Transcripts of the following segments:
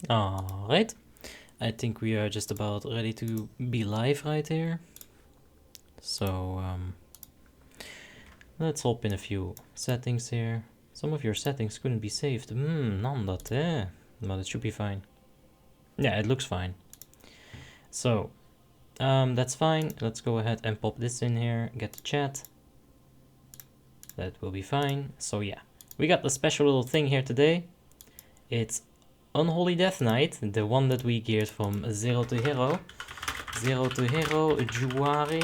Alright, I think we are just about ready to be live right here. So, let's hop in a few settings here. Some of your settings couldn't be saved. None that, but it should be fine. Yeah, it looks fine. So, that's fine. Let's go ahead and pop this in here, get the chat. That will be fine. So yeah, we got a special little thing here today. It's Unholy Death Knight, the one that we geared from 0 to Hero. 0 to Hero, Juari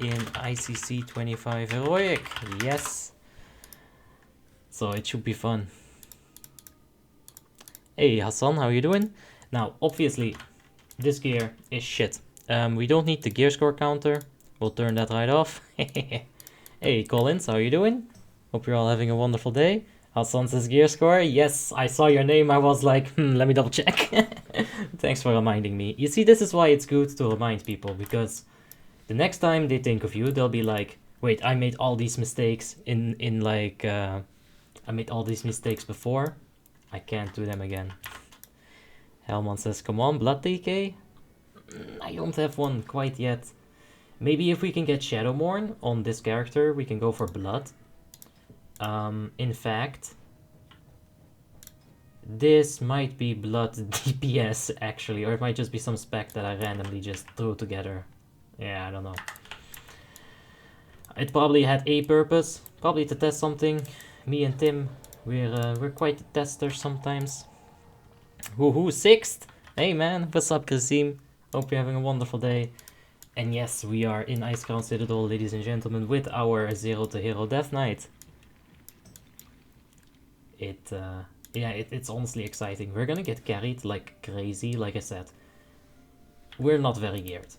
in ICC 25 Heroic. Yes! So it should be fun. Hey Hassan, how you doing? Now, obviously, this gear is shit. We don't need the gear score counter. We'll turn that right off. Hey Collins, how you doing? Hope you're all having a wonderful day. Hassan says gear score. Yes, I saw your name. I was like, let me double check. Thanks for reminding me. You see, this is why it's good to remind people, because the next time they think of you, they'll be like, wait, I made all these mistakes I made all these mistakes before. I can't do them again. Helman says, come on, blood DK? I don't have one quite yet. Maybe if we can get Shadowmourne on this character, we can go for blood. In fact, this might be blood DPS actually, or it might just be some spec that I randomly just threw together. Yeah, I don't know. It probably had a purpose, probably to test something. Me and Tim, we're quite the testers sometimes. Woohoo, 6th! Hey man, what's up Kasim? Hope you're having a wonderful day. And yes, we are in Icecrown Citadel, ladies and gentlemen, with our 0 to Hero Death Knight. It's honestly exciting. We're gonna get carried like crazy, like I said. We're not very geared.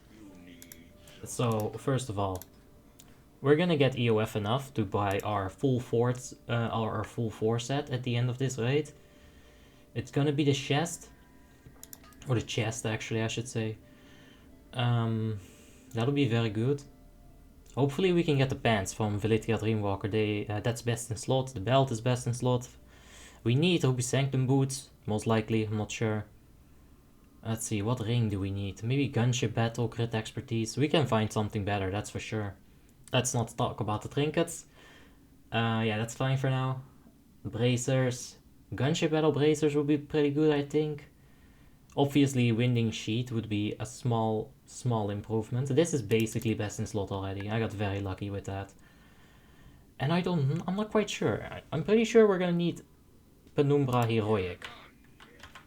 So, first of all, we're gonna get EOF enough to buy our full our full 4 set at the end of this raid. It's gonna be the chest, or the chest actually I should say. That'll be very good. Hopefully we can get the pants from Velitia Dreamwalker. That's best in slot. The belt is best in slot. We need Ruby Sanctum boots, most likely, I'm not sure. Let's see, what ring do we need? Maybe gunship battle, crit expertise. We can find something better, that's for sure. Let's not talk about the trinkets. Yeah, that's fine for now. Bracers. Gunship battle bracers would be pretty good, I think. Obviously, winding sheet would be a small improvement. This is basically best in slot already. I got very lucky with that. And I'm not quite sure. I'm pretty sure we're gonna need Penumbra Heroic.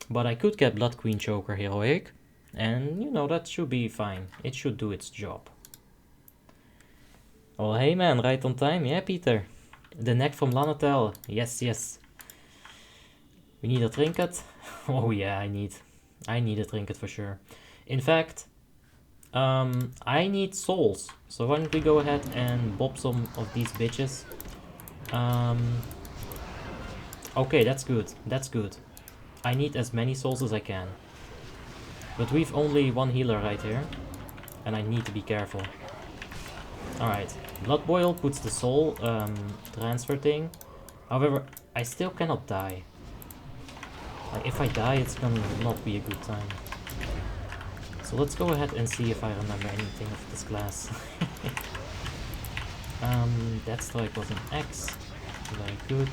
But I could get Blood Queen Choker Heroic. And, you know, that should be fine. It should do its job. Oh, hey man, right on time. Yeah, Peter. The neck from Lanatel. Yes, yes. We need a trinket. Oh yeah, I need a trinket for sure. In fact, I need souls. So why don't we go ahead and bob some of these bitches. Okay, that's good. That's good. I need as many souls as I can. But we've only one healer right here. And I need to be careful. Alright. Blood Boil puts the soul transfer thing. However, I still cannot die. Like, if I die, it's gonna not be a good time. So let's go ahead and see if I remember anything of this class. That strike was an X. Very good.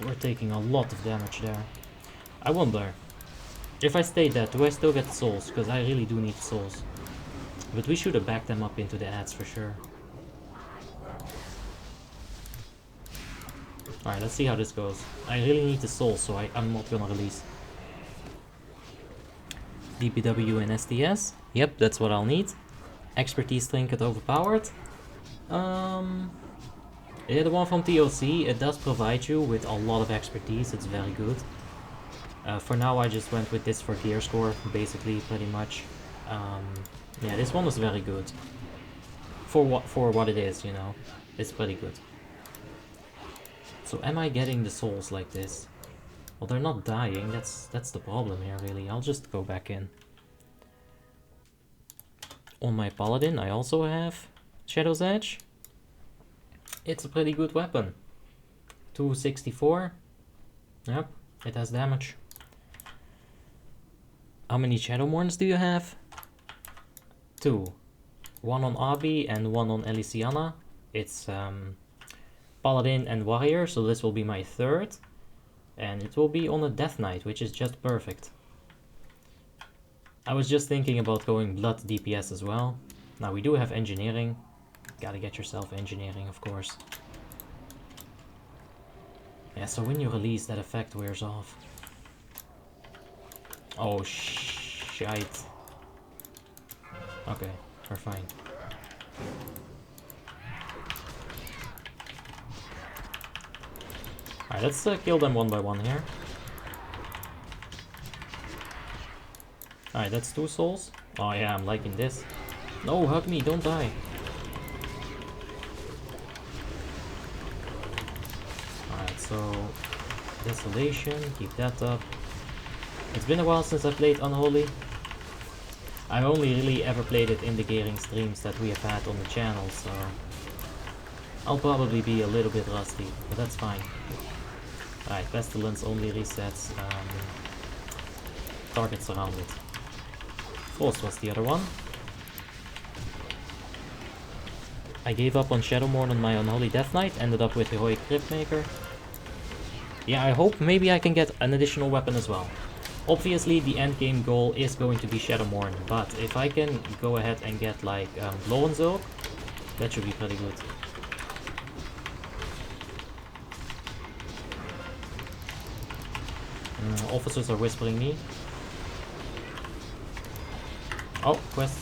We're taking a lot of damage there. I wonder, if I stay dead, do I still get souls? Because I really do need souls. But we should have backed them up into the ads for sure. Alright, let's see how this goes. I really need the souls, so I'm not gonna release. DPW and STS. Yep, that's what I'll need. Expertise trinket overpowered. Yeah, the one from TOC, it does provide you with a lot of expertise. It's very good. For now, I just went with this for gear score, basically, pretty much. Yeah, this one was very good. For what it is, you know. It's pretty good. So am I getting the souls like this? Well, they're not dying. That's the problem here, really. I'll just go back in. On my Paladin, I also have Shadow's Edge. It's a pretty good weapon. 264. Yep. It has damage. How many Shadowmourns do you have? 2. One on Abi and one on Elysiana. It's Paladin and Warrior, so this will be my 3rd. And it will be on a Death Knight, which is just perfect. I was just thinking about going Blood DPS as well. Now we do have Engineering. Gotta get yourself Engineering, of course. Yeah, so when you release, that effect wears off. Oh, shite. Okay, we're fine. Alright, let's kill them one by one here. Alright, that's 2 souls. Oh yeah, I'm liking this. No, hug me, don't die. Alright, so Desolation, keep that up. It's been a while since I played Unholy. I've only really ever played it in the gearing streams that we have had on the channel, so I'll probably be a little bit rusty, but that's fine. Alright, Pestilence only resets targets around it. Frost was the other one. I gave up on Shadowmourne on my Unholy Death Knight, ended up with Heroic Crypt Maker. Yeah, I hope maybe I can get an additional weapon as well. Obviously, the end game goal is going to be Shadowmourne, but if I can go ahead and get like Lawrence Oak, that should be pretty good. Officers are whispering me. Oh, quest.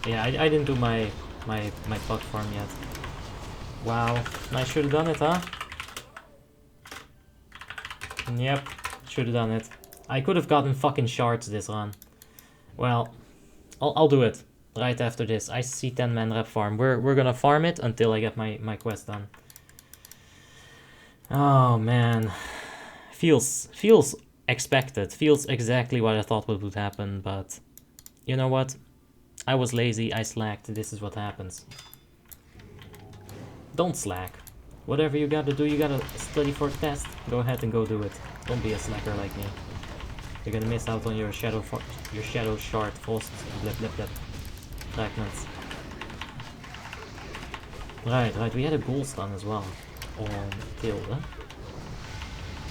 Yeah, I didn't do my bug farm yet. Wow, I should have done it, huh? Yep, should have done it. I could have gotten fucking shards this run. Well, I'll do it right after this. I see 10-man rep farm. We're gonna farm it until I get my quest done. Oh man, feels expected. Feels exactly what I thought would happen, but you know what? I was lazy. I slacked. This is what happens. Don't slack. Whatever you gotta do, you gotta study for a test. Go ahead and go do it. Don't be a slacker like me. You're gonna miss out on your shadow shard, frost, blip blip blip fragments. Right. We had a ghoul stun as well on Tilda.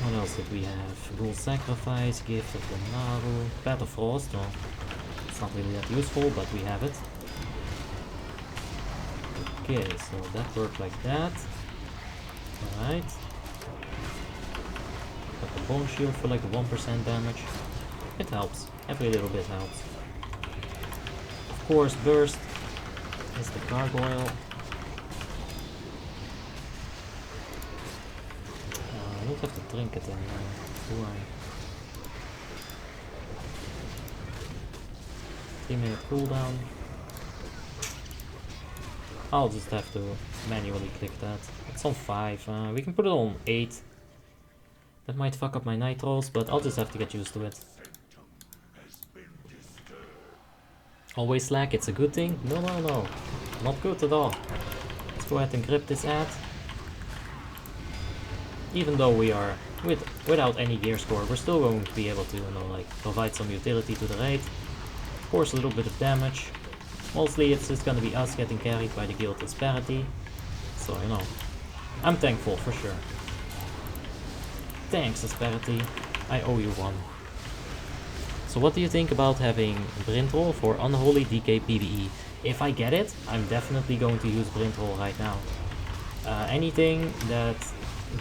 What else did we have? Ghoul sacrifice, gift of the Naru, Path of Frost. Well, it's not really that useful, but we have it. Okay, so that worked like that. Alright. Got the bone shield for like 1% damage. It helps. Every little bit helps. Of course, burst is the gargoyle. I don't have to drink it anymore, do I? 3-minute cooldown. I'll just have to manually click that. It's on 5. We can put it on 8. That might fuck up my nitros, but I'll just have to get used to it. Always slack, it's a good thing? No. Not good at all. Let's go ahead and grip this ad. Even though we are without any gear score, we're still going to be able to, like provide some utility to the raid. Of course, a little bit of damage. Mostly it's just gonna be us getting carried by the guild disparity. So, I'm thankful for sure. Thanks, Asperity. I owe you one. So what do you think about having Brintroll for Unholy DK PvE? If I get it, I'm definitely going to use Brintroll right now. Anything that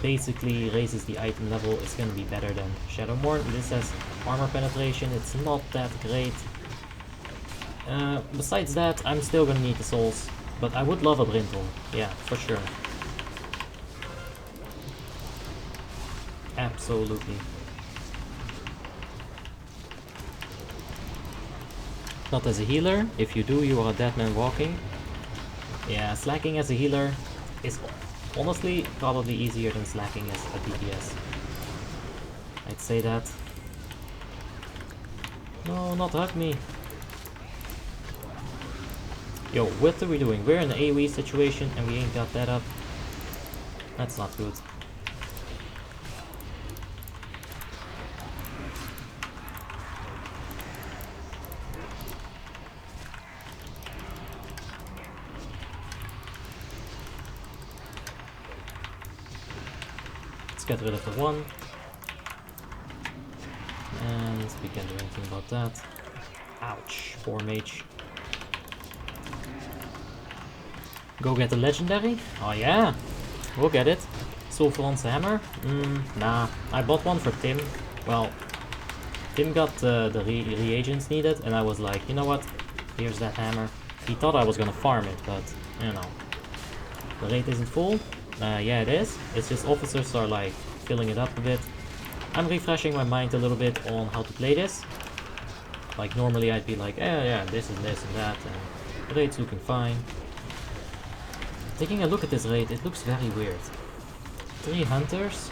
basically raises the item level is going to be better than Shadowmourne. This has armor penetration, it's not that great. Besides that, I'm still gonna need the souls, but I would love a Brintroll, yeah, for sure. Absolutely. Not as a healer. If you do, you are a dead man walking. Yeah, slacking as a healer is honestly probably easier than slacking as a DPS. I'd say that. No, not hug me. Yo, what are we doing? We're in an AoE situation and we ain't got that up. That's not good. Let's get rid of the 1. And we can't do anything about that. Ouch, poor mage. Go get the legendary? Oh yeah, we'll get it. Sulfuron's hammer? Nah, I bought one for Tim. Well, Tim got the reagents needed, and I was like, you know what? Here's that hammer. He thought I was gonna farm it, but, you know. The rate isn't full. Yeah, it is. It's just officers are like filling it up a bit. I'm refreshing my mind a little bit on how to play this. Like normally I'd be like, yeah, this and this and that, and the rate's looking fine. Taking a look at this raid, it looks very weird. 3 hunters,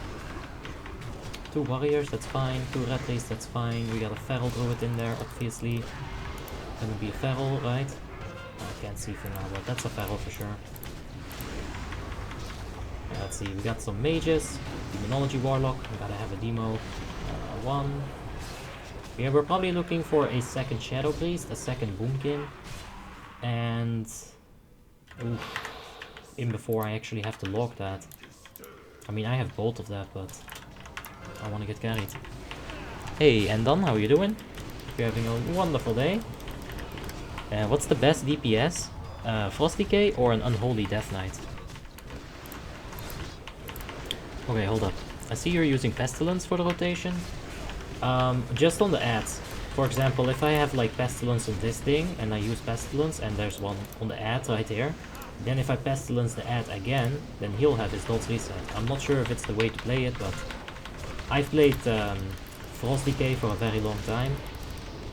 2 warriors, that's fine. 2 red rays, that's fine. We got a feral druid in there, obviously. Gonna be a feral, right? I can't see for now, but that's a feral for sure. Let's see, we got some mages, demonology warlock, we gotta have a demo, 1. Yeah, we're probably looking for a second shadow priest, a second boomkin, and in before I actually have to log that. I mean, I have both of that, but I want to get carried. Hey, Endon, how are you doing? You're having a wonderful day. What's the best DPS? Frost Decay or an Unholy Death Knight? Okay, hold up. I see you're using Pestilence for the rotation. Just on the ads. For example, if I have like Pestilence on this thing, and I use Pestilence, and there's one on the ad right here, then if I Pestilence the ad again, then he'll have his dots reset. I'm not sure if it's the way to play it, but I've played Frost Decay for a very long time,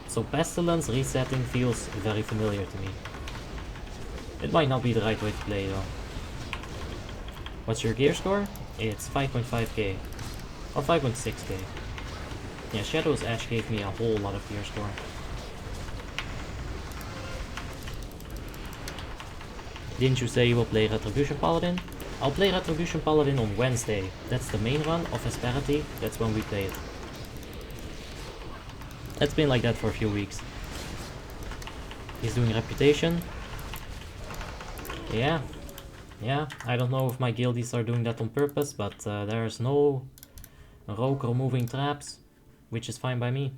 so Pestilence resetting feels very familiar to me. It might not be the right way to play though. What's your gear score? It's 5.5k. Or 5.6k. Yeah, Shadow's Ash gave me a whole lot of gear score. Didn't you say you will play Retribution Paladin? I'll play Retribution Paladin on Wednesday. That's the main run of Asperity. That's when we play it. It's been like that for a few weeks. He's doing Reputation. Yeah. Yeah, I don't know if my guildies are doing that on purpose, but there's no rogue removing traps, which is fine by me.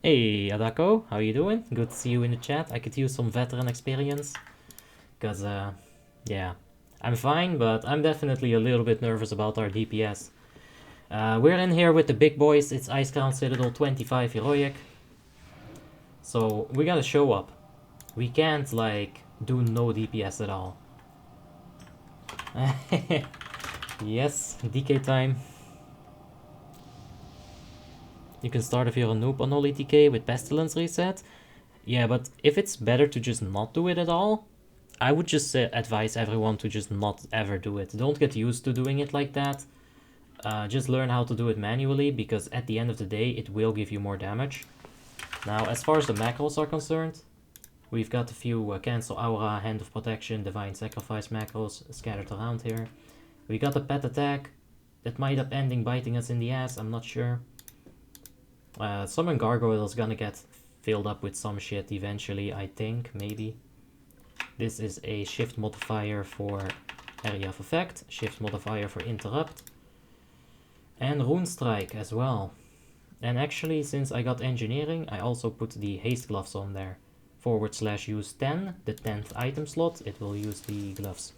Hey Adako, how you doing? Good to see you in the chat. I could use some veteran experience, because yeah, I'm fine, but I'm definitely a little bit nervous about our DPS. We're in here with the big boys. It's Icecrown Citadel 25 Heroic, so we gotta show up. We can't, like, do no DPS at all. Yes, DK time. You can start if you're a noob on Unholy DK with Pestilence reset. Yeah, but if it's better to just not do it at all, I would just advise everyone to just not ever do it. Don't get used to doing it like that. Just learn how to do it manually, because at the end of the day, it will give you more damage. Now, as far as the macros are concerned, we've got a few Cancel Aura, Hand of Protection, Divine Sacrifice macros scattered around here. We got a Pet Attack that might up ending biting us in the ass, I'm not sure. Summon Gargoyle is gonna get filled up with some shit eventually, I think, maybe. This is a shift modifier for Area of Effect, shift modifier for Interrupt, and Rune Strike as well. And actually, since I got Engineering, I also put the Haste Gloves on there. / use 10, the 10th item slot, it will use the gloves.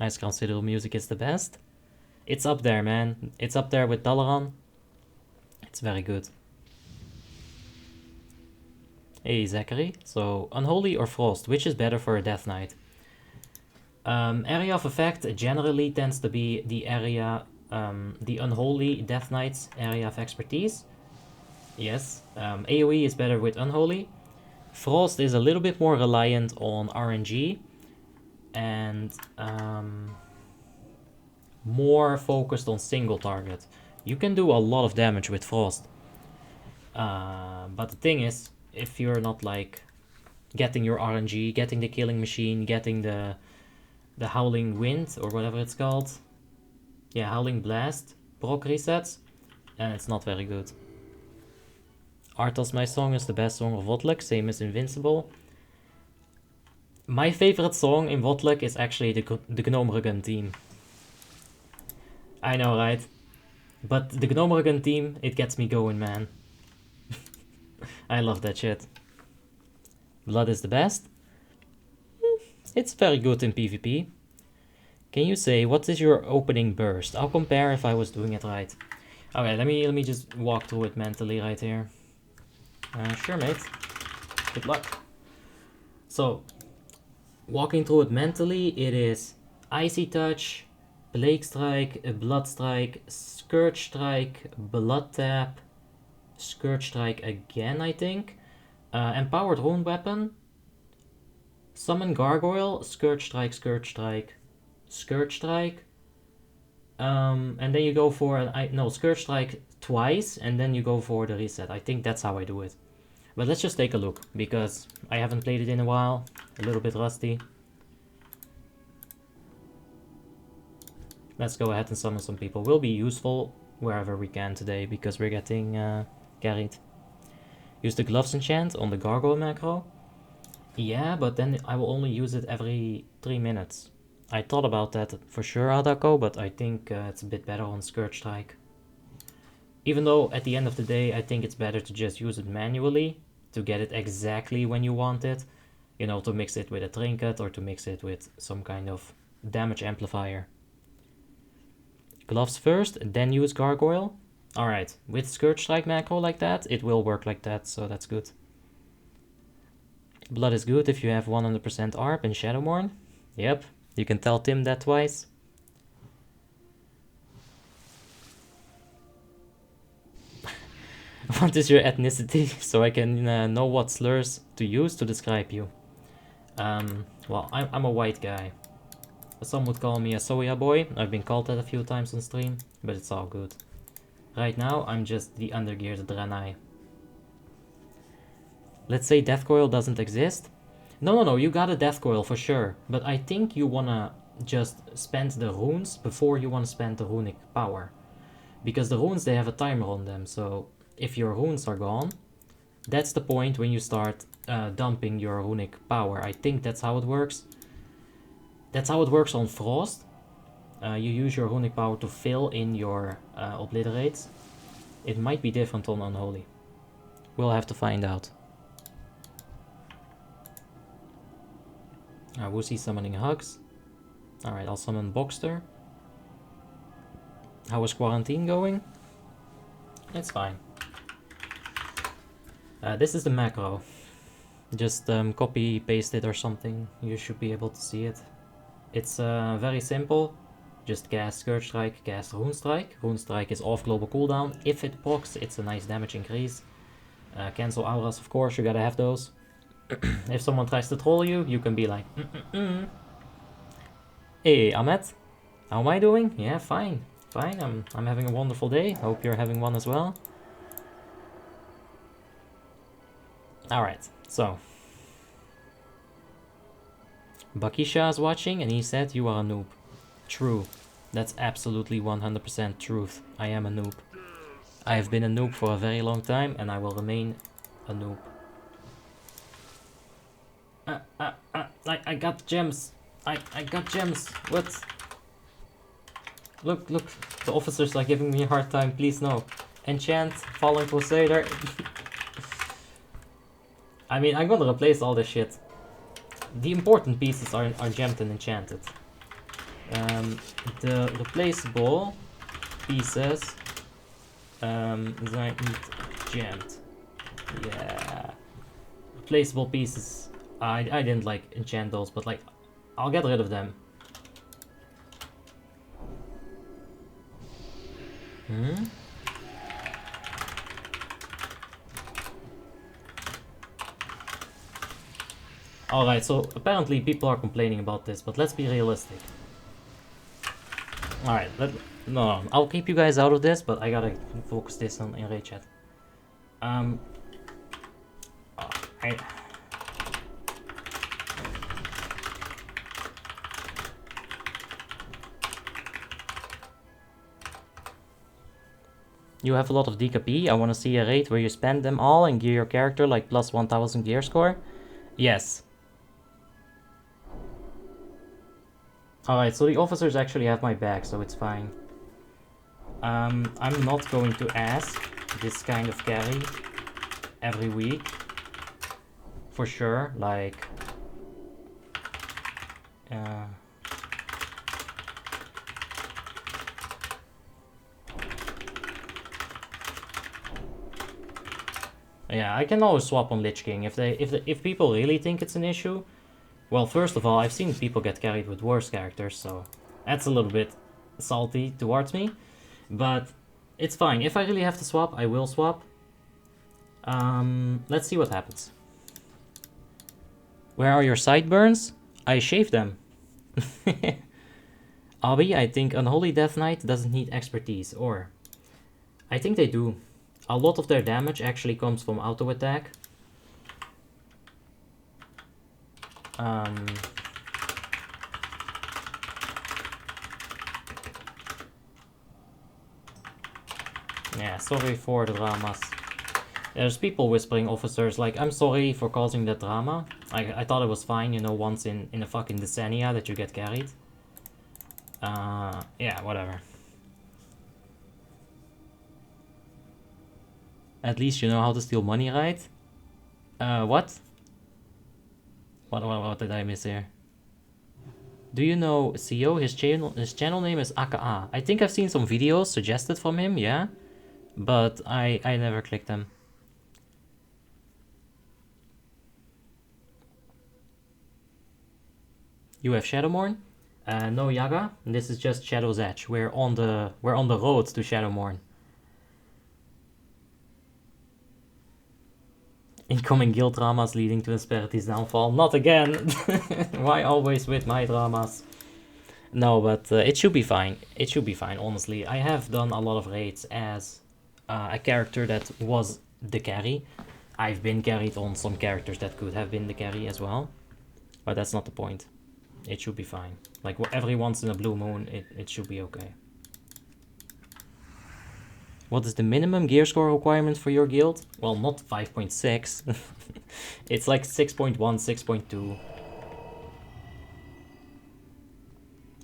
Icecrown Citadel music is the best. It's up there, man. It's up there with Dalaran. It's very good. Hey, Zachary. So, Unholy or Frost, which is better for a Death Knight? Area of Effect generally tends to be the area, the Unholy Death Knight's area of expertise. Yes, AoE is better with Unholy. Frost is a little bit more reliant on RNG and more focused on single target. You can do a lot of damage with Frost. But the thing is, if you're not like getting your RNG, getting the killing machine, getting the howling wind or whatever it's called. Yeah, howling blast proc resets, and it's not very good. Arthas My Song is the best song of WoTLK, same as Invincible. My favorite song in WoTLK is actually the Gnome theme. I know, right? But the Gnome theme, it gets me going, man. I love that shit. Blood is the best. It's very good in PvP. Can you say what is your opening burst? I'll compare if I was doing it right. Okay, let me just walk through it mentally right here. Sure, mate. Good luck. So, walking through it mentally, it is Icy Touch, Plague Strike, Blood Strike, Scourge Strike, Blood Tap, Scourge Strike again, I think. Empowered Rune Weapon, Summon Gargoyle, Scourge Strike, Scourge Strike, Scourge Strike. And then you go for Scourge Strike twice, and then you go for the reset. I think that's how I do it. But let's just take a look, because I haven't played it in a while. A little bit rusty. Let's go ahead and summon some people. Will be useful wherever we can today, because we're getting carried. Use the gloves enchant on the gargoyle macro. Yeah, but then I will only use it every 3 minutes. I thought about that for sure, Adako, but I think it's a bit better on Scourge Strike. Even though at the end of the day, I think it's better to just use it manually to get it exactly when you want it. You know, to mix it with a trinket or to mix it with some kind of damage amplifier. Gloves first, then use Gargoyle. Alright, with Scourge Strike macro like that, it will work like that, so that's good. Blood is good if you have 100% ARP and Shadowmourne. Yep, you can tell Tim that twice. What is your ethnicity, so I can know what slurs to use to describe you? Well, I'm a white guy. Some would call me a soya boy. I've been called that a few times on stream, but it's all good. Right now, I'm just the undergeared Draenei. Let's say Death Coil doesn't exist. No, you got a Death Coil for sure. But I think you wanna just spend the runes before you wanna spend the runic power. Because the runes, they have a timer on them, so if your runes are gone, that's the point when you start dumping your runic power. I think that's how it works. That's how it works on Frost. You use your runic power to fill in your obliterates. It might be different on Unholy. We'll have to find out. Woozy summoning Hugs. Alright, I'll summon Boxster. How is quarantine going? It's fine. This is the macro. Just copy paste it or something. You should be able to see it. It's very simple. Just cast Scourge Strike, cast Rune Strike. Rune Strike is off global cooldown. If it procs, it's a nice damage increase. Cancel auras, of course, you gotta have those. If someone tries to troll you, you can be like, Hey, Ahmed, how am I doing? Yeah, fine. Fine, I'm having a wonderful day. Hope you're having one as well. Alright, so. Bakisha is watching and he said you are a noob. True. That's absolutely 100% truth. I am a noob. I have been a noob for a very long time and I will remain a noob. I got gems. I got gems. What? Look, the officers are giving me a hard time. Please no. Enchant, Fallen Crusader. I mean, I'm gonna replace all this shit. The important pieces are gemmed and enchanted. The replaceable pieces I need gemmed. Yeah. Replaceable pieces. I didn't like enchant those, but like I'll get rid of them. Alright, so apparently people are complaining about this, but let's be realistic. Alright, no, I'll keep you guys out of this, but I gotta focus this on in raid chat. You have a lot of DKP. I want to see a raid where you spend them all and gear your character like plus 1000 gear score. Yes. Alright, so the officers actually have my back, so it's fine. I'm not going to ask this kind of carry every week. For sure, like... yeah, I can always swap on Lich King if people really think it's an issue. Well, first of all, I've seen people get carried with worse characters, so that's a little bit salty towards me. But it's fine. If I really have to swap, I will swap. Let's see what happens. Where are your sideburns? I shaved them. Abby, I think Unholy Death Knight doesn't need expertise, or... I think they do. A lot of their damage actually comes from auto attack. Yeah, sorry for the dramas. There's people whispering officers like, I'm sorry for causing that drama. I thought it was fine, you know, once in a fucking decennia that you get carried. Yeah, whatever. At least you know how to steal money, right? What? What did I miss here? Do you know CEO? His channel name is AKA. I think I've seen some videos suggested from him, yeah? But I never clicked them. You have Shadowmourne? No, Yaga. This is just Shadow's Edge. We're on the road to Shadowmourne. Incoming guild dramas leading to Asperity's downfall. Not again! Why always with my dramas? No, but it should be fine. It should be fine, honestly. I have done a lot of raids as a character that was the carry. I've been carried on some characters that could have been the carry as well. But that's not the point. It should be fine. Like every once in a blue moon, it should be okay. What is the minimum gear score requirement for your guild? Well, not 5.6. It's like 6.1, 6.2.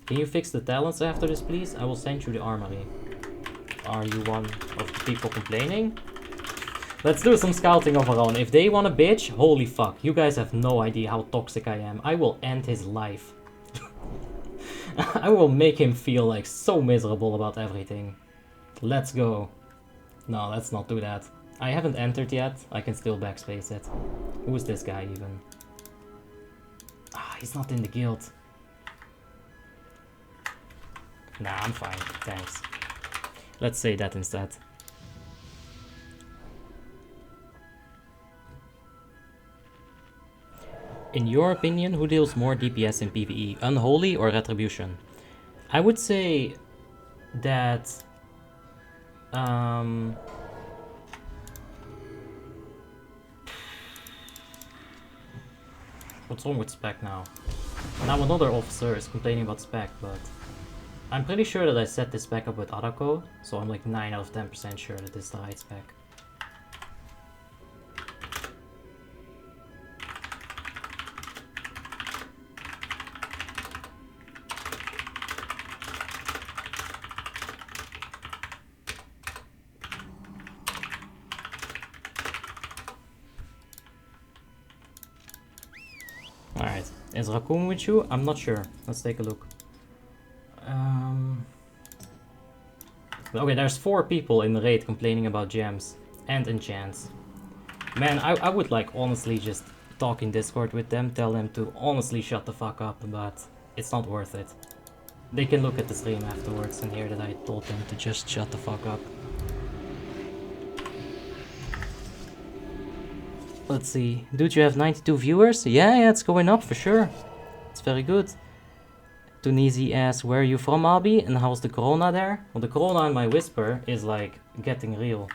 Can you fix the talents after this, please? I will send you the armory. Are you one of the people complaining? Let's do some scouting of our own. If they want a bitch, holy fuck. You guys have no idea how toxic I am. I will end his life. I will make him feel like so miserable about everything. Let's go. No, let's not do that. I haven't entered yet. I can still backspace it. Who is this guy even? Ah, he's not in the guild. Nah, I'm fine. Thanks. Let's say that instead. In your opinion, who deals more DPS in PvE, Unholy or Retribution? I would say that... What's wrong with spec now? Now another officer is complaining about spec, but... I'm pretty sure that I set this spec up with Adako, so I'm like 9 out of 10% sure that this is the right spec. Alright, is Raccoon with you? I'm not sure. Let's take a look. Okay, there's 4 people in the raid complaining about gems and enchants. Man, I would like honestly just talk in Discord with them, tell them to honestly shut the fuck up, but it's not worth it. They can look at the stream afterwards and hear that I told them to just shut the fuck up. Let's see. Dude, you have 92 viewers? Yeah, it's going up for sure. It's very good. Tunisi asks, where are you from, Abi? And how's the corona there? Well, the corona in my whisper is like getting real.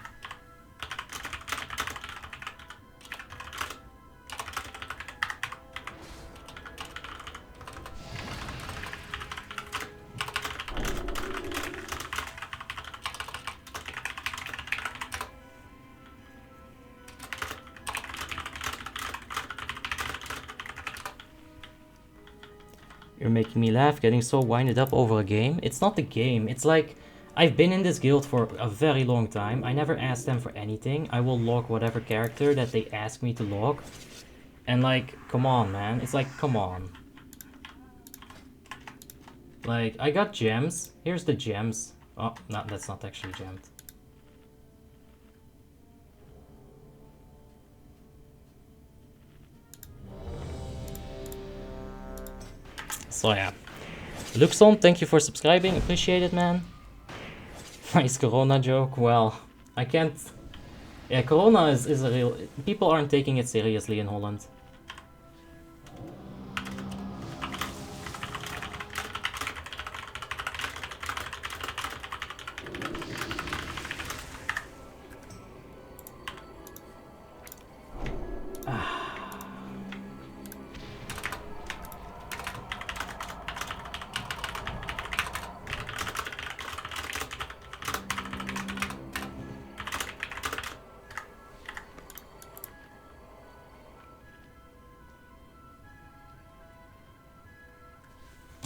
You're making me laugh, getting so winded up over a game. It's not the game, it's like, I've been in this guild for a very long time. I never ask them for anything. I will log whatever character that they ask me to log. And like, come on, man. It's like, come on. Like, I got gems. Here's the gems. Oh, no, that's not actually gemmed. So yeah. Luxon, thank you for subscribing. Appreciate it, man. Nice Corona joke. Well, I can't... Yeah, Corona is a real... People aren't taking it seriously in Holland.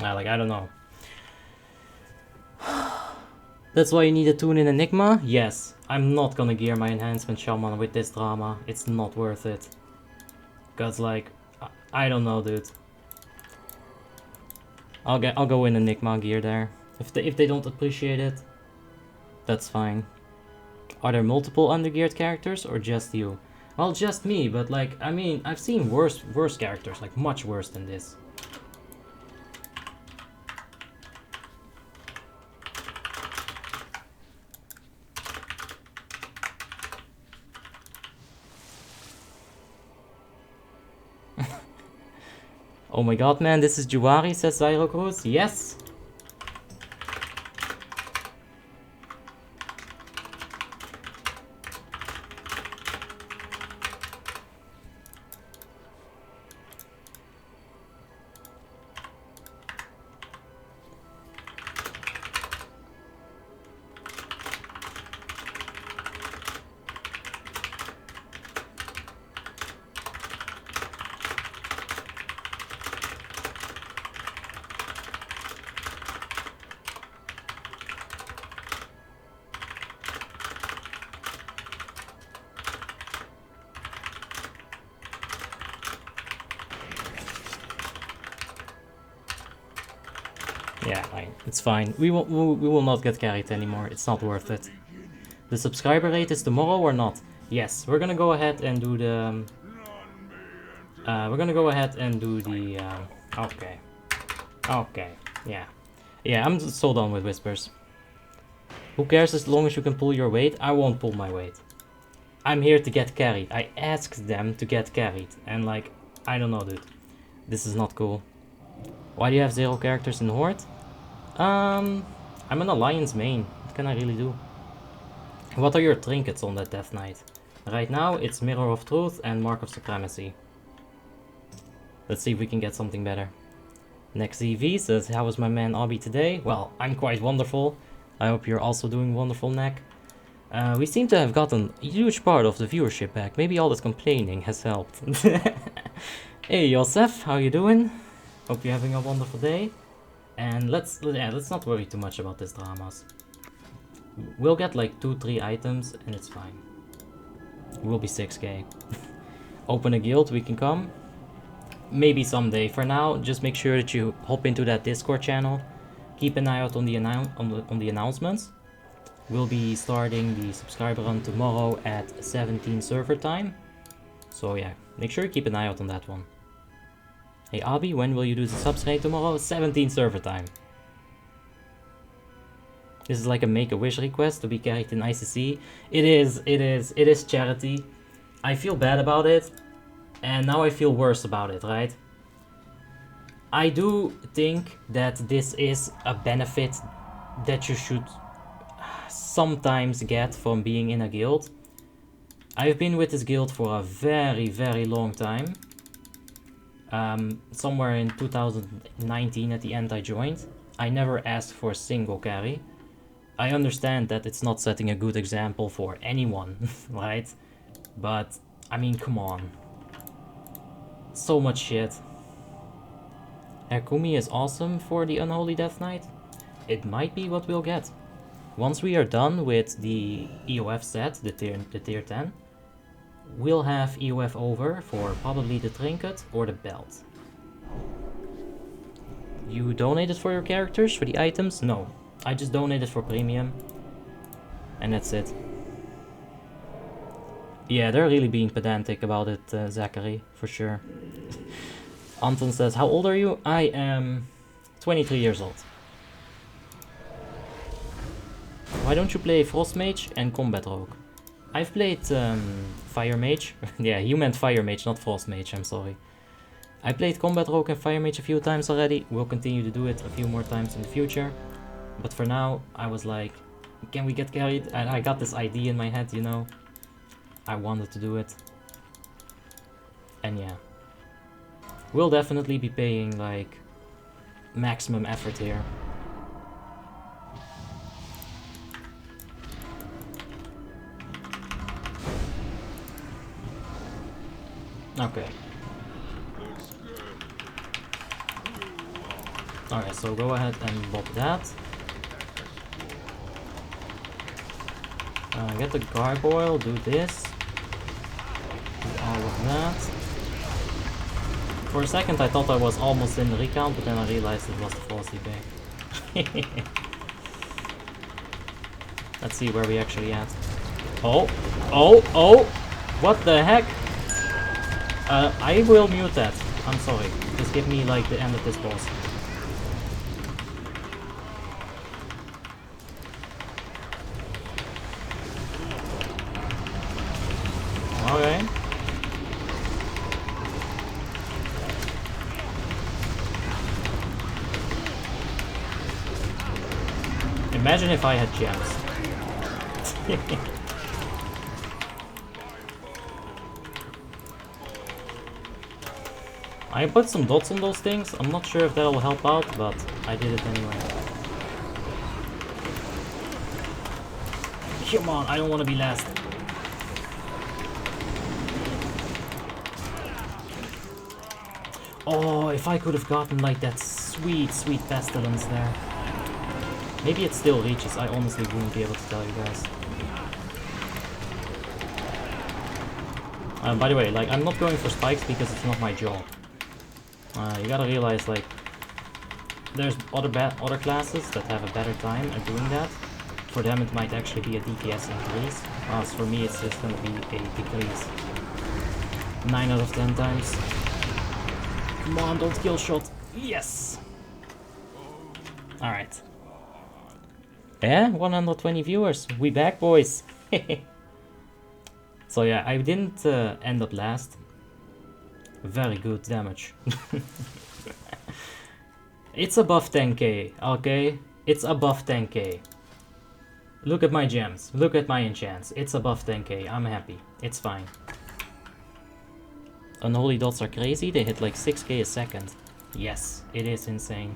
Like, I don't know. That's why you need to tune in Enigma? Yes. I'm not gonna gear my enhancement shaman with this drama. It's not worth it. Cause like, I don't know, dude. I'll go in Enigma gear there. If they don't appreciate it, that's fine. Are there multiple undergeared characters or just you? Well, just me, but like, I mean, I've seen worse characters, like much worse than this. Oh my god, man, this is Juwari, says Zyro Cruz. Yes! Yeah, it's fine. We will not get carried anymore. It's not worth it. The subscriber rate is tomorrow or not? Yes, we're gonna go ahead and do the... okay. Okay, yeah. Yeah, I'm so done with whispers. Who cares as long as you can pull your weight? I won't pull my weight. I'm here to get carried. I asked them to get carried. And like, I don't know, dude. This is not cool. Why do you have 0 characters in Horde? I'm an Alliance main. What can I really do? What are your trinkets on that Death Knight? Right now, it's Mirror of Truth and Mark of Supremacy. Let's see if we can get something better. Next EV says, how was my man Abby today? Well, I'm quite wonderful. I hope you're also doing wonderful, Neck. We seem to have gotten a huge part of the viewership back. Maybe all this complaining has helped. Hey, Yosef, how you doing? Hope you're having a wonderful day. And let's not worry too much about this dramas. We'll get like 2-3 items and it's fine. We'll be 6k. Open a guild, we can come. Maybe someday. For now, just make sure that you hop into that Discord channel. Keep an eye out on the announcements. We'll be starting the subscriber run tomorrow at 17 server time. So yeah, make sure you keep an eye out on that one. Hey Abby, when will you do the subs raid tomorrow? 17 server time. This is like a make-a-wish request to be carried in ICC. It is charity. I feel bad about it. And now I feel worse about it, right? I do think that this is a benefit that you should sometimes get from being in a guild. I've been with this guild for a very long time. Somewhere in 2019 at the end I joined. I never asked for a single carry. I understand that it's not setting a good example for anyone, right? But, I mean, come on. So much shit. Akumi is awesome for the Unholy Death Knight. It might be what we'll get. Once we are done with the EOF set, the tier 10, we'll have EOF over for probably the trinket or the belt. You donated for your characters, for the items? No. I just donated for premium. And that's it. Yeah, they're really being pedantic about it, Zachary, for sure. Anton says, how old are you? I am 23 years old. Why don't you play Frost Mage and Combat Rogue? I've played Fire Mage. Yeah, you meant Fire Mage, not Frost Mage, I'm sorry. I played Combat Rogue and Fire Mage a few times already. We'll continue to do it a few more times in the future. But for now, I was like, can we get carried? And I got this idea in my head, you know. I wanted to do it. And yeah. We'll definitely be paying like maximum effort here. Okay. Alright, so go ahead and bob that. Get the gargoyle, do this. Do all of that. For a second I thought I was almost in the recount, but then I realized it was the Frosty Bay. Let's see where we actually at. Oh! Oh! Oh! What the heck? I will mute that. I'm sorry. Just give me like the end of this boss. Okay. Imagine if I had gems. I put some dots on those things. I'm not sure if that'll help out, but I did it anyway. Come on, I don't want to be last. Oh, if I could have gotten like that sweet, sweet pestilence there. Maybe it still reaches. I honestly wouldn't be able to tell you guys. By the way, like, I'm not going for spikes because it's not my job. You gotta realize, like, there's other classes that have a better time at doing that. For them, it might actually be a DPS increase. Whilst for me, it's just gonna be a decrease. 9 out of 10 times. Come on, don't kill shot. Yes! Alright. Yeah, 120 viewers. We back, boys. So yeah, I didn't end up last. Very good damage. It's above 10k, okay? It's above 10k. Look at my gems. Look at my enchants. It's above 10k. I'm happy. It's fine. Unholy dots are crazy. They hit like 6k a second. Yes, it is insane.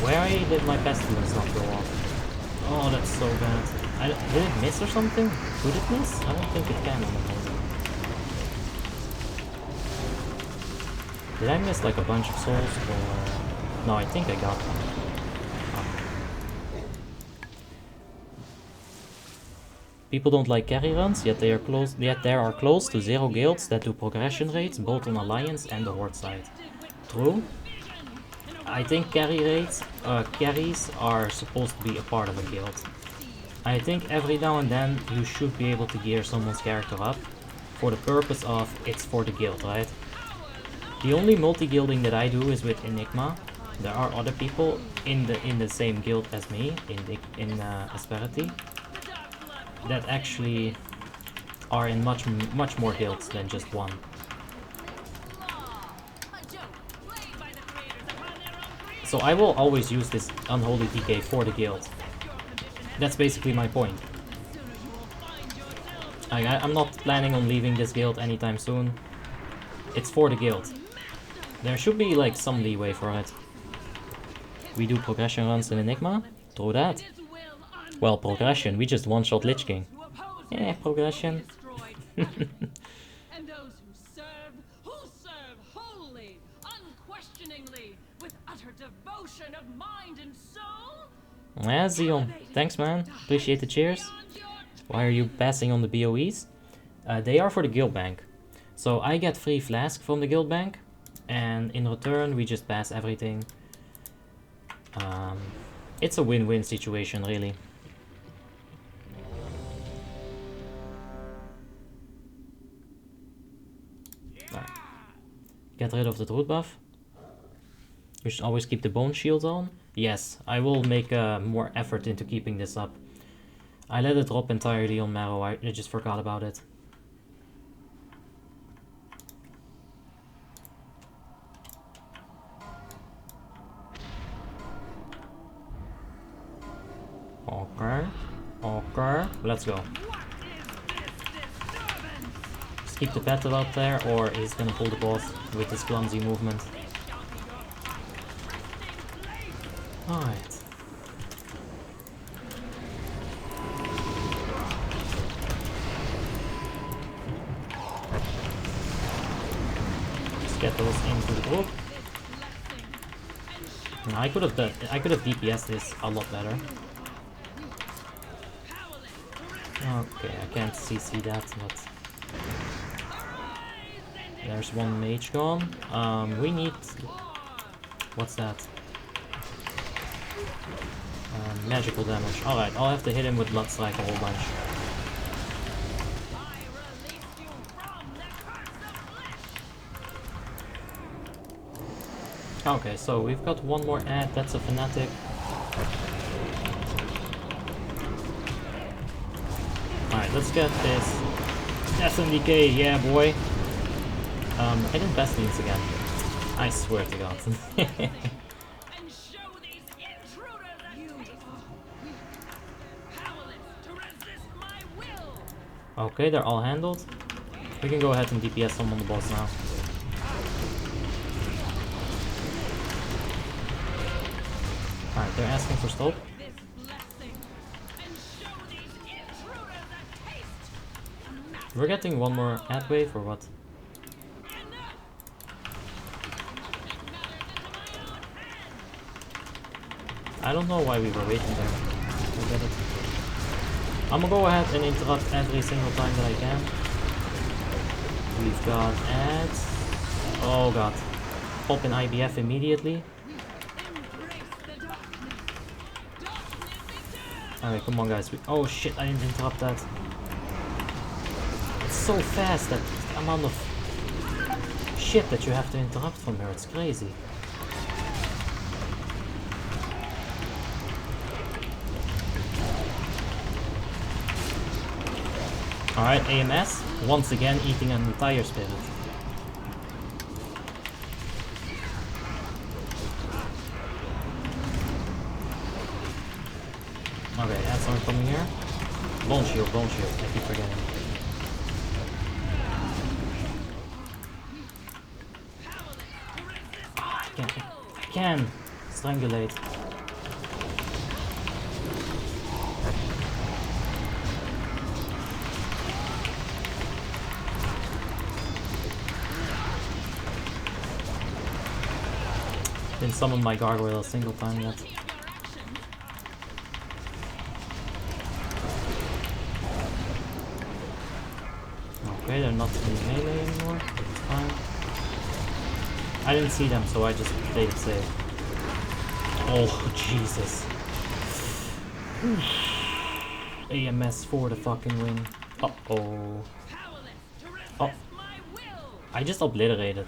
Why did my pestilence not go off? Oh, that's so bad. Did it miss or something? Could it miss? I don't think it can on the phone. Did I miss like a bunch of souls or... No, I think I got one. People don't like carry runs, yet there are close to 0 guilds that do progression rates both on Alliance and the Horde side. True. I think carries are supposed to be a part of a guild. I think every now and then you should be able to gear someone's character up for the purpose of it's for the guild, right? The only multi-guilding that I do is with Enigma. There are other people in the same guild as me in Asperity that actually are in much more guilds than just one. So I will always use this Unholy DK for the guild. That's basically my point. I'm not planning on leaving this guild anytime soon. It's for the guild. There should be like some leeway for it. we do progression runs in Enigma? Through that. Well, progression, we just one-shot Lich King. Yeah, progression. And those who serve wholly, unquestioningly, with utter devotion of mind and soul. Yeah, Zion. Thanks, man. Appreciate the cheers. Why are you passing on the BOEs? They are for the guild bank. So I get free flask from the guild bank, and in return we just pass everything. It's a win-win situation, really. Right. Get rid of the root buff. You should always keep the bone shield on. Yes, I will make more effort into keeping this up. I let it drop entirely on Marrow, I just forgot about it. Okay, okay, let's go. Just keep the battle out there, or he's gonna pull the boss with his clumsy movement. Alright. Just get those into the group. I could have DPS'd this a lot better. Okay, I can't CC that, but there's one mage gone. We need, what's that? Magical damage. Alright, I'll have to hit him with Blood Strike a whole bunch. Okay, so we've got one more ad, that's a Fnatic. Alright, let's get this. Death and Decay, yeah boy. I didn't pass these again. I swear to God. Okay, they're all handled. We can go ahead and DPS some on the boss now. Alright, they're asking for stop. We're getting one more ad wave or what? I don't know why we were waiting there. I get it. I'm gonna go ahead and interrupt every single time that I can. We've got ads. Oh god. Pop in IBF immediately. Alright, come on guys. Oh shit, I didn't interrupt that. It's so fast, that amount of shit that you have to interrupt from her. It's crazy. Alright, AMS, once again eating an entire spirit. Okay, that's someone coming here. Bone shield, I keep forgetting. Oh, I can strangulate. Didn't summon my gargoyle a single time yet. Okay, they're not in melee anymore. It's fine. I didn't see them, so I just played it safe. Oh, Jesus. AMS for the fucking win. Uh-oh. Oh. I just obliterated.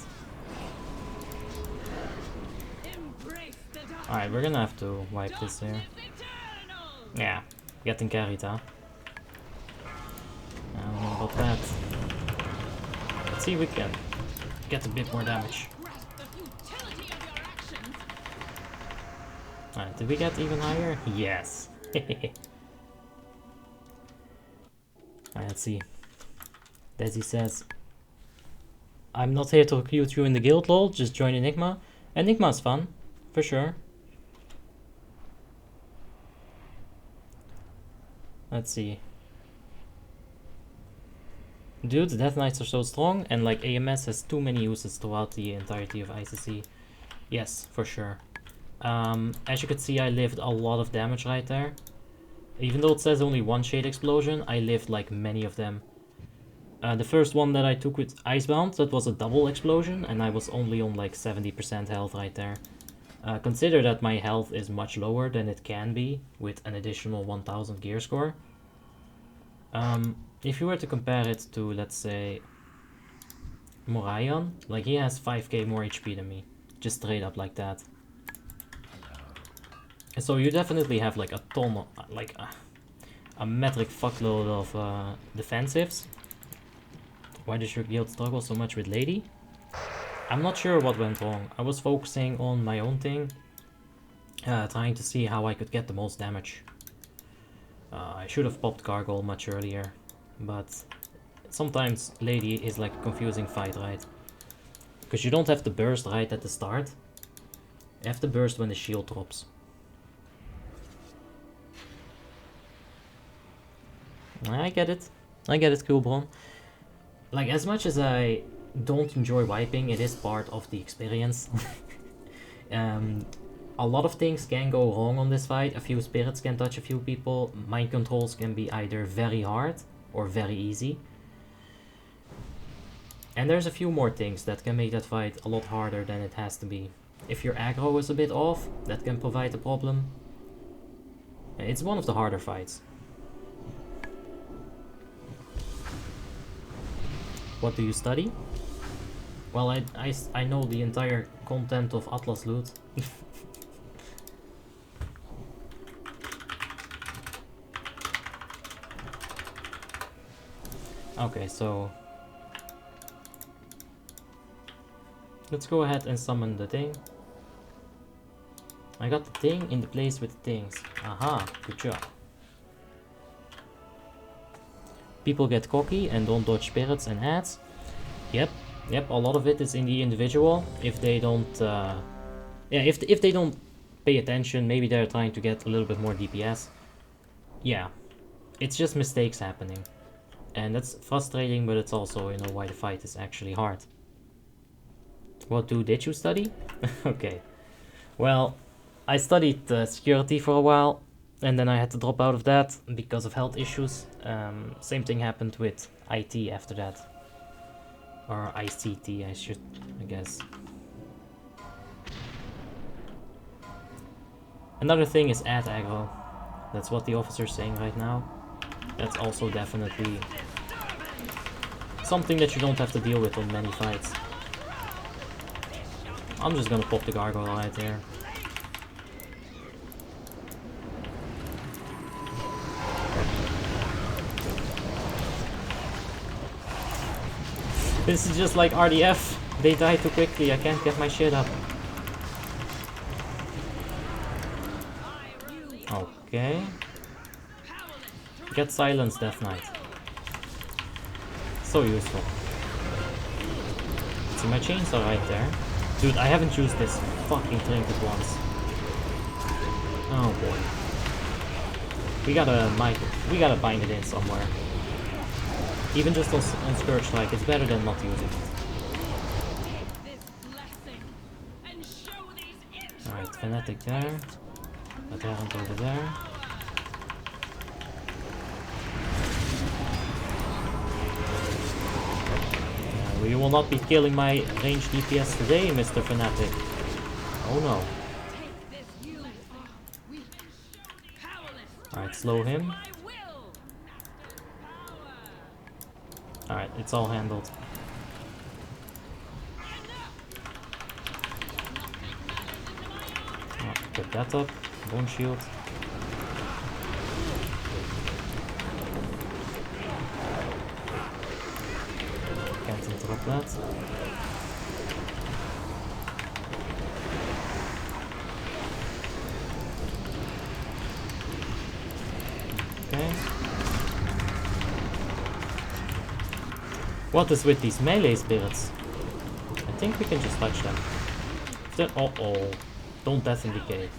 Alright, we're gonna have to wipe this here. Yeah, getting carried, huh? I don't know about that. Let's see if we can get a bit more damage. Alright, did we get even higher? Yes! Alright, let's see. Desi says, I'm not here to recruit you in the guild lol, just join Enigma. Enigma's fun, for sure. Let's see. Dude, the Death Knights are so strong, and like AMS has too many uses throughout the entirety of ICC. Yes, for sure. As you could see, I lived a lot of damage right there. Even though it says only one Shade Explosion, I lived like many of them. The first one that I took with Icebound, that was a double explosion, and I was only on like 70% health right there. Consider that my health is much lower than it can be with an additional 1000 gear score. If you were to compare it to, let's say, Morayan, like he has 5k more HP than me, just straight up like that. And so you definitely have like a ton of, like a metric fuckload of defensives. Why does your guild struggle so much with Lady? I'm not sure what went wrong. I was focusing on my own thing, trying to see how I could get the most damage. I should have popped Gargoyle much earlier, but sometimes Lady is like a confusing fight, right? Because you don't have to burst right at the start. You have to burst when the shield drops. I get it. I get it, Coolbron. Like, as much as I don't enjoy wiping, it is part of the experience. A lot of things can go wrong on this fight. A few spirits can touch a few people. Mind controls can be either very hard or very easy. And there's a few more things that can make that fight a lot harder than it has to be. If your aggro is a bit off, that can provide a problem. It's one of the harder fights. What do you study? Well, I know the entire content of Atlas Loot. Okay, so let's go ahead and summon the thing. I got the thing in the place with the things. Aha, good job. People get cocky and don't dodge spirits and ads. Yep, a lot of it is in the individual. If they don't, if they don't pay attention, maybe they're trying to get a little bit more DPS. Yeah, it's just mistakes happening. And that's frustrating, but it's also, you know, why the fight is actually hard. What did you study? Okay. Well, I studied security for a while, and then I had to drop out of that because of health issues. Same thing happened with IT after that. Or ICT, I guess. Another thing is ad aggro. That's what the officer's saying right now. That's also definitely something that you don't have to deal with on many fights. I'm just gonna pop the gargoyle right there. This is just like RDF. They die too quickly, I can't get my shit up. Okay. Get silence, Death Knight. So useful. See my chainsaw right there. Dude, I haven't used this fucking trinket once. Oh boy. We gotta bind it in somewhere. Even just on Scourge Strike, it's better than not using it. Alright, Fanatic there. Adherent over there. You will not be killing my ranged DPS today, Mr. Fanatic. Oh no. Alright, slow him. Alright, it's all handled. Oh, get that up. Bone shield. Can't interrupt that. Okay. What is with these melee spirits? I think we can just touch them. Uh-oh. Don't death in the cave.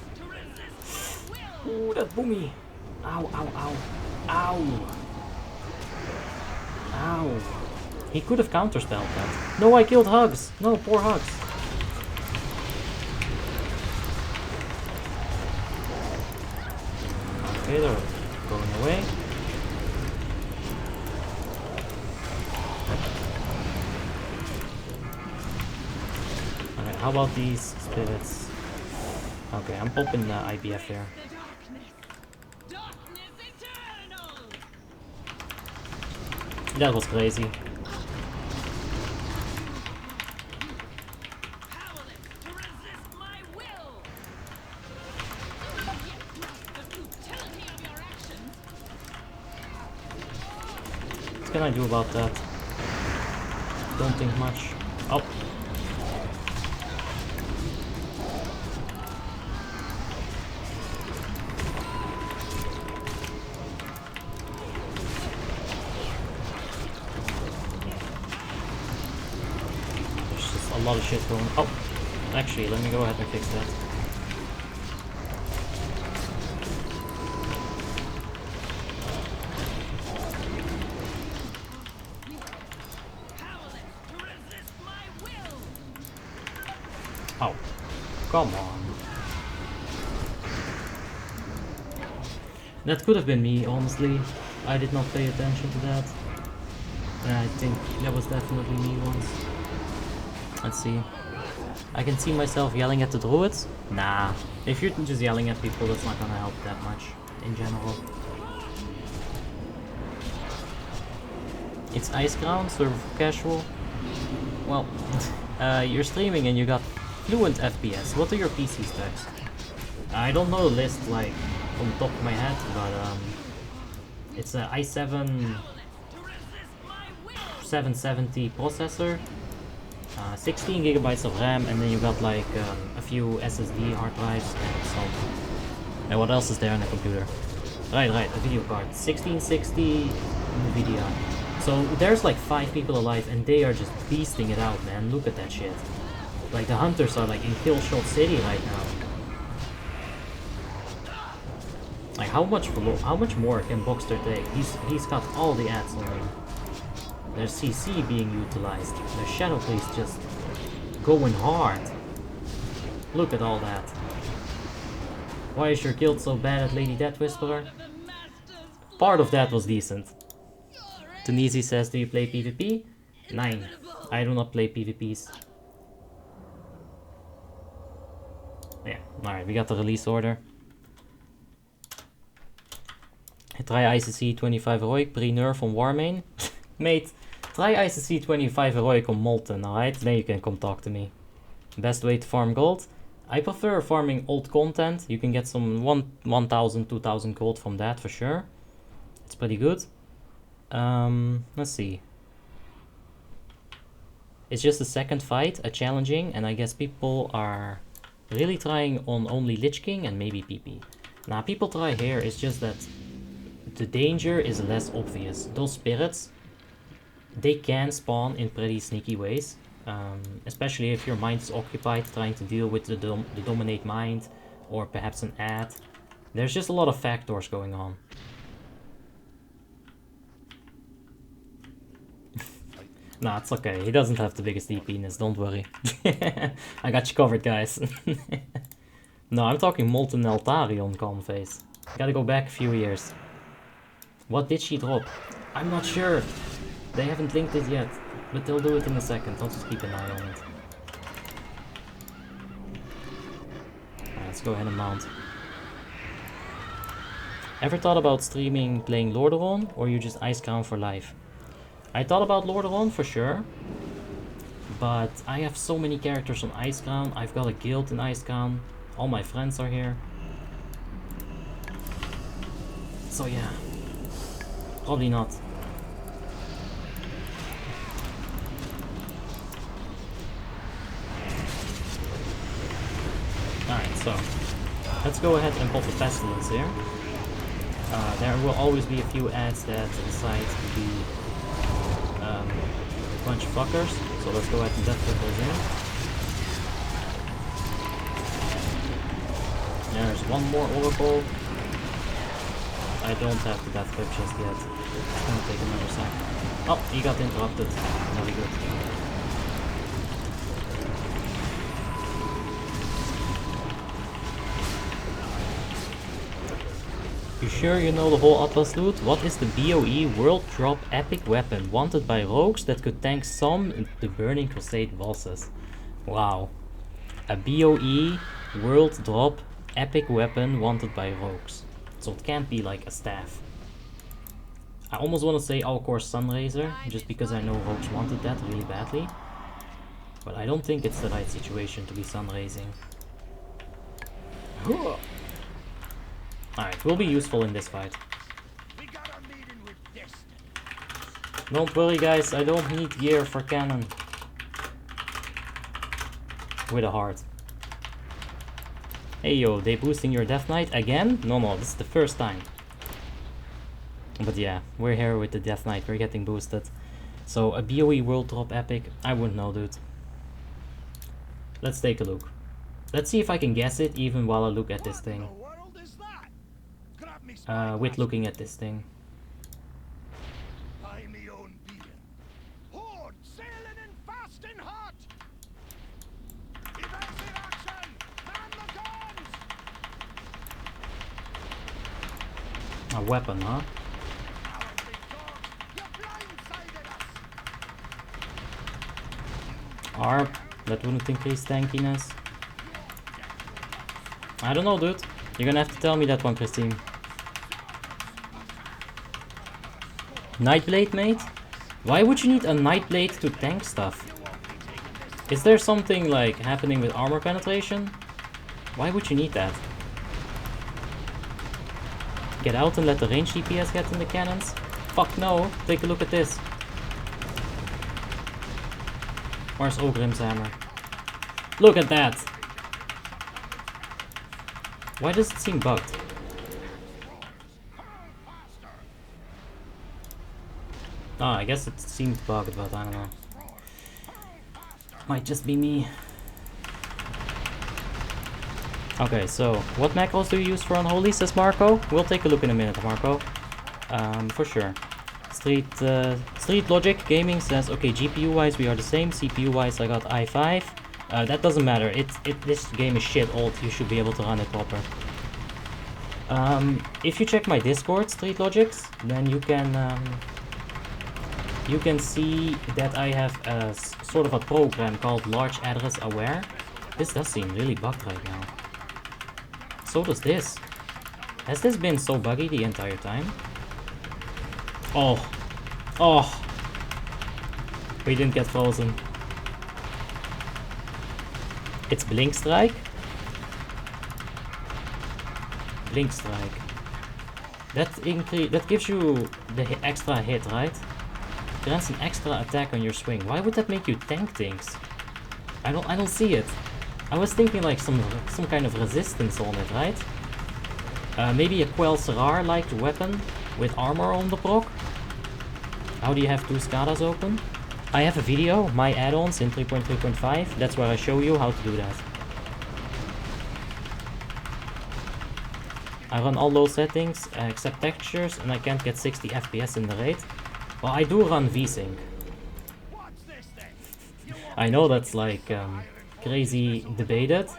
Ooh, that boomy. Ow, ow, ow. Ow! Ow! He could have counterspelled that. No, I killed Hugs! No, poor Hugs! Okay, they're going away. Alright, how about these spirits? Okay, I'm popping the IBF there. That was crazy. What can I do about that? Don't think much. Oh. There's just a lot of shit going. Oh, actually, let me go ahead and fix that. Oh, come on. That could have been me, honestly. I did not pay attention to that. I think that was definitely me once. Let's see. I can see myself yelling at the druids. Nah. If you're just yelling at people, that's not gonna help that much, in general. It's Icecrown, server for casual. Well, you're streaming and you got fluent FPS. What are your PC specs? I don't know the list like from the top of my head, but it's an i7 770 processor, 16 gigabytes of RAM, and then you got like a few SSD hard drives and some. And what else is there on the computer? Right, a video card, 1660 NVIDIA. So there's like 5 people alive and they are just beasting it out, man. Look at that shit. Like the hunters are like in kill shot city right now. Like how much more can Boxster take? He's got all the ads on him. There's CC being utilized. There's Shadow Priest just going hard. Look at all that. Why is your guild so bad at Lady Deathwhisper? Part of that was decent. Tunisi says, do you play PvP? 9. I do not play PvPs. Yeah, alright, we got the release order. Try ICC 25 heroic pre-nerf on Warmane. Mate, try ICC 25 heroic on Molten, alright? Then you can come talk to me. Best way to farm gold? I prefer farming old content. You can get some 1000, 2000 gold from that for sure. It's pretty good. Let's see. It's just a second fight, a challenging, and I guess people are really trying on only Lich King and maybe PP. Now, people try here, it's just that the danger is less obvious. Those spirits, they can spawn in pretty sneaky ways. Especially if your mind is occupied trying to deal with the dominate mind or perhaps an ad. There's just a lot of factors going on. Nah, it's okay. He doesn't have the biggest DPness, don't worry. I got you covered, guys. No, I'm talking Molten Altarion calm face. Gotta go back a few years. What did she drop? I'm not sure. They haven't linked it yet, but they'll do it in a second. I'll just keep an eye on it. Alright, let's go ahead and mount. Ever thought about streaming playing Lordaeron, or you just Icecrown for life? I thought about Lordaeron for sure, but I have so many characters on Icecrown. I've got a guild in Icecrown. All my friends are here. So yeah, probably not. Alright, so let's go ahead and pop the pestilence here. There will always be a few ads that decide to be a bunch of fuckers, so let's go ahead and definitely those in. There's one more oracle. I I don't have the death clip just yet. It's gonna take another sec. Oh, he got interrupted. Very good. You sure you know the whole Atlas loot? What is the BOE World Drop Epic Weapon wanted by rogues that could tank some the Burning Crusade bosses? Wow. A BOE World Drop Epic Weapon wanted by rogues. So it can't be like a staff. I almost want to say All Core Sunraiser, just because I know rogues wanted that really badly. But I don't think it's the right situation to be sunraising. Alright, will be useful in this fight. Don't worry guys, I don't need gear for cannon. With a heart. Hey yo, they boosting your Death Knight again? No, this is the first time. But yeah, we're here with the Death Knight, we're getting boosted. So a BOE World Drop Epic, I wouldn't know dude. Let's take a look. Let's see if I can guess it even while I look at this thing. With looking at this thing. A weapon, huh? ARP, that wouldn't increase tankiness. I don't know, dude. You're gonna have to tell me that one, Christine. Nightblade, mate? Why would you need a Nightblade to tank stuff? Is there something like happening with armor penetration? Why would you need that? Get out and let the range DPS get in the cannons? Fuck no, take a look at this. Where's Ogrim's hammer? Look at that! Why does it seem bugged? Oh, I guess it seems bugged, but I don't know. Might just be me. Okay, so what macros do you use for Unholy, says Marco? We'll take a look in a minute, Marco. For sure. Street Logic Gaming says, okay, GPU wise we are the same, CPU wise I got i5. That doesn't matter, this game is shit old, you should be able to run it proper. If you check my Discord, Street Logics, then you can see that I have a sort of a program called Large Address Aware. This does seem really bugged right now. So does this. Has this been so buggy the entire time? Oh. We didn't get frozen. It's Blink Strike. Blink Strike. That gives you the extra hit, right? Grants an extra attack on your swing. Why would that make you tank things? I don't see it. I was thinking like some kind of resistance on it, right? Maybe a Quell Serrar-like weapon with armor on the proc. How do you have two SCADAs open? I have a video, my add-ons in 3.3.5. That's where I show you how to do that. I run all low settings except textures, and I can't get 60 FPS in the raid. Well, I do run VSync. I know that's like crazy debated,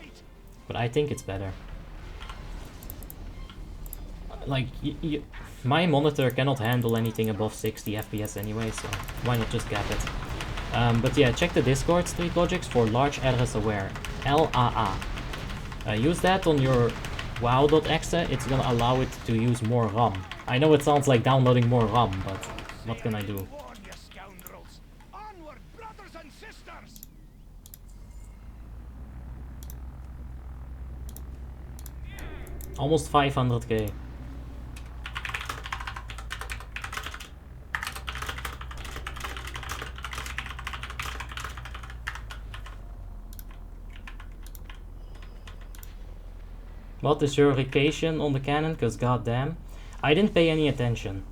but I think it's better. Like, my monitor cannot handle anything above 60 FPS anyway, so why not just cap it? But yeah, check the Discord, Street Logics, for Large Address Aware, LAA. Use that on your WoW.exe, it's gonna allow it to use more RAM. I know it sounds like downloading more RAM, but what can I do? Almost 500k. What is your rotation on the cannon? Cause goddamn, I didn't pay any attention.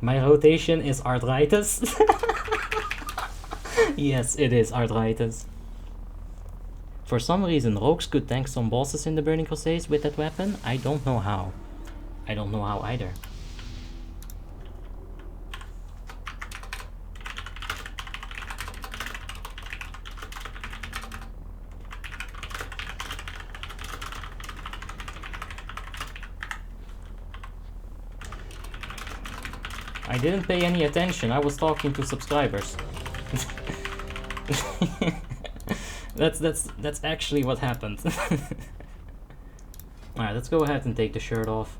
My rotation is arthritis. Yes, it is arthritis. For some reason, rogues could tank some bosses in the Burning Crusades with that weapon. I don't know how. I don't know how either. I didn't pay any attention, I was talking to subscribers. That's actually what happened. Alright, let's go ahead and take the shirt off.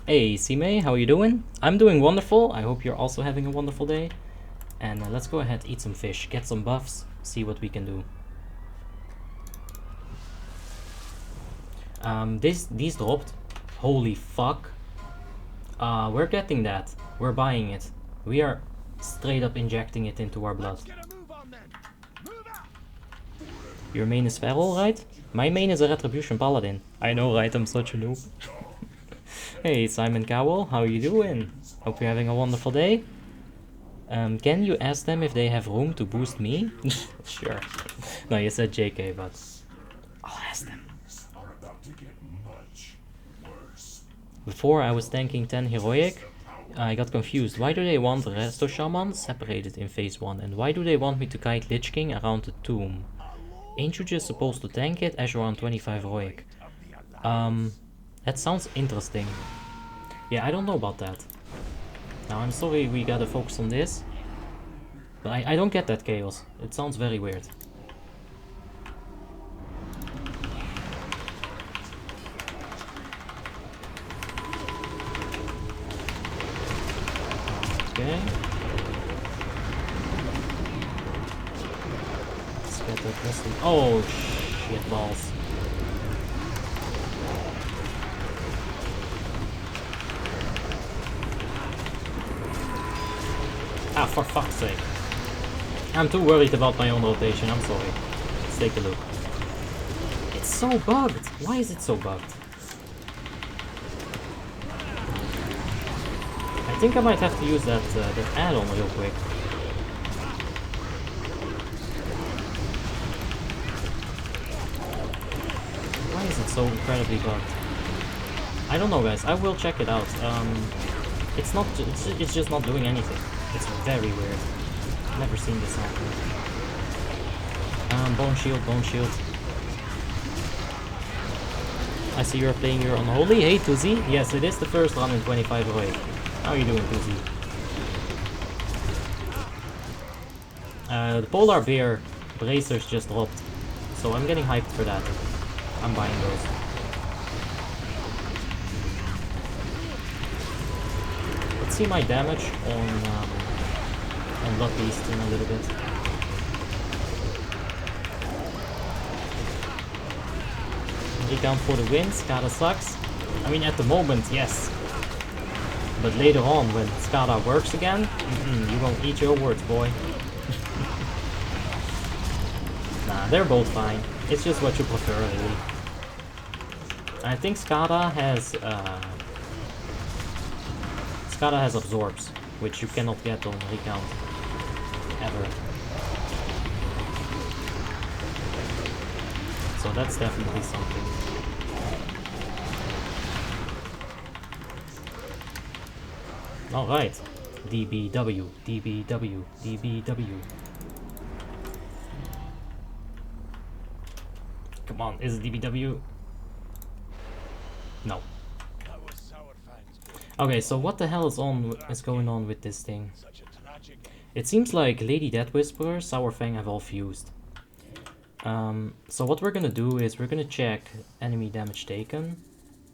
Hey, Sime, how are you doing? I'm doing wonderful. I hope you're also having a wonderful day. And let's go ahead, eat some fish, get some buffs, see what we can do. These dropped. Holy fuck. We're getting that. We're buying it. We are straight up injecting it into our blood. Your main is Feral, right? My main is a Retribution Paladin. I know, right? I'm such a noob. Hey, Simon Cowell, how you doing? Hope you're having a wonderful day. Can you ask them if they have room to boost me? Sure. No, you said JK, but I'll ask them. Before I was tanking 10 heroic, I got confused. Why do they want Resto Shaman separated in phase 1? And why do they want me to kite Lich King around the tomb? Ain't you just supposed to tank it as you're on 25 heroic? That sounds interesting. Yeah, I don't know about that. Now, I'm sorry we gotta focus on this. But I don't get that, Chaos. It sounds very weird. Okay. Let's get that wrestling. Oh, shit balls. Ah, for fuck's sake. I'm too worried about my own rotation, I'm sorry. Let's take a look. It's so bugged! Why is it so bugged? I think I might have to use that add-on real quick. Why is it so incredibly bugged? I don't know, guys. I will check it out. It's not. It's just not doing anything. It's very weird. Never seen this happen. Bone shield, bone shield. I see you're playing your Unholy. Hey, Tuzi. Yes, it is the first run in 25 heroic. How are you doing, Tuzi? The Polar Bear bracers just dropped, so I'm getting hyped for that. I'm buying those. Let's see my damage on Blood Beast in a little bit. Recount for the win, Skada sucks. I mean, at the moment, yes. But later on, when Skada works again, you won't eat your words, boy. Nah, they're both fine. It's just what you prefer, really. I think Skada has absorbs, which you cannot get on recount ever. So that's definitely something. Alright. DBW, DBW, DBW. Come on, is it DBW? No. Okay, so what the hell is going on with this thing? It seems like Lady Deathwhisper, Sourfang have all fused. So what we're gonna do is we're gonna check enemy damage taken,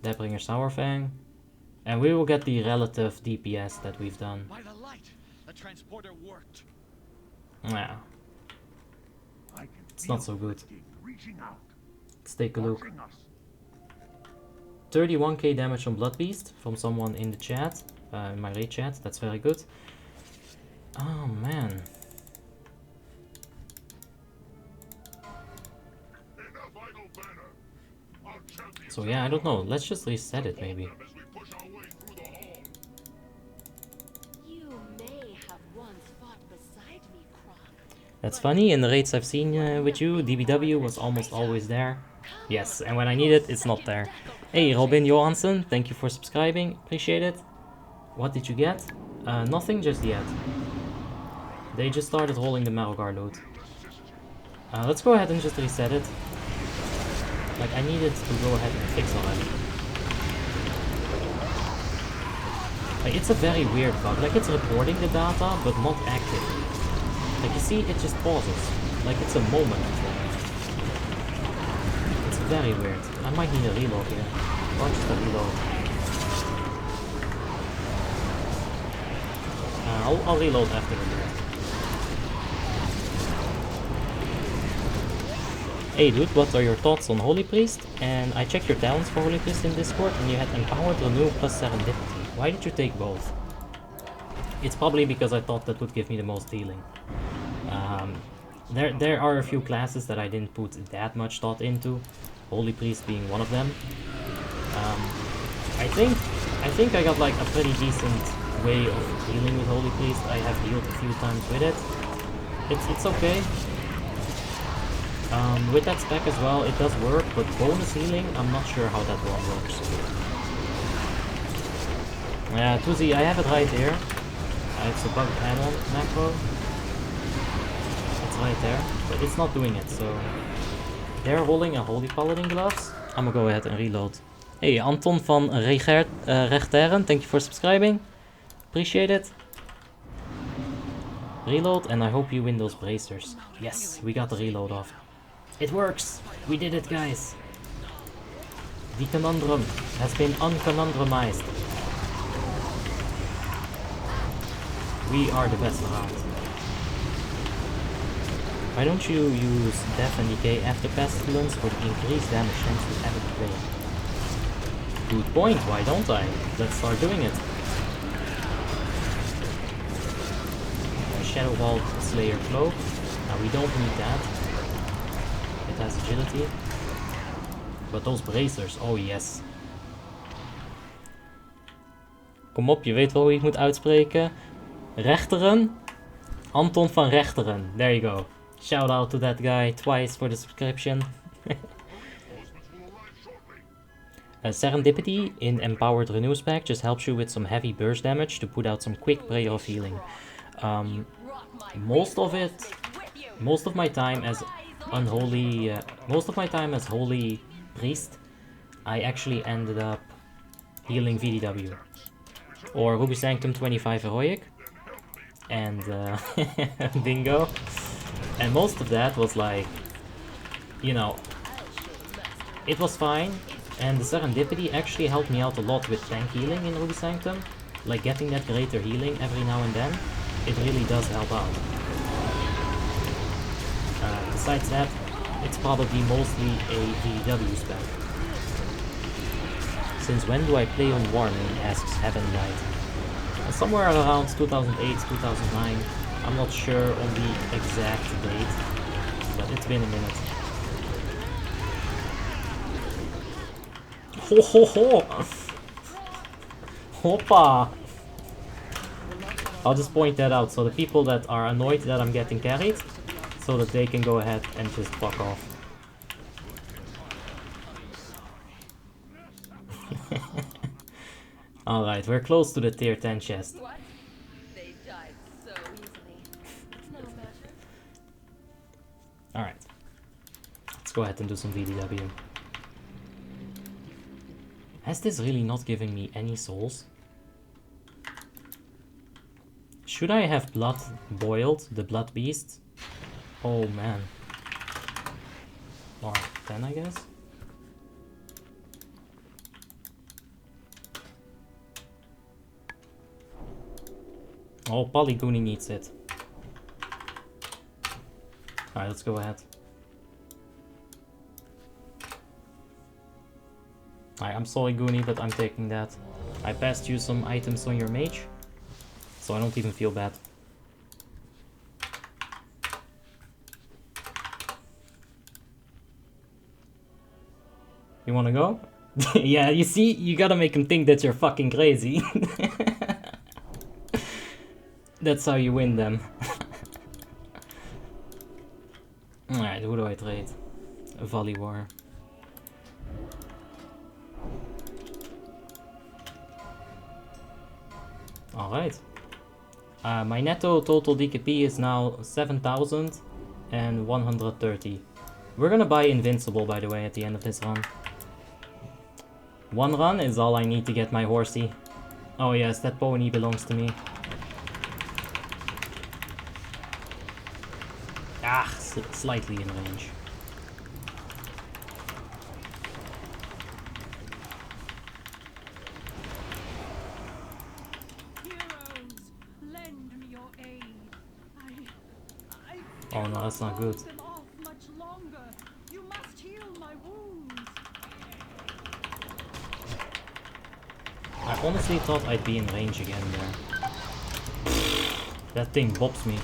Deathbringer Sourfang, and we will get the relative DPS that we've done. By the light, the transporter worked. Yeah. It's not so good. Let's take a look. 31k damage on Blood Beast from someone in the chat, in my raid chat. That's very good. Oh man. So yeah, I don't know. Let's just reset it maybe. That's funny. In the raids I've seen with you, DBW was almost always there. Yes, and when I need it, it's not there. Hey, Robin Johansson, thank you for subscribing. Appreciate it. What did you get? Nothing just yet. They just started rolling the Malgar loot. Let's go ahead and just reset it. Like, I needed to go ahead and fix already. Like, it's a very weird bug. Like, it's reporting the data, but not actively. Like, you see, it just pauses. Like, it's a moment. It's very weird. I might need a reload here. Or just a reload. I'll reload after the reload. Hey dude, what are your thoughts on Holy Priest? And I checked your talents for Holy Priest in Discord and you had Empowered, Renew plus Serendipity. Why did you take both? It's probably because I thought that would give me the most healing. There are a few classes that I didn't put that much thought into, Holy Priest being one of them. I think I got like a pretty decent way of healing with Holy Priest. I have healed a few times with it. It's okay. With that spec as well, it does work, but bonus healing, I'm not sure how that one works. Yeah, Tuzi, I have it right here. It's a bug add-on macro. It's right there, but it's not doing it, so... They're holding a Holy Paladin gloves. I'm gonna go ahead and reload. Hey, Anton van Rechteren, thank you for subscribing. Appreciate it. Reload, and I hope you win those bracers. Yes, we got the reload off. It works! We did it, guys! The conundrum has been unconundrumized. We are the best around. Why don't you use Death and Decay after Pestilence for the increased damage thanks to Avid Play? Good point, why don't I? Let's start doing it. Shadow Vault Slayer Cloak. Now we don't need that. It has agility. But those bracers, oh yes. Kom op, je weet wel hoe je het moet uitspreken. Rechteren. Anton van Rechteren. There you go. Shout out to that guy twice for the subscription. Serendipity in Empowered Renew spec just helps you with some heavy burst damage to put out some quick prayer of healing. Most of my time as Unholy, most of my time as Holy Priest, I actually ended up healing VDW. Or Ruby Sanctum 25 Heroic. And Bingo. And most of that was like, you know, it was fine. And the Serendipity actually helped me out a lot with tank healing in Ruby Sanctum. Like getting that greater healing every now and then. It really does help out. Besides that, it's probably mostly a VW spec. Since when do I play on Warning, asks Heaven Knight. Somewhere around 2008, 2009. I'm not sure on the exact date, but it's been a minute. Ho ho ho! Hoppa! I'll just point that out so the people that are annoyed that I'm getting carried, so that they can go ahead and just fuck off. Alright, we're close to the tier 10 chest. They died so easily. It's no matter. Alright. Let's go ahead and do some VDW. Has this really not given me any souls? Should I have blood boiled, the blood beast? Oh man. Or 10 I guess? Oh, Polygoonie needs it. Alright, let's go ahead. Alright, I'm sorry Goonie, but I'm taking that. I passed you some items on your mage, so I don't even feel bad. You wanna go? Yeah, you see, you gotta make him think that you're fucking crazy. That's how you win them. Alright, who do I trade? Volley War. Alright. My netto total DKP is now 7,130. We're gonna buy Invincible, by the way, at the end of this run. One run is all I need to get my horsey. Oh yes, that pony belongs to me. Ah, slightly in range. Heroes, lend me your aid. I Oh no, that's not good. them off much longer. You must heal my wounds. I honestly thought I'd be in range again there. That thing bops me.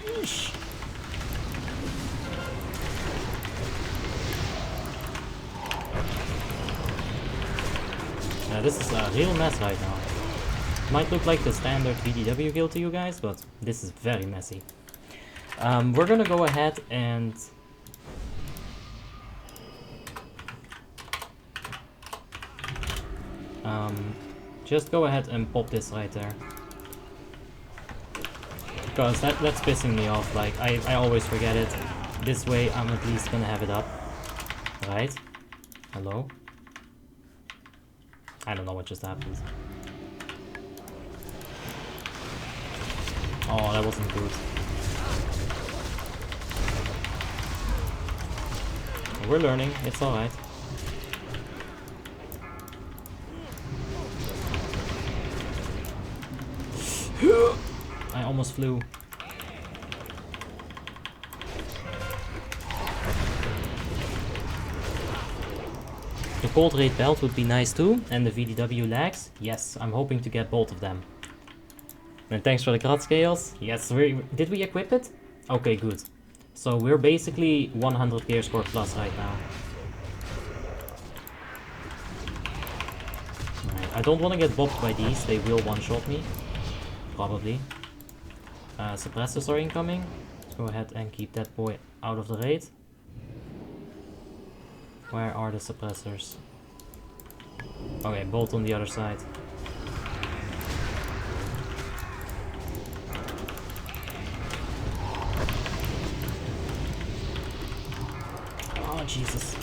Eesh. Yeah, this is a real mess right now. Might look like the standard VDW guild to you guys, but this is very messy. We're gonna go ahead and... just go ahead and pop this right there. Because that's pissing me off, like, I always forget it. This way I'm at least gonna have it up. Right? Hello? I don't know what just happened. Oh, that wasn't good. We're learning, it's alright. I almost flew. The Cold Raid belt would be nice too, and the VDW lags. Yes, I'm hoping to get both of them. And thanks for the crot scales. Yes, did we equip it? Okay, good. So we're basically 100 gear score plus right now. Alright, I don't want to get bopped by these, they will one-shot me. Probably. Suppressors are incoming. Let's go ahead and keep that boy out of the raid. Where are the suppressors? Okay, both on the other side. Oh, Jesus.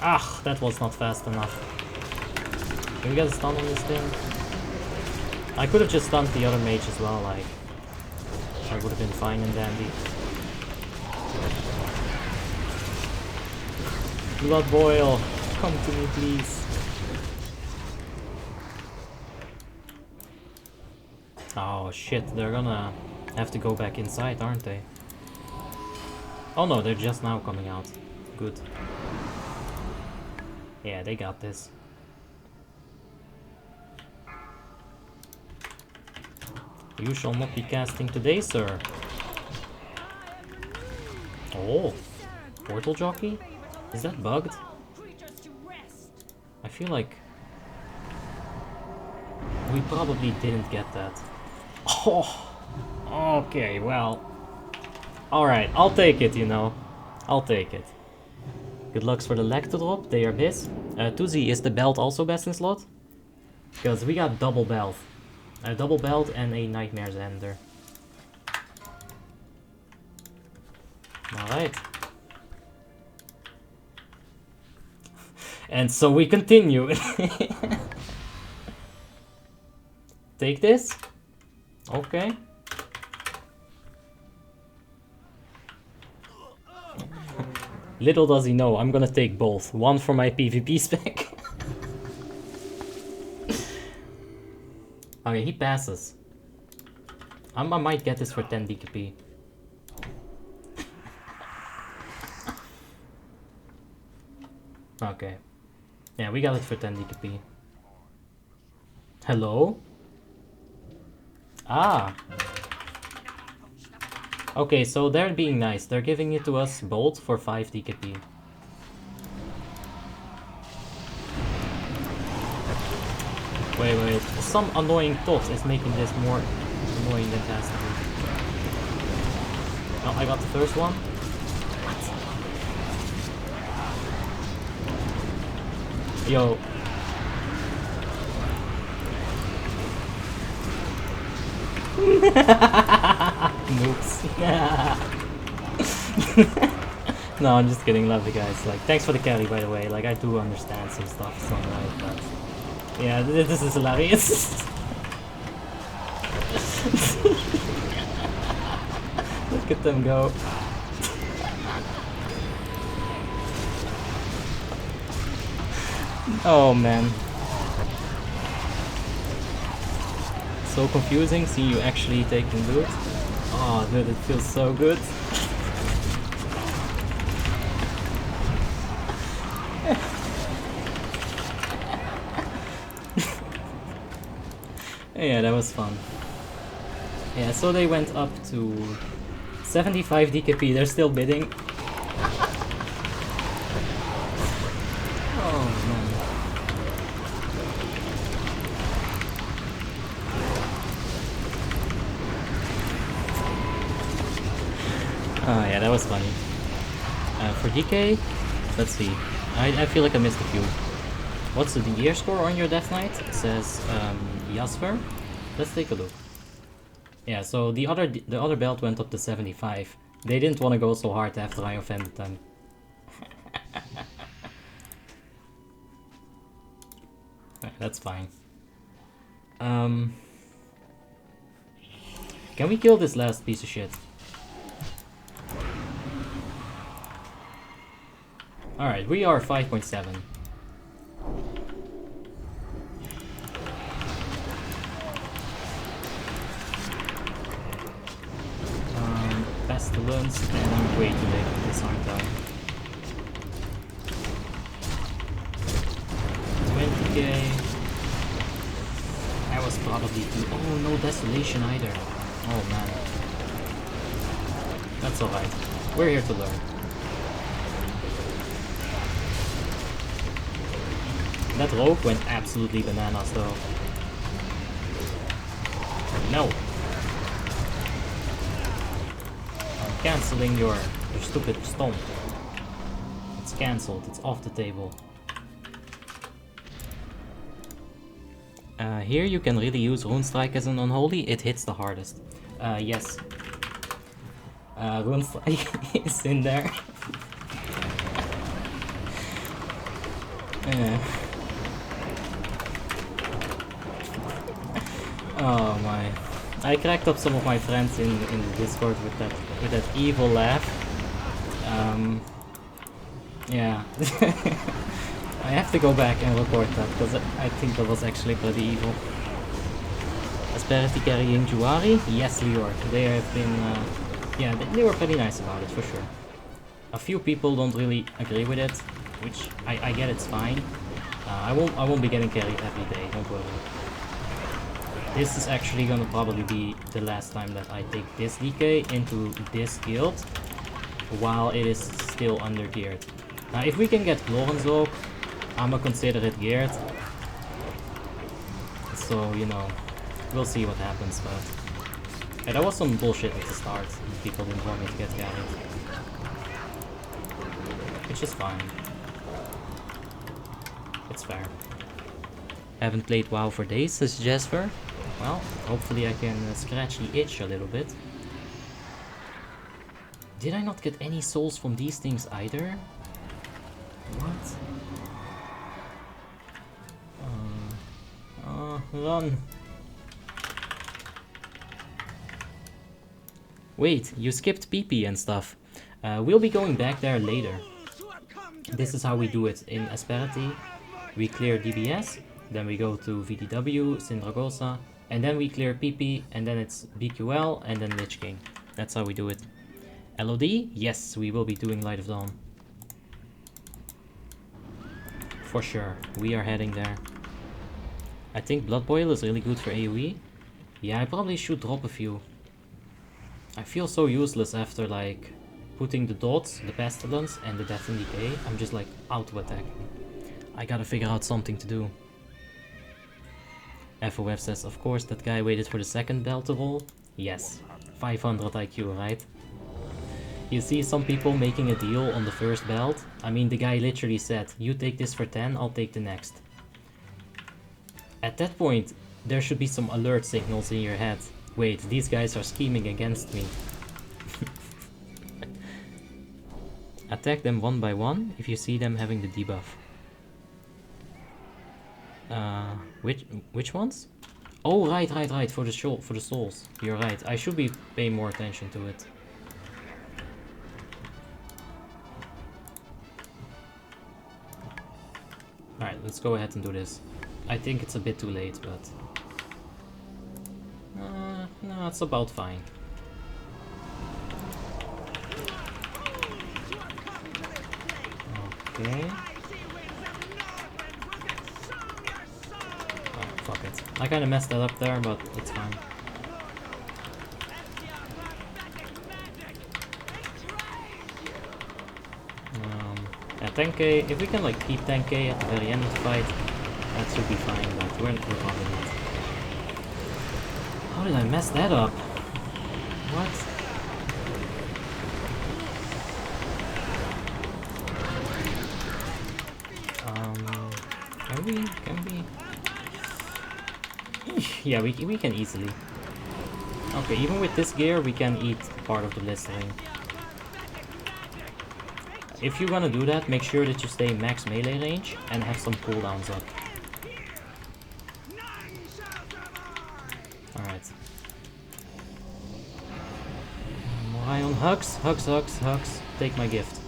Ah, that was not fast enough. Can we get a stun on this thing? I could have just stunned the other mage as well, like... I would have been fine and dandy. Blood boil, come to me please. Oh shit, they're gonna have to go back inside, aren't they? Oh no, they're just now coming out. Good. Yeah, they got this. You shall not be casting today, sir. Oh, portal jockey? Is that bugged? I feel like we probably didn't get that. Oh, okay, well. Alright, I'll take it, you know. I'll take it. Good lucks for the lag to drop, they are biz. Tuzi, is the belt also best in slot? Because we got double belt. A double belt and a Nightmare's Ender. Alright. And so we continue. Take this. Okay. Little does he know, I'm gonna take both. One for my PvP spec. Okay, he passes. I might get this for 10 DKP. Okay. Yeah, we got it for 10 DKP. Hello? Ah! Okay, so they're being nice. They're giving it to us both for 5 DKP. Wait, some annoying thought is making this more annoying than it has to be. Oh, I got the first one. What? Yo. Noobs. No, I'm just kidding, love you guys. Like, thanks for the carry, by the way. Like, I do understand some stuff, so right, but yeah, this is hilarious. Look at them go. Oh man. So confusing seeing you actually taking loot. Oh dude, it feels so good. Yeah, that was fun. Yeah, so they went up to 75 DKP, they're still bidding. Oh man. Oh yeah, that was funny. For DK, let's see. I feel like I missed a few. What's the year score on your Death Knight? It says Jasper. Let's take a look. Yeah, so the other belt went up to 75. They didn't want to go so hard after I offended them. That's fine. Can we kill this last piece of shit? Alright, we are 5.7. Pestilence, and I'm way too late with this, aren't I? 20k. I was probably too. Oh, no Desolation either. Oh man. That's alright. We're here to learn. That rogue went absolutely bananas though. No! I'm cancelling your stupid stomp. It's cancelled, it's off the table. Here you can really use Runestrike as an Unholy, it hits the hardest. Yes. Runestrike is in there. Oh my. I cracked up some of my friends in the Discord with that evil laugh. Yeah. I have to go back and record that because I think that was actually pretty evil. Asperity carrying Juari? Yes, Lior. They have been yeah, they were pretty nice about it for sure. A few people don't really agree with it, which I get, it's fine. I won't be getting carried every day, don't worry. This is actually gonna probably be the last time that I take this DK into this guild while it is still under geared. Now if we can get Gloran's Oak, I'ma consider it geared. So, you know, we'll see what happens, but yeah, that was some bullshit at the start. People didn't want me to get carried. Which is fine. It's fair. Haven't played WoW for days, says Jasper. Well, hopefully I can scratch the itch a little bit. Did I not get any souls from these things either? What? Run. Wait, you skipped PP and stuff. We'll be going back there later. This is how we do it in Asperity. We clear DBS, then we go to VDW, Syndragosa, and then we clear PP, and then it's BQL, and then Lich King. That's how we do it. LOD? Yes, we will be doing Light of Dawn. For sure, we are heading there. I think Blood Boil is really good for AoE. Yeah, I probably should drop a few. I feel so useless after like putting the dots, the pestilence, and the death and decay. I'm just like auto attack. I gotta figure out something to do. FOF says, of course, that guy waited for the second bell to roll. Yes, 500 IQ, right? You see some people making a deal on the first belt. I mean, the guy literally said, you take this for 10, I'll take the next. At that point, there should be some alert signals in your head. Wait, these guys are scheming against me. Attack them one by one if you see them having the debuff. Which ones? Oh, right, for the souls. You're right. I should be paying more attention to it. Alright, let's go ahead and do this. I think it's a bit too late, but... no, it's about fine. Okay. Oh, fuck it. I kinda messed that up there, but it's fine. Yeah, 10k, if we can like keep 10k at the very end of the fight, that should be fine, but we're not recovering it. How did I mess that up? What? Can we? Yeah, we can easily. Okay, even with this gear, we can eat part of the blistering. If you're gonna do that, make sure that you stay max melee range and have some cooldowns up. Alright. Morai on hugs. Take my gift.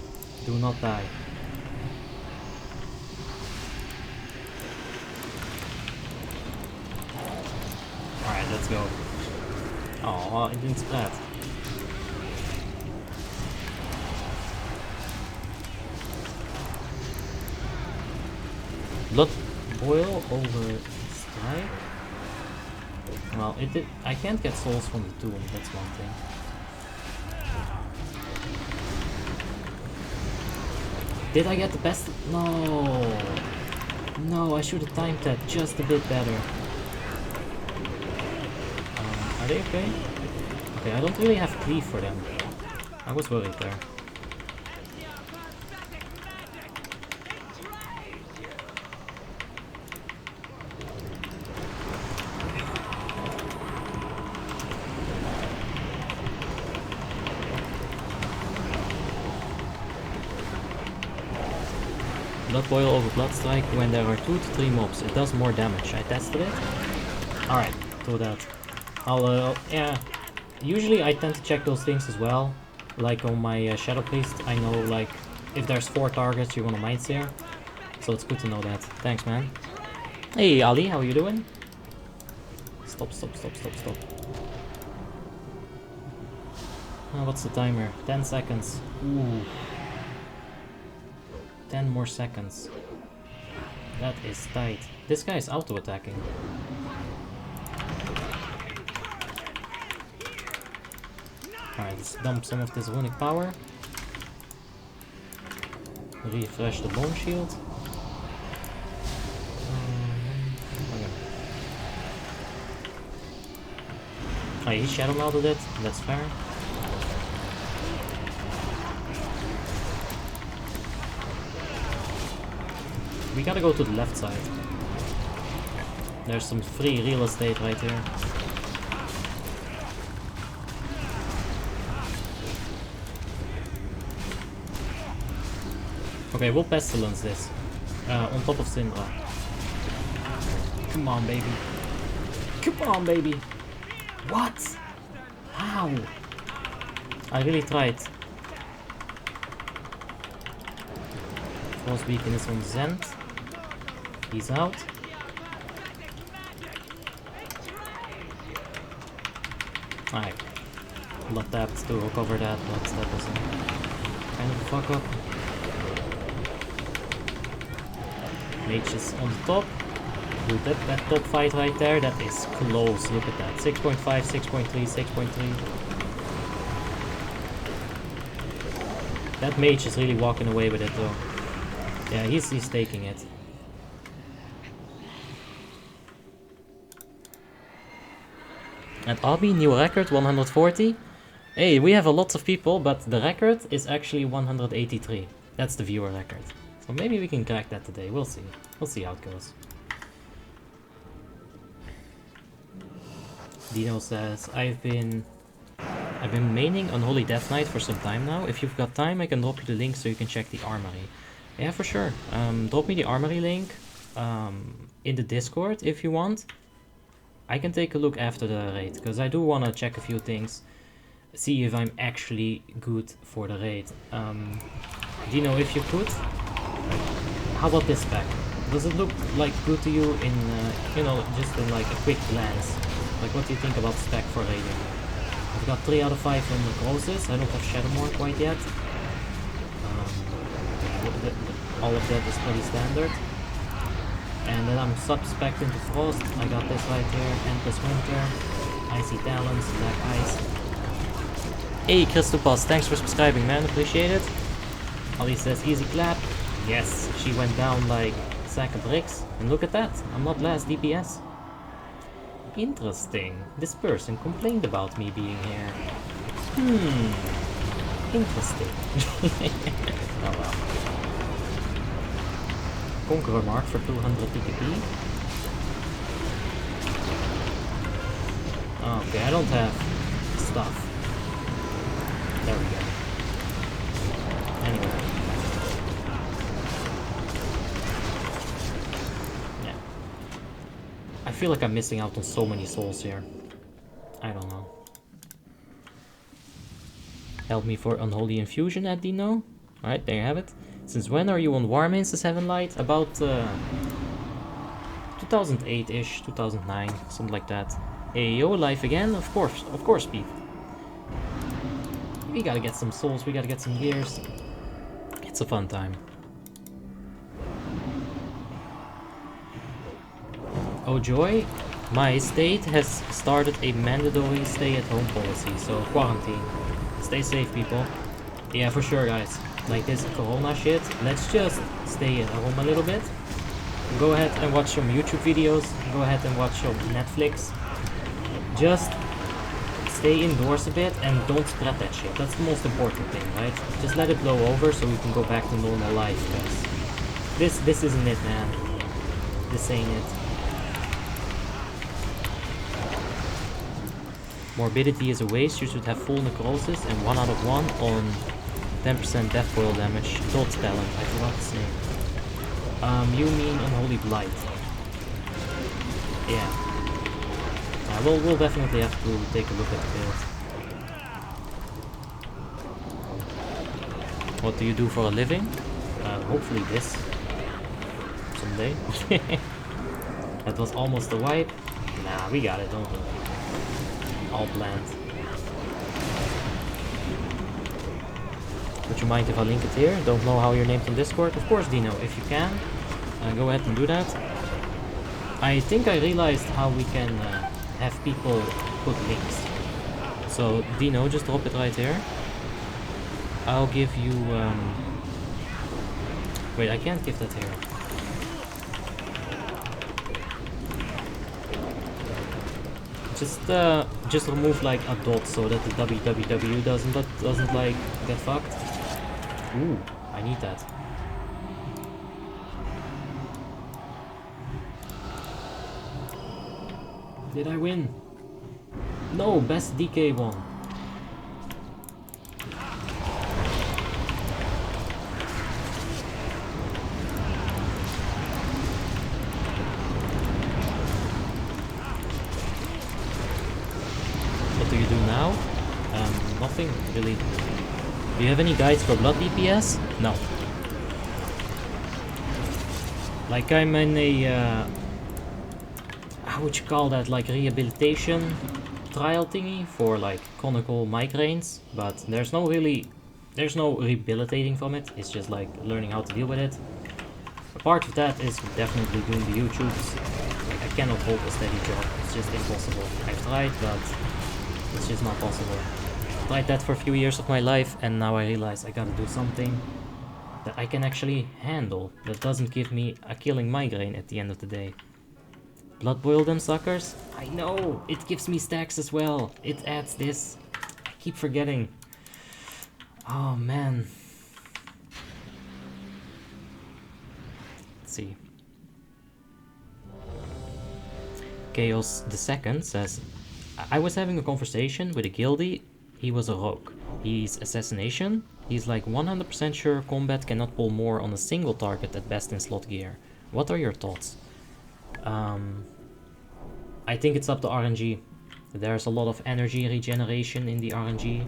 Do not die. Alright, let's go. Oh, it didn't spread. Blood boil over strike. Well, it did. I can't get souls from the tomb. That's one thing. Did I get the best? No. No, I should have timed that just a bit better. Are they okay? Okay, I don't really have cleave for them. I was worried there. Blood boil over blood strike when there are 2 to 3 mobs. It does more damage. I tested it. Alright, do that. Yeah. Usually I tend to check those things as well. Like on my Shadow Priest, I know like if there's 4 targets, you want to Mind Seer. So it's good to know that. Thanks, man. Hey, Ali, how are you doing? Stop. What's the timer? 10 seconds. Ooh. 10 more seconds. That is tight. This guy is auto-attacking. Alright, let's dump some of this runic power. Refresh the bone shield. Okay. Oh, he shadow melded it. That's fair. We gotta go to the left side. There's some free real estate right here. Okay, we'll pestilence this. On top of Syndra. Come on, baby. Come on, baby. What? How? I really tried. Frost Beacon is on Zend. He's out. Alright. Blood tapped to recover that, but that was kind of a fuck up. Mage is on the top. Dude, that top fight right there, that is close. Look at that. 6.5, 6.3, 6.3. That mage is really walking away with it though. Yeah, he's taking it. And Abby, new record, 140. Hey, we have a lot of people, but the record is actually 183. That's the viewer record. So maybe we can crack that today. We'll see. We'll see how it goes. Dino says, I've been maining Unholy Death Knight for some time now. If you've got time, I can drop you the link so you can check the armory. Yeah, for sure. Drop me the armory link in the Discord if you want. I can take a look after the raid, because I do want to check a few things. See if I'm actually good for the raid. Dino, if you could, how about this spec? Does it look like good to you in, you know, just in like a quick glance? Like, what do you think about spec for raiding? I've got 3 out of 5 on Necrosis. I don't have Shadowmore quite yet. All of that is pretty standard. And then I'm sub-spec'd into Frost. I got this right here, Endless Winter, Icy Talons, Black Ice. Hey Christopus, thanks for subscribing, man, appreciate it. Ali says easy clap. Yes, she went down like a sack of bricks. And look at that, I'm not last DPS. Interesting, this person complained about me being here. Interesting. Oh well. Conqueror mark for 200 PKP. Okay, I don't have stuff. There we go. Anyway. Yeah. I feel like I'm missing out on so many souls here. I don't know. Help me for Unholy Infusion at Dino. Alright, there you have it. Since when are you on Warmains as Heaven Light? About 2008-ish, 2009, something like that. Hey yo, life again? Of course, Pete. We gotta get some souls, we gotta get some gears. It's a fun time. Oh joy, my state has started a mandatory stay-at-home policy, so quarantine. Stay safe, people. Yeah, for sure, guys. Like this corona shit, let's just stay at home a little bit. Go ahead and watch some YouTube videos, go ahead and watch some Netflix. Just stay indoors a bit and don't spread that shit. That's the most important thing, right? Just let it blow over so we can go back to normal life, because this isn't it, man. This ain't it. Morbidity is a waste, you should have full necrosis and 1 out of 1 on 10% death boil damage. Dot talent, I forgot his name. You mean Unholy Blight. Yeah. We'll definitely have to take a look at the build. What do you do for a living? Hopefully this. Someday. That was almost a wipe. Nah, we got it, don't we? All planned. Would you mind if I link it here? Don't know how you're named on Discord? Of course, Dino, if you can, go ahead and do that. I think I realized how we can have people put links. So, Dino, just drop it right here. I'll give you... Wait, I can't give that here. Just remove like a dot so that the www doesn't like get fucked. Ooh, I need that. Did I win? No, best DK won. What do you do now? Nothing really. Do you have any guides for blood DPS? No. Like I'm in a how would you call that, like rehabilitation trial thingy for like chronicle migraines, but there's no rehabilitating from it. It's just like learning how to deal with it. A part of that is definitely doing the YouTubes. Like I cannot hold a steady job. It's just impossible. I've tried, but it's just not possible. Tried that for a few years of my life, and now I realize I gotta do something that I can actually handle, that doesn't give me a killing migraine at the end of the day. Blood boil them suckers? I know! It gives me stacks as well. It adds this. I keep forgetting. Oh man. Let's see. Chaos the Second says, I was having a conversation with a guildie. He was a rogue. He's assassination. He's like 100% sure combat cannot pull more on a single target at best in slot gear. What are your thoughts? I think it's up to RNG. There's a lot of energy regeneration in the RNG.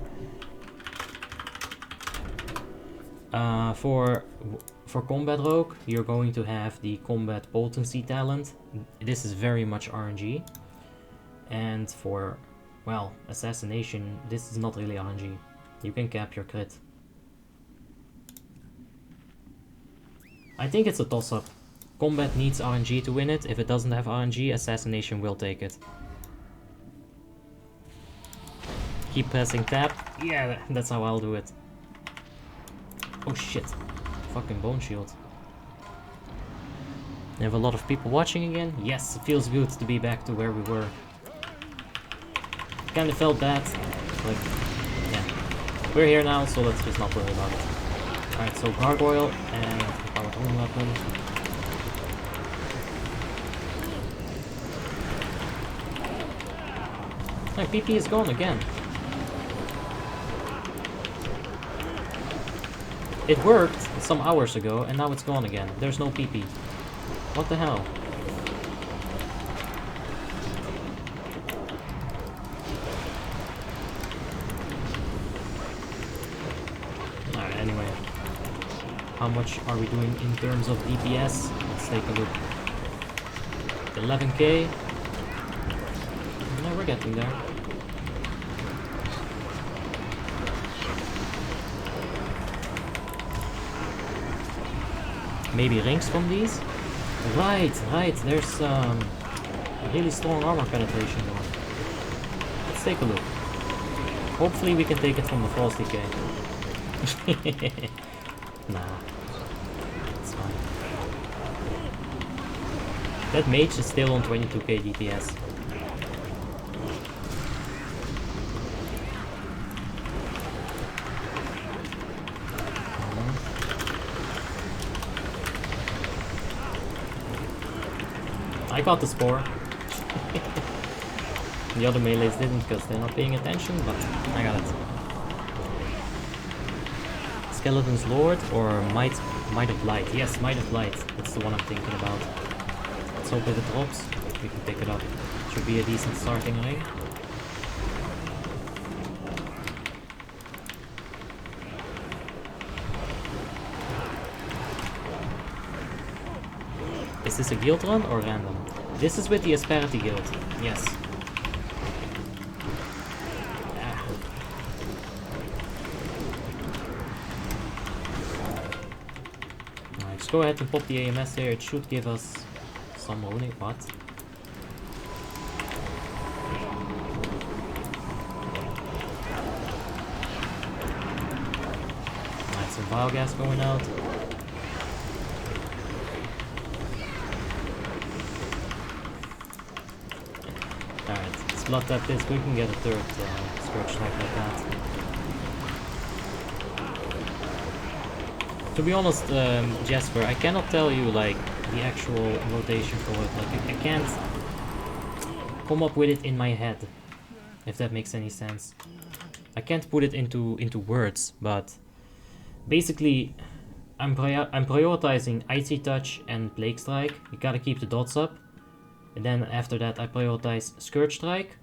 For combat rogue, you're going to have the combat potency talent. This is very much RNG. And for, well, assassination, this is not really RNG. You can cap your crit. I think it's a toss-up. Combat needs RNG to win it. If it doesn't have RNG, assassination will take it. Keep pressing tab. Yeah, that's how I'll do it. Oh shit. Fucking bone shield. We have a lot of people watching again. Yes, it feels good to be back to where we were. Kinda felt bad. Like, yeah. We're here now, so let's just not worry about it. Alright, so gargoyle and powered own weapon. My PP is gone again. It worked some hours ago, and now it's gone again. There's no PP. What the hell? Alright, anyway. How much are we doing in terms of DPS? Let's take a look. 11k. No, we're getting there. Maybe rings from these? Right, there's really strong armor penetration going. Let's take a look. Hopefully we can take it from the Frost Decay. Nah, it's fine. That mage is still on 22k DPS. I got the spore. The other melees didn't because they're not paying attention, but I got it. Skeleton's Lord or Might of Light? Yes, Might of Light. That's the one I'm thinking about. Let's hope if it drops, we can pick it up. Should be a decent starting ring. Is this a guild run or random? This is with the Asperity Guild, yes. Ah. Alright, just go ahead and pop the AMS here. It should give us some runing. What? Alright, some vile gas going out. Blood tap this, we can get a third Scourge Strike like that. To be honest, Jasper, I cannot tell you like the actual rotation for it. Like I can't come up with it in my head, if that makes any sense. I can't put it into words, but basically I'm prioritizing Icy Touch and Plague Strike. You gotta keep the dots up. And then after that I prioritize Scourge Strike.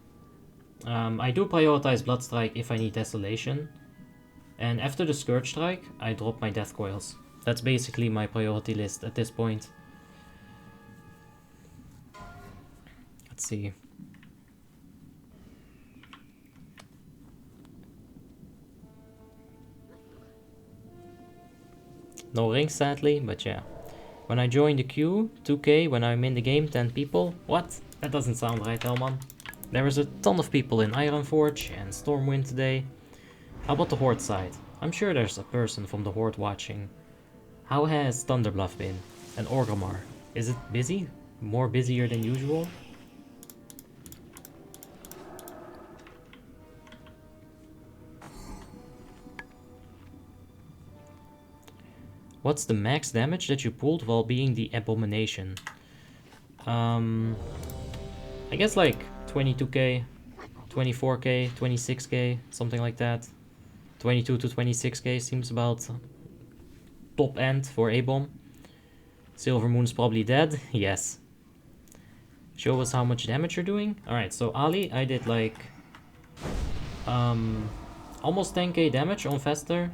I do prioritize Blood Strike if I need Desolation. And after the Scourge Strike, I drop my Death Coils. That's basically my priority list at this point. Let's see. No rings sadly, but yeah. When I join the queue, 2k, when I'm in the game, 10 people. What? That doesn't sound right, Hellman. There is a ton of people in Ironforge and Stormwind today. How about the Horde side? I'm sure there's a person from the Horde watching. How has Thunderbluff been? And Orgrimmar? Is it busy? More busier than usual? What's the max damage that you pulled while being the abomination? I guess like 22k, 24k, 26k, something like that. 22 to 26k seems about top end for A-bomb. Silver Moon's probably dead. Yes. Show us how much damage you're doing. Alright, so Ali, I did like almost 10k damage on Fester.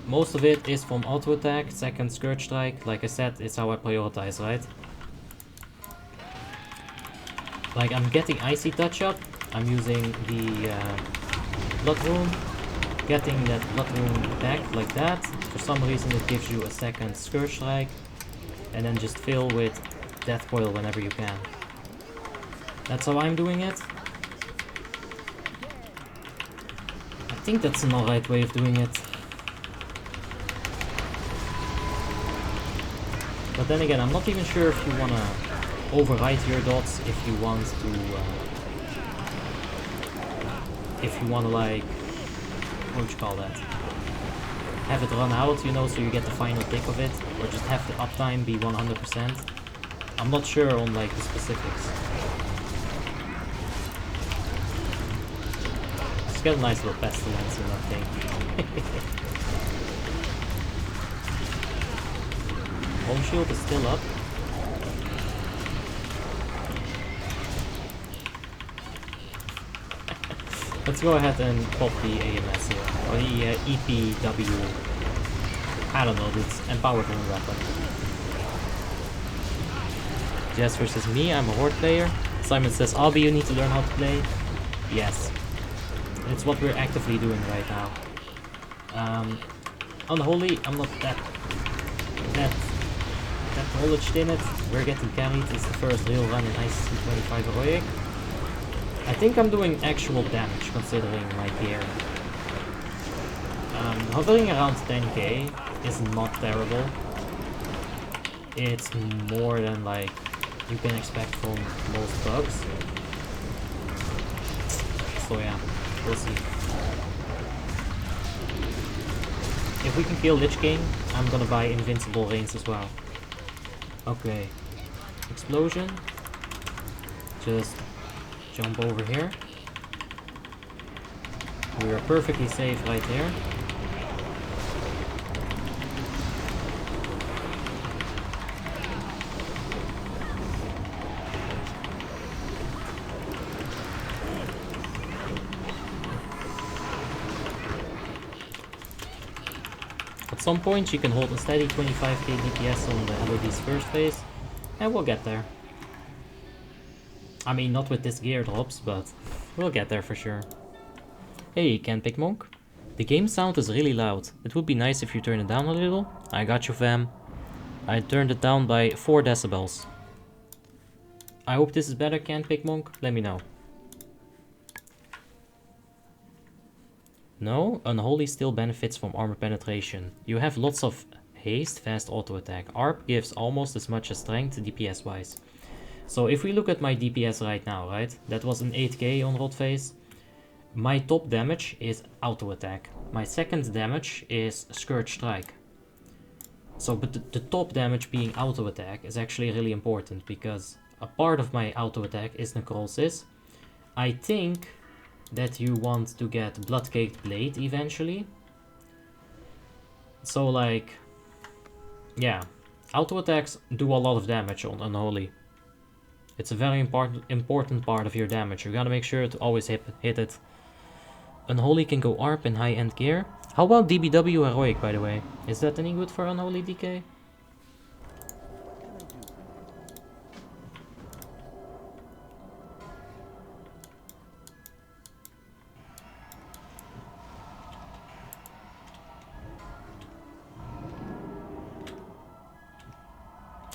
Most of it is from auto attack, second Scourge Strike. Like I said, it's how I prioritize, right? Like I'm getting Icy Touch up. I'm using the Blood Rune. Getting that Blood Rune back like that. For some reason it gives you a second Scourge Strike. And then just fill with Death Coil whenever you can. That's how I'm doing it. I think that's an alright way of doing it. But then again, I'm not even sure if you wanna overwrite your dots, if you want to, like, what would you call that? Have it run out, you know, so you get the final tick of it, or just have the uptime be 100%. I'm not sure on like the specifics. Just got a nice little pestilence in that thing. Home shield is still up. Let's go ahead and pop the AMS here, or the EPW. I don't know, this empowered rune weapon. Jess versus me, I'm a horde player. Simon says, Albie, you need to learn how to play. Yes. It's what we're actively doing right now. Unholy, I'm not that knowledge in it. We're getting carried. It's the first real run in IC25 Heroic. I think I'm doing actual damage considering my gear. Hovering around 10k is not terrible. It's more than like you can expect from most bugs. So yeah, we'll see. If we can kill Lich King, I'm gonna buy invincible reigns as well. Okay. Explosion. Just jump over here. We are perfectly safe right here. At some point you can hold a steady 25k DPS on the LOD's first phase, and we'll get there. I mean, not with this gear drops, but we'll get there for sure. Hey, Can't Pick Monk. The game sound is really loud. It would be nice if you turn it down a little. I got you, fam. I turned it down by 4 decibels. I hope this is better, Can't Pick Monk. Let me know. No, Unholy still benefits from armor penetration. You have lots of haste, fast auto attack. ARP gives almost as much as strength DPS wise. So if we look at my DPS right now, right? That was an 8k on Rot Phase. My top damage is auto attack. My second damage is Scourge Strike. So but the top damage being auto attack is actually really important because a part of my auto attack is necrosis. I think that you want to get Bloodcaked Blade eventually. So like, yeah, auto attacks do a lot of damage on Unholy. It's a very important part of your damage. You gotta make sure to always hit it. Unholy can go ARP in high-end gear. How about DBW Heroic, by the way? Is that any good for Unholy DK?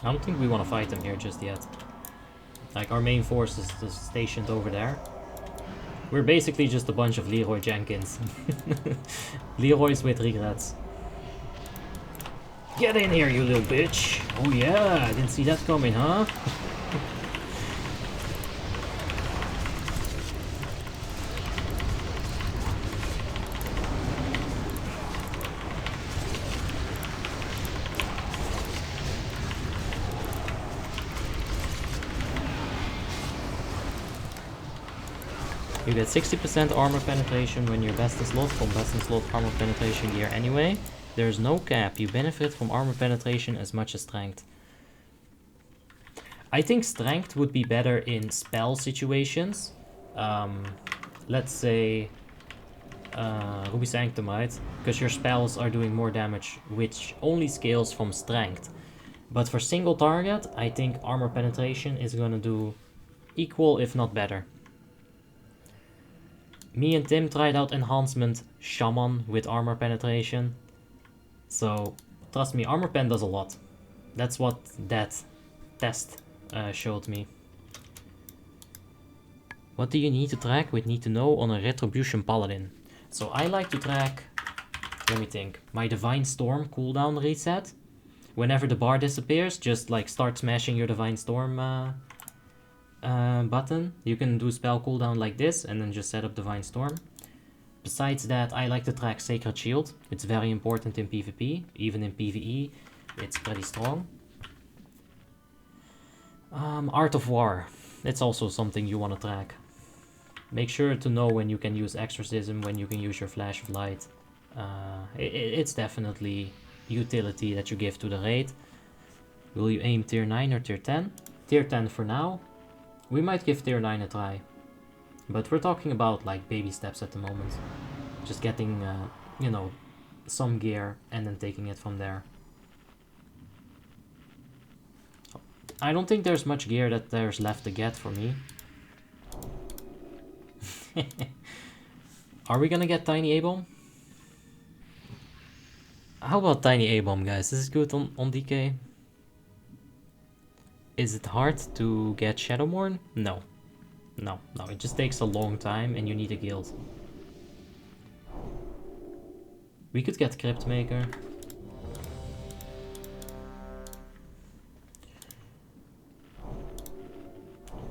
I don't think we want to fight them here just yet. Like, our main force is stationed over there. We're basically just a bunch of Leroy Jenkins. Leroy's with regrets. Get in here, you little bitch! Oh yeah, I didn't see that coming, huh? You get 60% armor penetration when you're best in slot from best in slot armor penetration gear anyway. There's no cap. You benefit from armor penetration as much as strength. I think strength would be better in spell situations. Let's say Ruby Sanctumite, because your spells are doing more damage, which only scales from strength. But for single target, I think armor penetration is gonna do equal, if not better. Me and Tim tried out enhancement Shaman with armor penetration. So, trust me, armor pen does a lot. That's what that test showed me. What do you need to track? We need to know on a Retribution Paladin. So I like to track, let me think, my Divine Storm cooldown reset. Whenever the bar disappears, just like start smashing your Divine Storm button. You can do spell cooldown like this and then just set up Divine Storm. Besides that, I like to track Sacred Shield. It's very important in PvP, even in PvE, it's pretty strong. Art of War, it's also something you want to track. Make sure to know when you can use Exorcism, when you can use your Flash of Light. It's definitely utility that you give to the raid. Will you aim tier 9 or tier 10? Tier 10 for now. We might give tier 9 a try. But we're talking about like baby steps at the moment. Just getting, you know, some gear and then taking it from there. I don't think there's much gear that there's left to get for me. Are we gonna get Tiny A-Bomb? How about Tiny A-Bomb, guys? This is good on DK. Is it hard to get Shadowmourne? No. No, it just takes a long time and you need a guild. We could get Cryptmaker.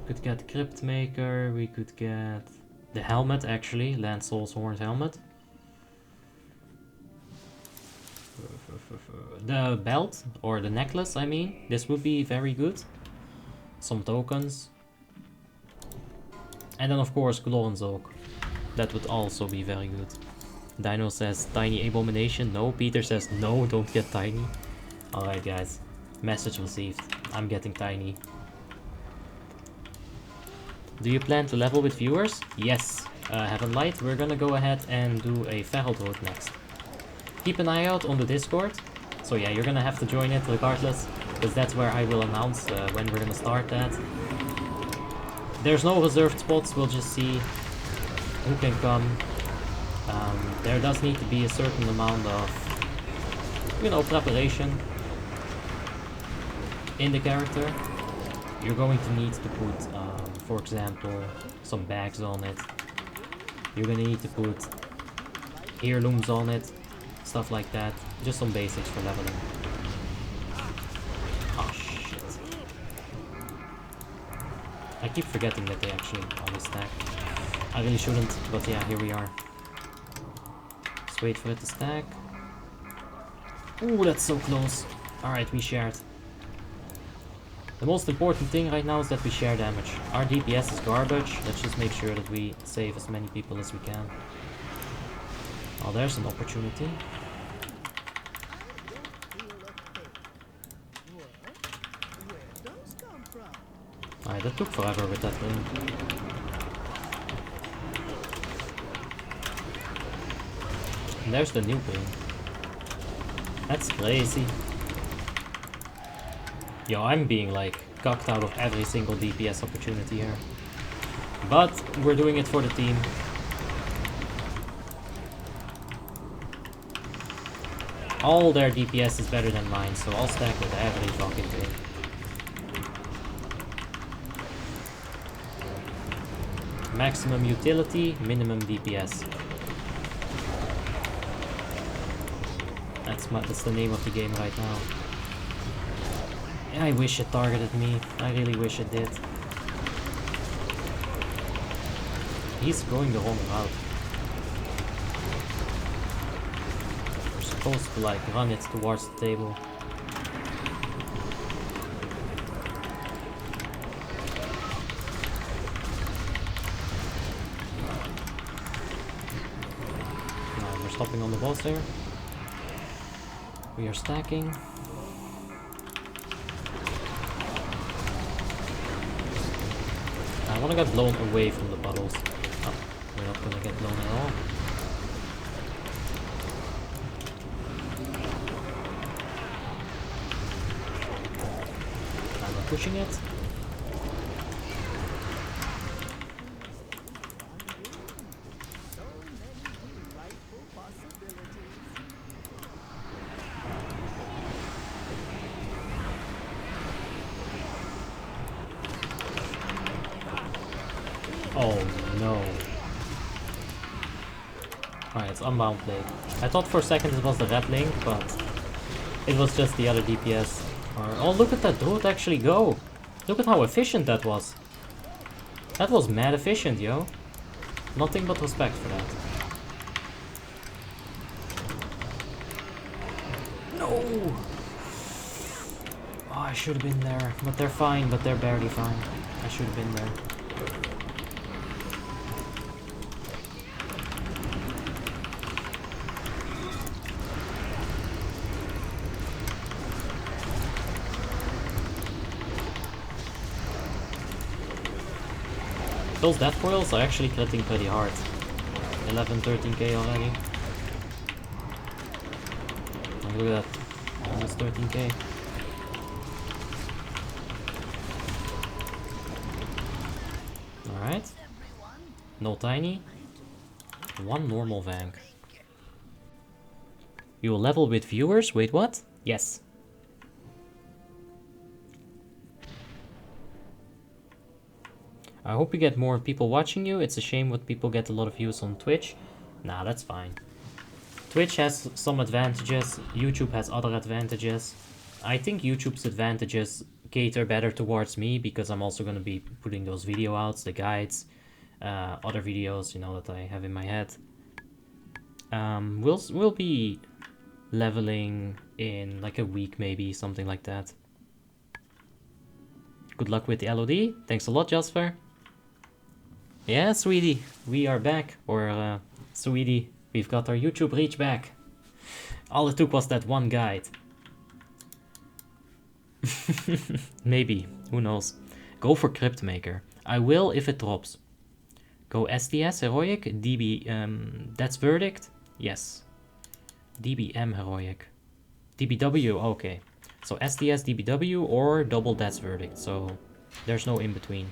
Could get Cryptmaker, we could get the helmet actually, Land Soul's Horned helmet. The belt, or the necklace I mean, this would be very good. Some tokens. And then of course Glorren's Oak. That would also be very good. Dino says Tiny Abomination. No, Peter says no, don't get Tiny. Alright guys, message received. I'm getting Tiny. Do you plan to level with viewers? Yes, Heaven Light. We're gonna go ahead and do a Ferald Road next. Keep an eye out on the Discord. So yeah, you're gonna have to join it regardless, because that's where I will announce when we're gonna start that. There's no reserved spots, we'll just see who can come. There does need to be a certain amount of, you know, preparation in the character. You're going to need to put, for example, some bags on it. You're gonna need to put heirlooms on it, stuff like that. Just some basics for leveling. Oh shit. I keep forgetting that they actually always stack. I really shouldn't, but yeah, here we are. Let's wait for it to stack. Ooh, that's so close. Alright, we shared. The most important thing right now is that we share damage. Our DPS is garbage. Let's just make sure that we save as many people as we can. Oh, there's an opportunity. Alright, that took forever with that thing. And there's the new thing. That's crazy. Yo, I'm being like cucked out of every single DPS opportunity here. But we're doing it for the team. All their DPS is better than mine, so I'll stack with every fucking thing. Maximum utility, minimum DPS. That's the name of the game right now. I wish it targeted me. I really wish it did. He's going the wrong route. We're supposed to like run it towards the table. stopping on the boss here. We are stacking. I want to get blown away from the puddles. Oh, we're not gonna get blown at all. I'm pushing it. Oh no. Alright, it's Unbound Blade. I thought for a second it was the red link, but it was just the other DPS. Oh, look at that druid actually go! Look at how efficient that was. That was mad efficient, yo. Nothing but respect for that. No! Oh, I should have been there. But they're fine, but they're barely fine. I should have been there. Those death foils are actually critting pretty hard. 11, 13k already. Oh, look at that. Almost 13k. Alright. No tiny. One normal vank. You will level with viewers? Wait, what? Yes. I hope you get more people watching you. It's a shame when people get a lot of views on Twitch. Nah, that's fine. Twitch has some advantages. YouTube has other advantages. I think YouTube's advantages cater better towards me because I'm also going to be putting those video outs, the guides, other videos, you know, that I have in my head. We'll be leveling in like a week, maybe, something like that. Good luck with the LOD. Thanks a lot, Jasper. Yeah, sweetie, we are back. Or, sweetie, we've got our YouTube reach back. All it took was that one guide. Maybe, who knows. Go for Crypt Maker. I will if it drops. Go STS, Heroic, DB, that's Verdict? Yes. DBM, Heroic. DBW, okay. So STS, DBW, or double That's Verdict, so there's no in between.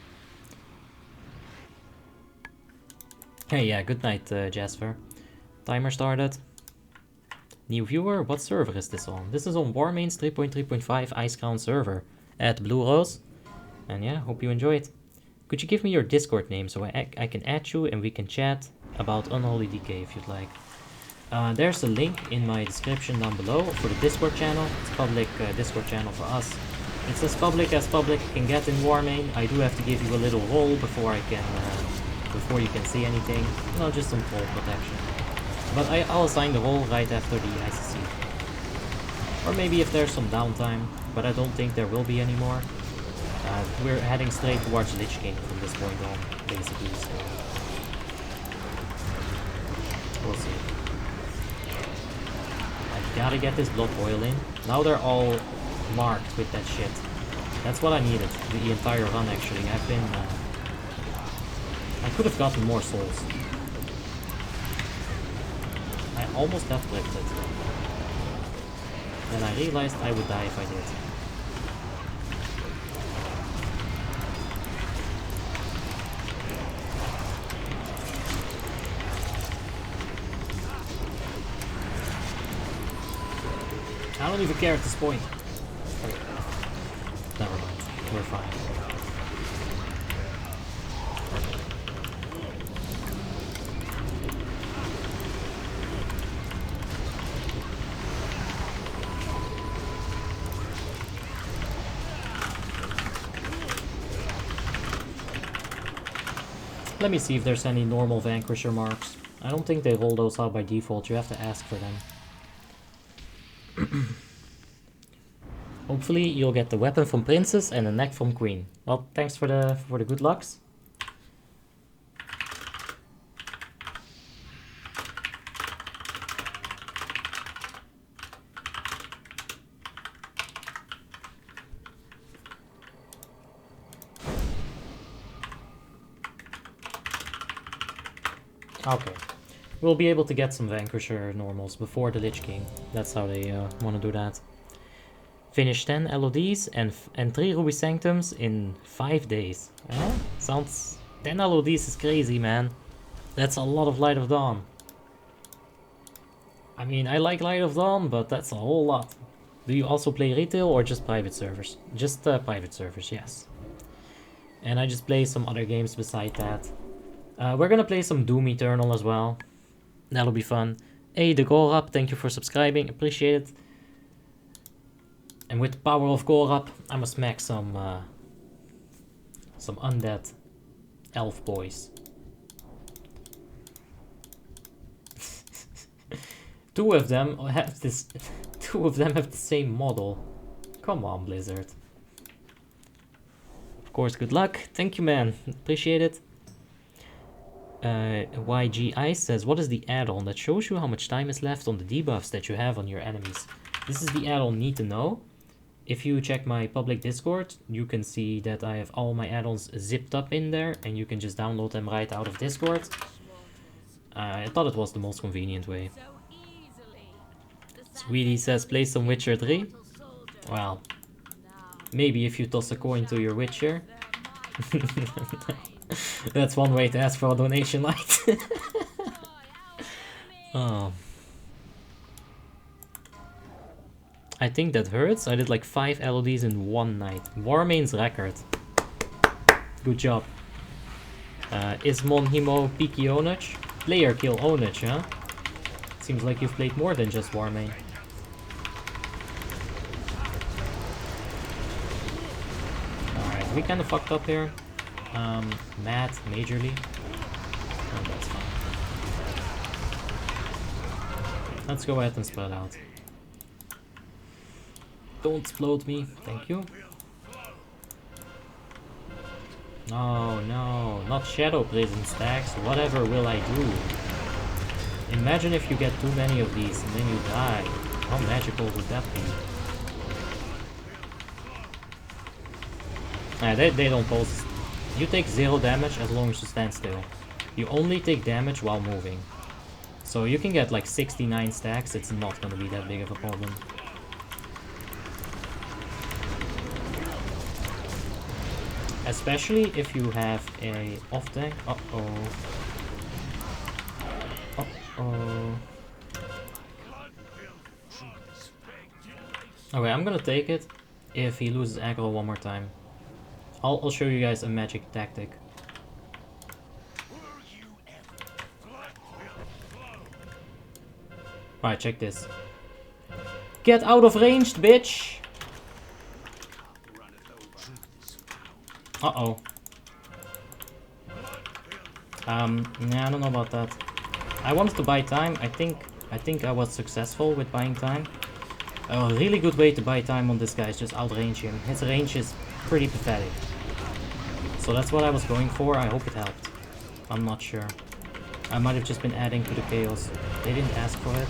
Hey, yeah, good night, Jasper. Timer started. New viewer, what server is this on? This is on Warmains 3.3.5 Icecrown server at Blue Rose. And yeah, hope you enjoy it. Could you give me your Discord name so I can add you and we can chat about Unholy DK if you'd like. There's a link in my description down below for the Discord channel. It's a public Discord channel for us. It's as public can get in Warmain. I do have to give you a little role before you can see anything. No, just some troll protection. But I'll assign the role right after the ICC. Or maybe if there's some downtime, but I don't think there will be anymore. We're heading straight towards Lich King from this point on, basically, so we'll see. I gotta get this blood oil in. Now they're all marked with that shit. That's what I needed, the entire run actually. I've been... I could have gotten more souls. I almost death clipped it. Then I realized I would die if I did. I don't even care at this point. Never mind. We're fine. Let me see if there's any normal Vanquisher marks. I don't think they roll those out by default. You have to ask for them. Hopefully you'll get the weapon from Princess and the neck from Queen. Well, thanks for the good lucks. Okay. We'll be able to get some Vanquisher normals before the Lich King. That's how they want to do that. Finish 10 LODs and 3 Ruby Sanctums in 5 days. Sounds... 10 LODs is crazy, man. That's a lot of Light of Dawn. I mean, I like Light of Dawn, but that's a whole lot. Do you also play retail or just private servers? Just private servers, yes. And I just play some other games beside that. We're gonna play some Doom Eternal as well. That'll be fun. Hey, the Gorab, thank you for subscribing. Appreciate it. And with the power of Gorab, I'm gonna smack some undead elf boys. Two of them have the same model. Come on, Blizzard. Of course, good luck. Thank you, man. Appreciate it. YG Ice says, what is the add-on that shows you how much time is left on the debuffs that you have on your enemies? This is the add-on Need to Know. If you check my public Discord, you can see that I have all my add-ons zipped up in there, and you can just download them right out of Discord. I thought it was the most convenient way. Sweetie says, play some Witcher 3. Well, maybe if you toss a coin to your Witcher. That's one way to ask for a donation, light. Oh. I think that hurts. I did like 5 LODs in one night. Warmane's record. Good job. Ismon Himo Piki Onach. Player kill Onach, huh? Seems like you've played more than just Warmane. Alright, we kinda fucked up here. Mad, majorly. Oh, that's fine. Let's go ahead and spread out. Don't explode me, thank you. No, no, not Shadow Prison stacks. Whatever will I do? Imagine if you get too many of these and then you die. How magical would that be? They don't pose. You take 0 damage as long as you stand still. You only take damage while moving. So you can get like 69 stacks, it's not gonna be that big of a problem. Especially if you have a off tank. Uh-oh. Uh-oh. Okay, I'm gonna take it if he loses aggro one more time. I'll show you guys a magic tactic. Alright, check this. Get out of range, bitch! Uh-oh. Nah, I don't know about that. I wanted to buy time. I think I was successful with buying time. A really good way to buy time on this guy is just outrange him. His range is pretty pathetic. So that's what I was going for. I hope it helped. I'm not sure. I might have just been adding to the chaos. They didn't ask for it.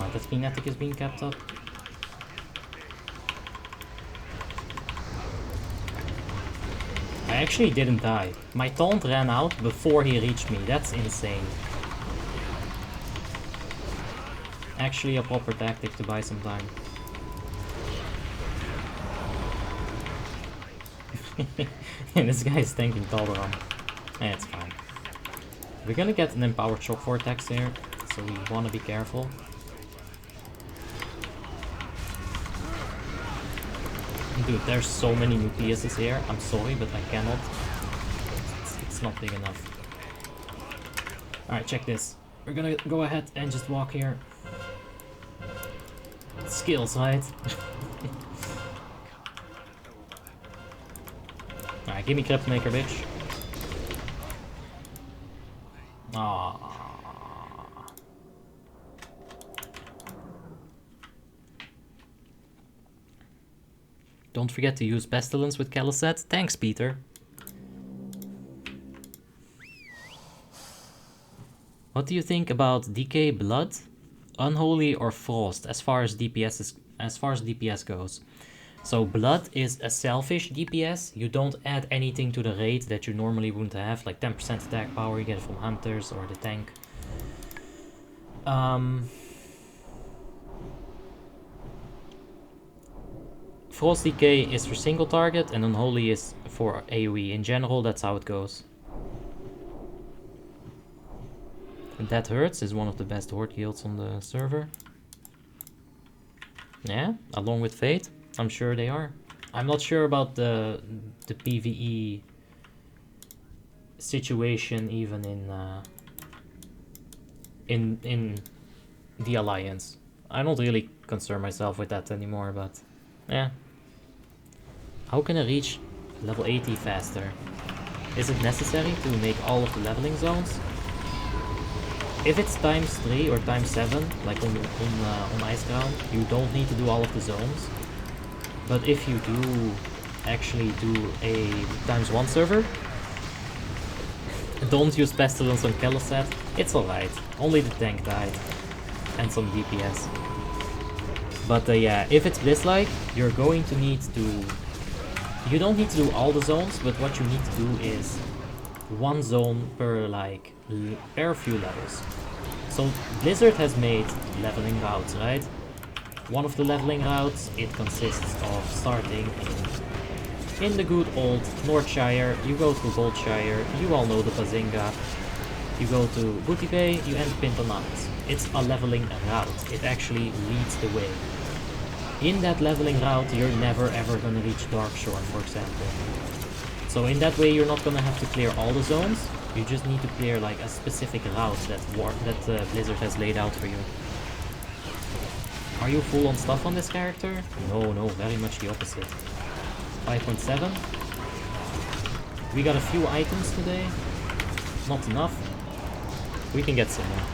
Oh, that kinetic is being kept up. I actually didn't die. My taunt ran out before he reached me. That's insane. Actually a proper tactic to buy some time. And this guy is tanking Tal'Daram. Yeah, it's fine. We're gonna get an empowered shock vortex here, so we wanna be careful. Dude, there's so many nucleuses here. I'm sorry, but I cannot. It's not big enough. Alright, check this. We're gonna go ahead and just walk here. Skills, right? Alright, give me Crypt Maker, bitch. Aww. Don't forget to use Pestilence with Caliset. Thanks, Peter. What do you think about DK Blood, Unholy, or Frost as far as DPS goes? So Blood is a selfish DPS. You don't add anything to the raid that you normally wouldn't have, like 10% attack power, you get it from Hunters or the tank. Frost Decay is for single target and Unholy is for AoE. In general, that's how it goes. And That Hurts is one of the best horde guilds on the server. Yeah, along with Fate, I'm sure they are. I'm not sure about the PvE situation even in the Alliance. I don't really concern myself with that anymore, but yeah. How can I reach level 80 faster? Is it necessary to make all of the leveling zones? If it's times 3 or times 7, like on Icecrown, you don't need to do all of the zones. But if you do actually do a times 1 server, don't use Pestilence on Kelosset, it's alright. Only the tank died. And some DPS. But yeah, if it's Bliss-like, you're going to need to... You don't need to do all the zones, but what you need to do is one zone per per few levels. So Blizzard has made leveling routes, right? One of the leveling routes, it consists of starting in the good old Northshire, you go to Goldshire, you all know the Bazinga, you go to Booty Bay, you end up in Tonatis. It's a leveling route, it actually leads the way. In that leveling route, you're never ever gonna reach Darkshore, for example. So in that way, you're not gonna have to clear all the zones, you just need to clear like a specific route that Blizzard has laid out for you. Are you full on stuff on this character? No, very much the opposite. 5.7. We got a few items today. Not enough. We can get some more.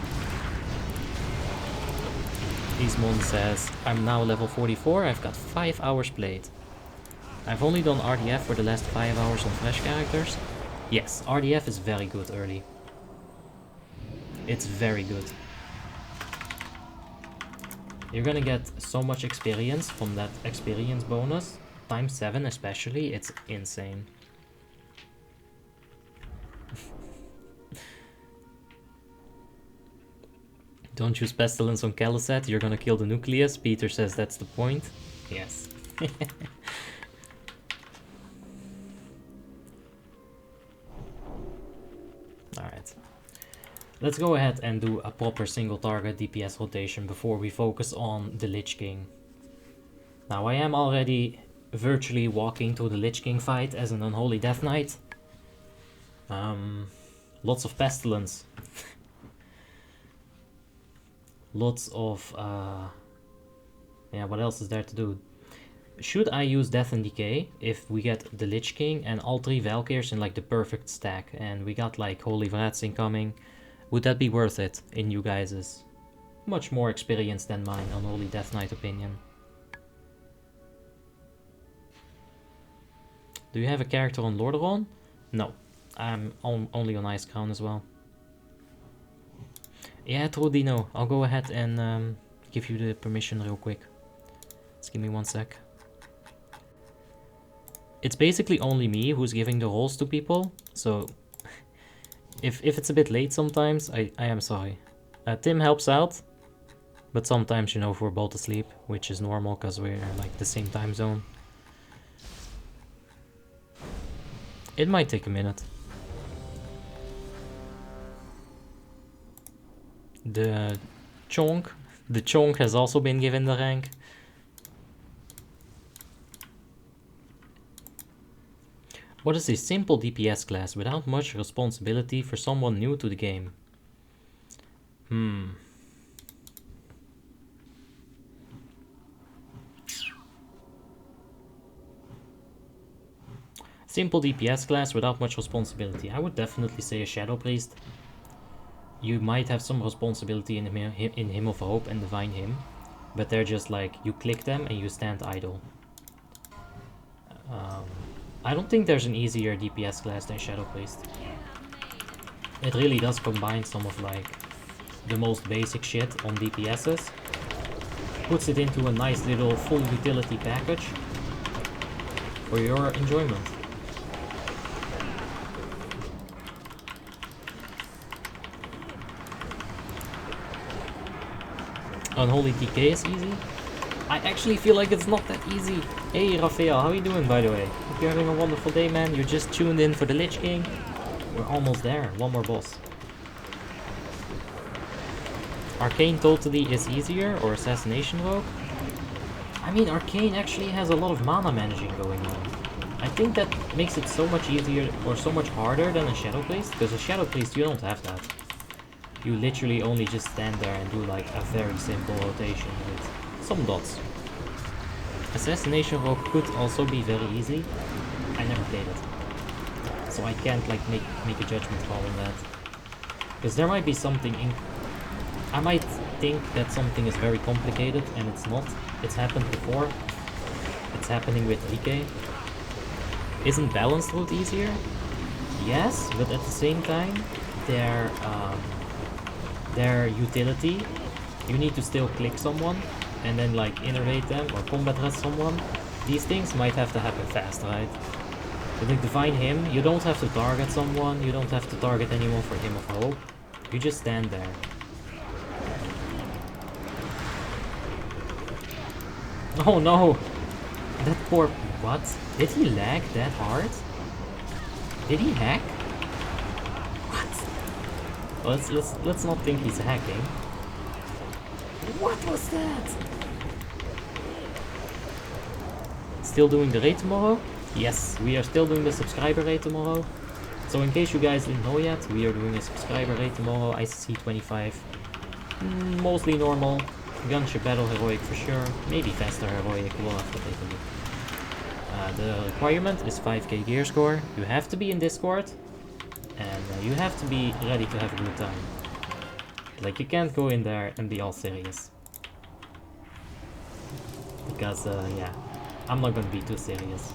Ismon says, I'm now level 44, I've got 5 hours played. I've only done RDF for the last 5 hours on fresh characters. Yes, RDF is very good early. It's very good. You're gonna get so much experience from that experience bonus. Times 7 especially, it's insane. Don't use Pestilence on Kelosset, you're gonna kill the Nucleus. Peter says that's the point. Yes. Alright. Let's go ahead and do a proper single target DPS rotation before we focus on the Lich King. Now I am already virtually walking to the Lich King fight as an Unholy Death Knight. Lots of Pestilence. Lots of... yeah, what else is there to do? Should I use Death and Decay if we get the Lich King and all 3 Valkyrs in like the perfect stack and we got like Holy Vrats incoming? Would that be worth it in you guys' much more experience than mine Unholy Death Knight opinion? Do you have a character on Lordaeron? No, I'm only on Icecrown as well. Yeah, true Dino, I'll go ahead and give you the permission real quick. Just give me 1 sec. It's basically only me who's giving the roles to people, so if it's a bit late sometimes, I am sorry. Tim helps out, but sometimes, you know, if we're both asleep, which is normal because we're like the same time zone. It might take a minute. The Chonk has also been given the rank. What is a simple DPS class without much responsibility for someone new to the game? Simple DPS class without much responsibility. I would definitely say a Shadow Priest. You might have some responsibility in Hymn of Hope and Divine Hymn, but they're just like, you click them and you stand idle. I don't think there's an easier DPS class than Shadow Priest. It really does combine some of like the most basic shit on DPSs. Puts it into a nice little full utility package. for your enjoyment. Unholy DK is easy. I actually feel like it's not that easy. Hey Raphael, how are you doing by the way? Hope you're having a wonderful day, man. You just tuned in for the Lich King. We're almost there. One more boss. Arcane totally is easier, or Assassination Rogue. I mean, Arcane actually has a lot of mana managing going on. I think that makes it so much easier or so much harder than a Shadow Priest, because a Shadow Priest you don't have that. You literally only just stand there and do like a very simple rotation with some dots. Assassination Rogue could also be very easy. I never played it, so I can't like make a judgment call on that. Because there might be something in... I might think that something is very complicated and it's not. It's happened before. It's happening with DK. Isn't Balanced Route easier? Yes, but at the same time, their utility, you need to still click someone and then like innervate them or combat rest someone. These things might have to happen fast, right? With like Divine Hymn, you don't have to target someone, you don't have to target anyone for Hymn of Hope. You just stand there. Oh no! That poor... What? Did he lag that hard? Did he hack? What? Let's not think he's hacking. What was that? Still doing the raid tomorrow? Yes, we are still doing the subscriber raid tomorrow. So in case you guys didn't know yet, we are doing a subscriber raid tomorrow, ICC 25. Mostly normal. Gunship Battle Heroic for sure. Maybe faster Heroic, we'll have to take a look. The requirement is 5k gear score. You have to be in Discord. And you have to be ready to have a good time. Like, you can't go in there and be all serious. Because, yeah, I'm not gonna be too serious.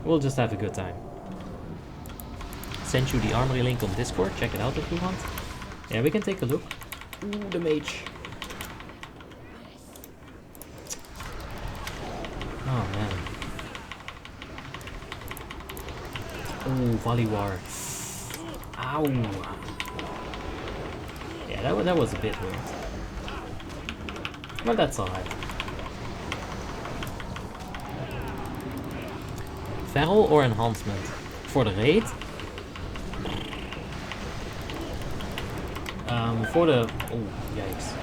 We'll just have a good time. Send you the armory link on Discord, check it out if you want. Yeah, we can take a look. Ooh, the mage. Oh man. Ooh, Volley War. Ow. Yeah, that was a bit weird. But that's alright. Feral or Enhancement? For the raid? For the... Oh, yikes.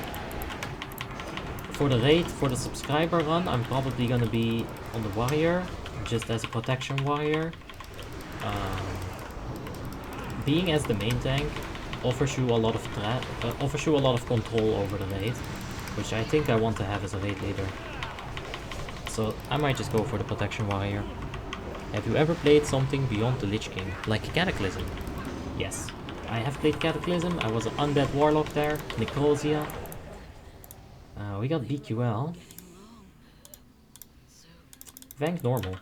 For the raid, for the subscriber run, I'm probably gonna be on the warrior, just as a protection warrior. Being as the main tank offers you a lot of control over the raid, which I think I want to have as a raid leader. So I might just go for the protection warrior. Have you ever played something beyond the Lich King, like Cataclysm? Yes, I have played Cataclysm. I was an undead warlock there, Necrosia. We got BQL. Vank normal.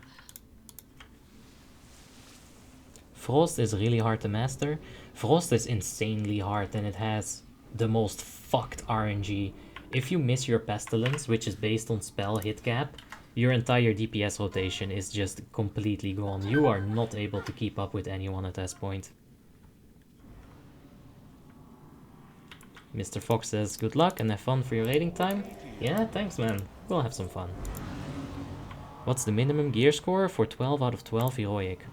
Frost is really hard to master. Frost is insanely hard and it has the most fucked RNG. If you miss your Pestilence, which is based on spell hit cap, your entire DPS rotation is just completely gone. You are not able to keep up with anyone at this point. Mr. Fox says, good luck and have fun for your raiding time. Yeah, thanks man. We'll have some fun. What's the minimum gear score for 12 out of 12 heroic?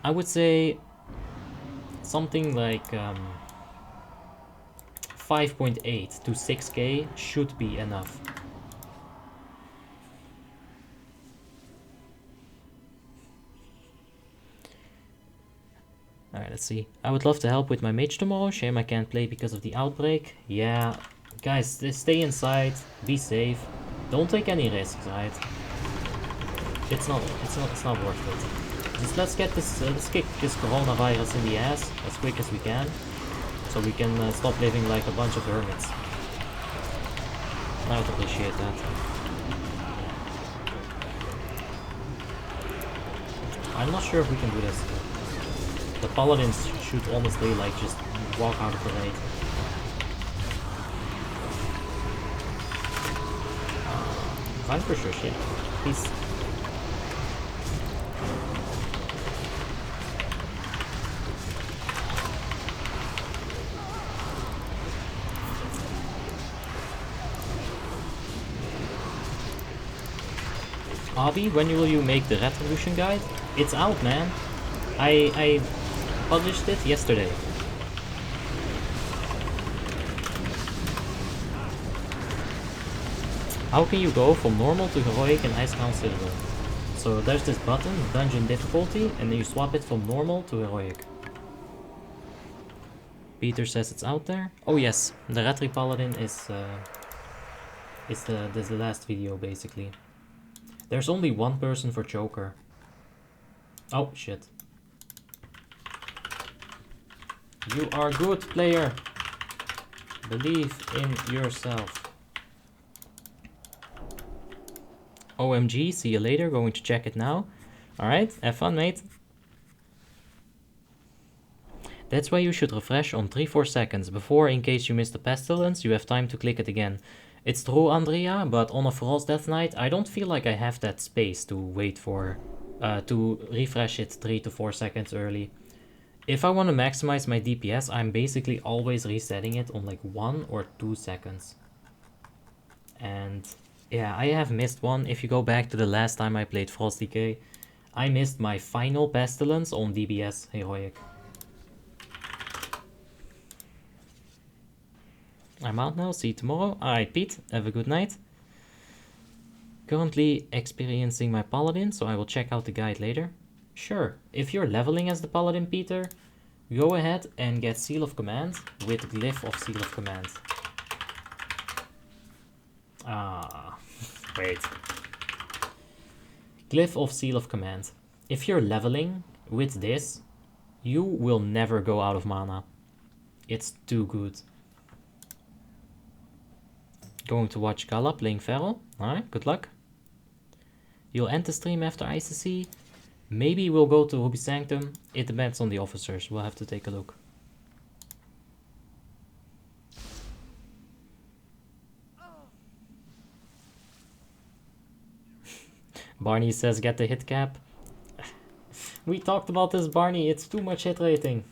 I would say something like 5.8 to 6k should be enough. Alright, let's see. I would love to help with my mage tomorrow. Shame I can't play because of the outbreak. Yeah, guys, stay inside, be safe. Don't take any risks, right? It's not worth it. Just let's get this, let's kick this coronavirus in the ass as quick as we can, so we can stop living like a bunch of hermits. I would appreciate that. I'm not sure if we can do this. The paladins should honestly like just walk out of the raid. Vanquisher shit. Abby, when will you make the Retribution guide? It's out, man. I published it yesterday. How can you go from normal to heroic in Icecrown Citadel? So there's this button, dungeon difficulty, and then you swap it from normal to heroic. Peter says it's out there. Oh yes, the Retri Paladin is the last video basically. There's only one person for Joker. Oh shit. You are good, player. Believe in yourself. OMG, see you later. Going to check it now. Alright, have fun, mate. That's why you should refresh on 3-4 seconds before, in case you miss the pestilence, you have time to click it again. It's true, Andrea, but on a Frost Death Knight, I don't feel like I have that space to wait for, to refresh it 3 to 4 seconds early. If I want to maximize my DPS, I'm basically always resetting it on like 1 or 2 seconds. And yeah, I have missed one. If you go back to the last time I played Frost DK, I missed my final pestilence on DBS Heroic. I'm out now, see you tomorrow. Alright, Pete, have a good night. Currently experiencing my Paladin, so I will check out the guide later. Sure, if you're leveling as the Paladin, Peter, go ahead and get Seal of Command with Glyph of Seal of Command. Wait. Glyph of Seal of Command. If you're leveling with this, you will never go out of mana. It's too good. Going to watch Gala playing Feral. Alright, good luck. You'll end the stream after ICC. Maybe we'll go to Ruby Sanctum. It depends on the officers. We'll have to take a look. Barney says get the hit cap. We talked about this, Barney. It's too much hit rating.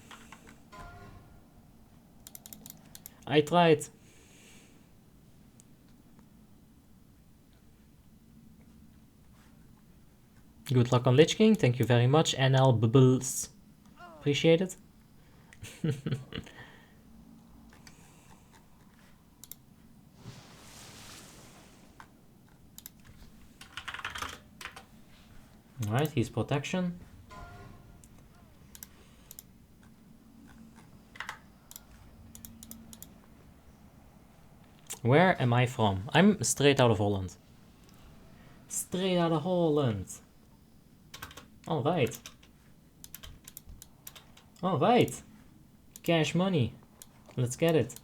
I tried. Good luck on Lich King. Thank you very much. NL Bubbles. Appreciate it. Alright, he's protection. Where am I from? I'm straight out of Holland. Straight out of Holland. Alright. Alright. Cash money. Let's get it.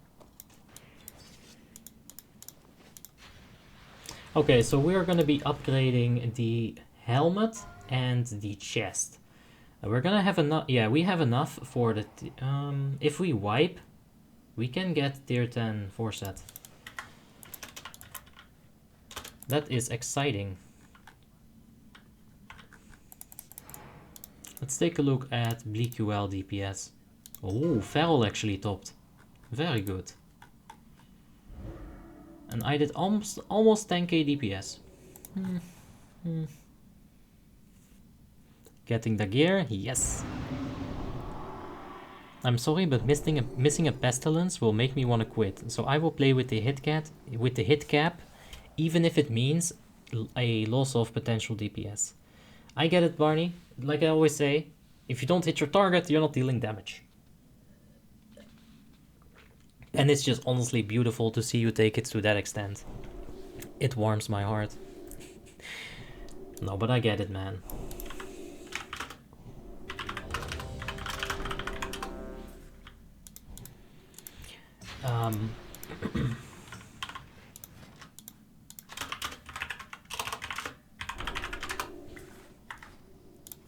Okay, so we're gonna be upgrading the helmet and the chest. We're gonna have enough. Yeah, we have enough for the. If we wipe, we can get tier 10 4-set. That is exciting. Let's take a look at BleakUL DPS. Oh, Feral actually topped. Very good. And I did almost 10k DPS. Getting the gear, yes. I'm sorry, but missing a pestilence will make me want to quit. So I will play with the hit cap, even if it means a loss of potential DPS. I get it, Barney. Like I always say, if you don't hit your target, you're not dealing damage. And it's just honestly beautiful to see you take it to that extent. It warms my heart. No, but I get it, man.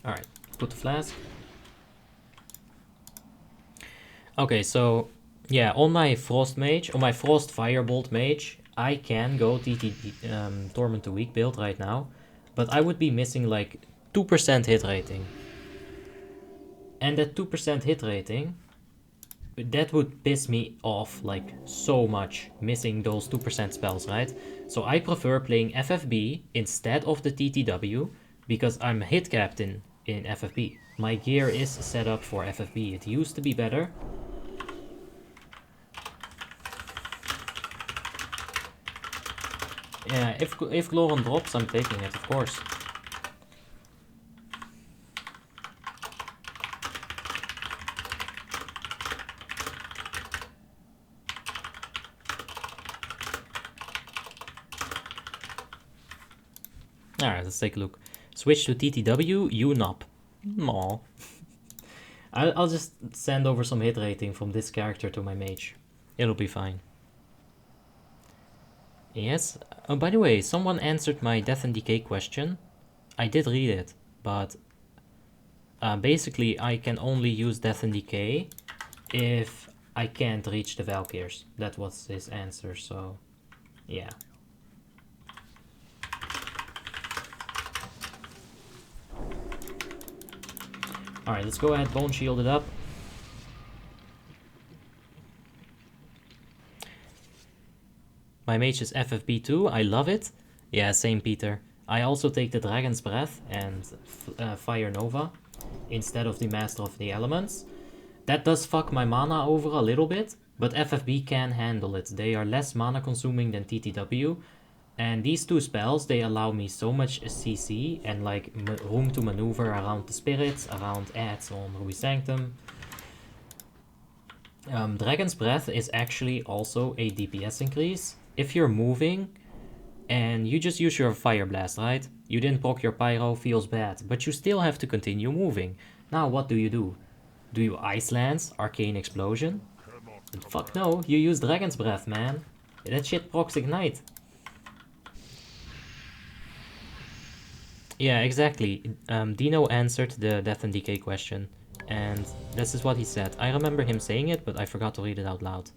Alright, put the flask. Okay, so yeah, on my Frost Mage, on my Frost Firebolt Mage, I can go TT Torment to Weak build right now, but I would be missing like 2% hit rating. And that 2% hit rating that would piss me off like so much, missing those 2% spells, right? So I prefer playing FFB instead of the TTW because I'm hit capped in FFB. My gear is set up for FFB. It used to be better. Yeah, if Gloron drops, I'm taking it, of course. Alright, let's take a look. Switch to TTW, UNOP. Aw. I'll just send over some hit rating from this character to my mage. It'll be fine. Yes. Oh, by the way, someone answered my Death and Decay question. I did read it, but basically I can only use Death and Decay if I can't reach the Valkyrs. That was his answer, so yeah. Alright, let's go ahead, bone shield it up. My mage is FFB2, I love it. Yeah, same Peter. I also take the Dragon's Breath and Fire Nova instead of the Master of the Elements. That does fuck my mana over a little bit, but FFB can handle it. They are less mana consuming than TTW. And these two spells, they allow me so much CC and like room to maneuver around the spirits, around ads on Ruby Sanctum. Dragon's Breath is actually also a DPS increase. If you're moving and you just use your Fire Blast, right? You didn't proc your Pyro, feels bad, but you still have to continue moving. Now what do? Do you Ice Lance, Arcane Explosion? Fuck no, you use Dragon's Breath, man. That shit procs Ignite. Yeah, exactly. Dino answered the Death and Decay question, and this is what he said. I remember him saying it, but I forgot to read it out loud.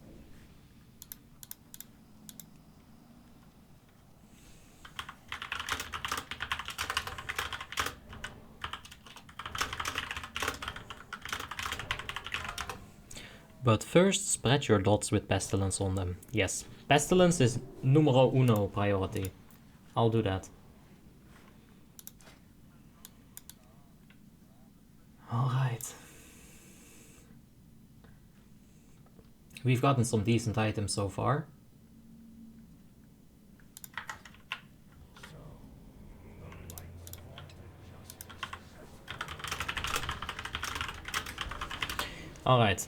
But first, spread your dots with Pestilence on them. Yes, Pestilence is numero uno priority. I'll do that. Alright. We've gotten some decent items so far. Alright.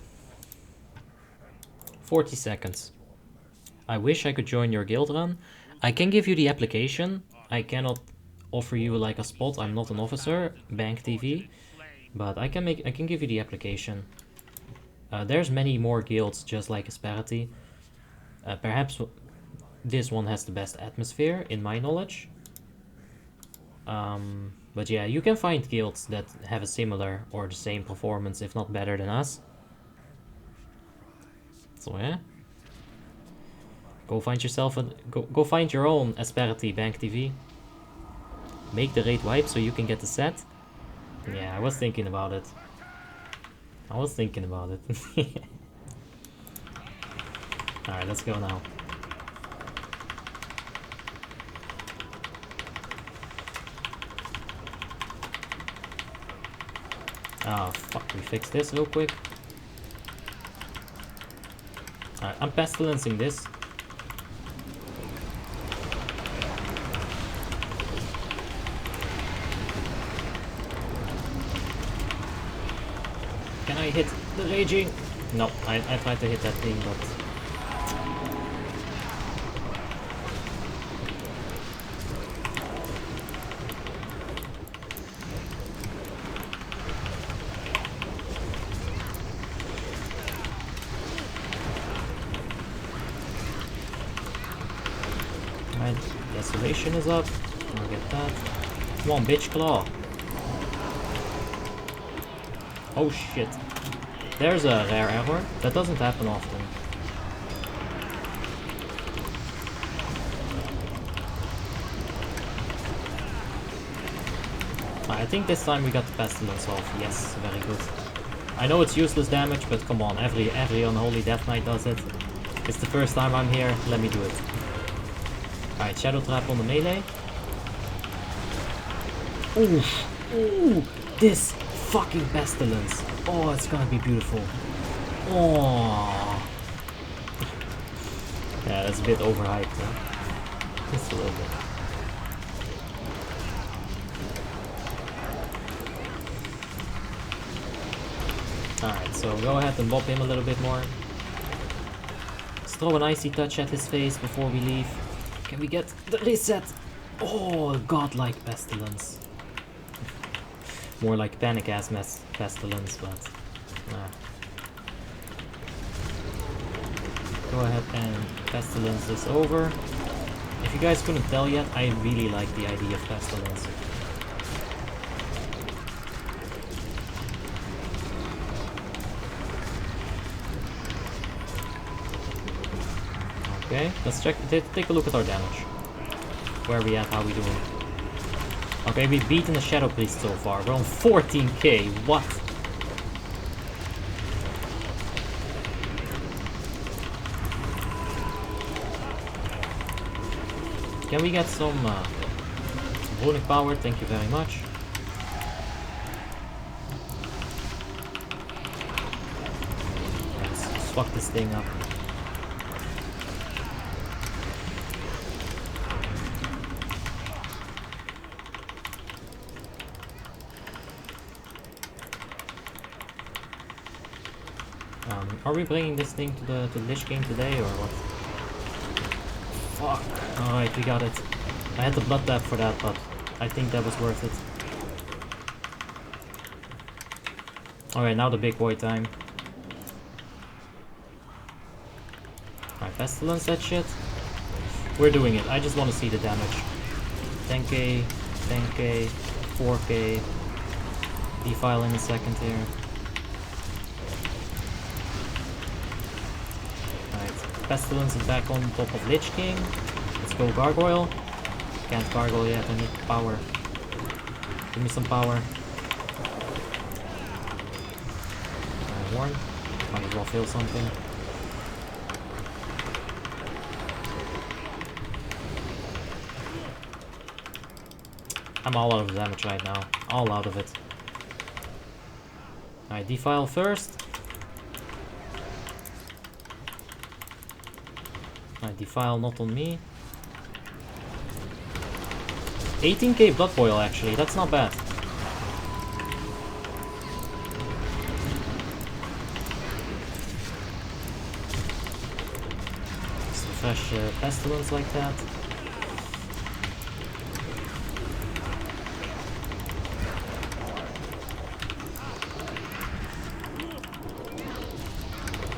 40 seconds. I wish I could join your guild run. I can give you the application. I cannot offer you like a spot. I'm not an officer. Bank TV. But I can give you the application. There's many more guilds just like Asperity. Perhaps this one has the best atmosphere in my knowledge. But yeah, you can find guilds that have a similar or the same performance, if not better than us. So yeah. Go find yourself go find your own Asperity Bank TV. Make the raid wipe so you can get the set. Yeah, I was thinking about it. Alright, let's go now. Oh fuck, we fix this real quick. Alright, I'm pestilencing this. Can I hit the raging? No, I tried to hit that thing, but... Right, Desolation is up. I'll get that. Come on, bitch, claw. Oh shit. There's a rare error. That doesn't happen often. I think this time we got the pestilence off. Yes, very good. I know it's useless damage, but come on, every Unholy Death Knight does it. It's the first time I'm here, let me do it. Alright, Shadow Trap on the melee. Ooh, ooh, this fucking Pestilence. Oh, it's gonna be beautiful. Oh. Yeah, that's a bit overhyped, huh? Just a little bit. Alright, so go ahead and bob him a little bit more. Let's throw an Icy Touch at his face before we leave. Can we get the reset? Oh, godlike Pestilence. More like Panic ass Pestilence, but nah. Go ahead and Pestilence this over. If you guys couldn't tell yet, I really like the idea of Pestilence. Okay, let's take a look at our damage. Where are we at, how we doing? Okay, we've beaten the Shadow Priest so far. We're on 14k, what? Can we get some runic power? Thank you very much. Let's fuck this thing up. Are we bringing this thing to the Lich King today or what? Fuck. Alright, we got it. I had the blood tap for that, but I think that was worth it. Alright, now the big boy time. Alright, Pestilence that shit. We're doing it. I just want to see the damage. 10k, 10k, 4k. Defile in a second here. Pestilence is back on top of Lich King. Let's go Gargoyle. Can't Gargoyle yet, I need power. Give me some power. Warn. Might as well feel something. I'm all out of damage right now. All out of it. Alright, Defile first. Defile not on me. 18k blood boil actually, that's not bad. Some fresh Pestilence like that.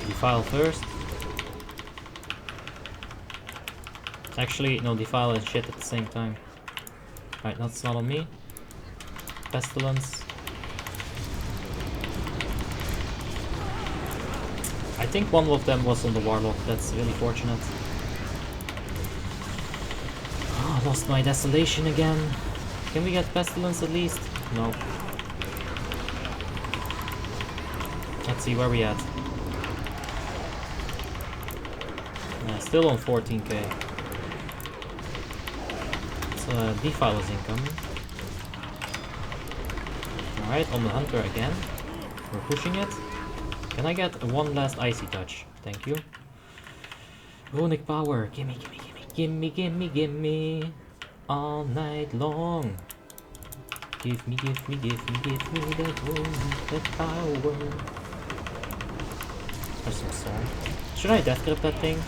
Defile first. Actually, no, Defile and shit at the same time. Right, that's not on me. Pestilence. I think one of them was on the Warlock, that's really fortunate. Oh, lost my Desolation again. Can we get Pestilence at least? No. Let's see where we at. Still on 14k. Defile is incoming. Alright, on the Hunter again. We're pushing it. Can I get one last Icy Touch? Thank you. Runic power. Gimme, gimme, gimme, gimme, gimme, gimme. All night long. Give me, give me, give me, give me that runic power. There's some song. Should I death grip that thing?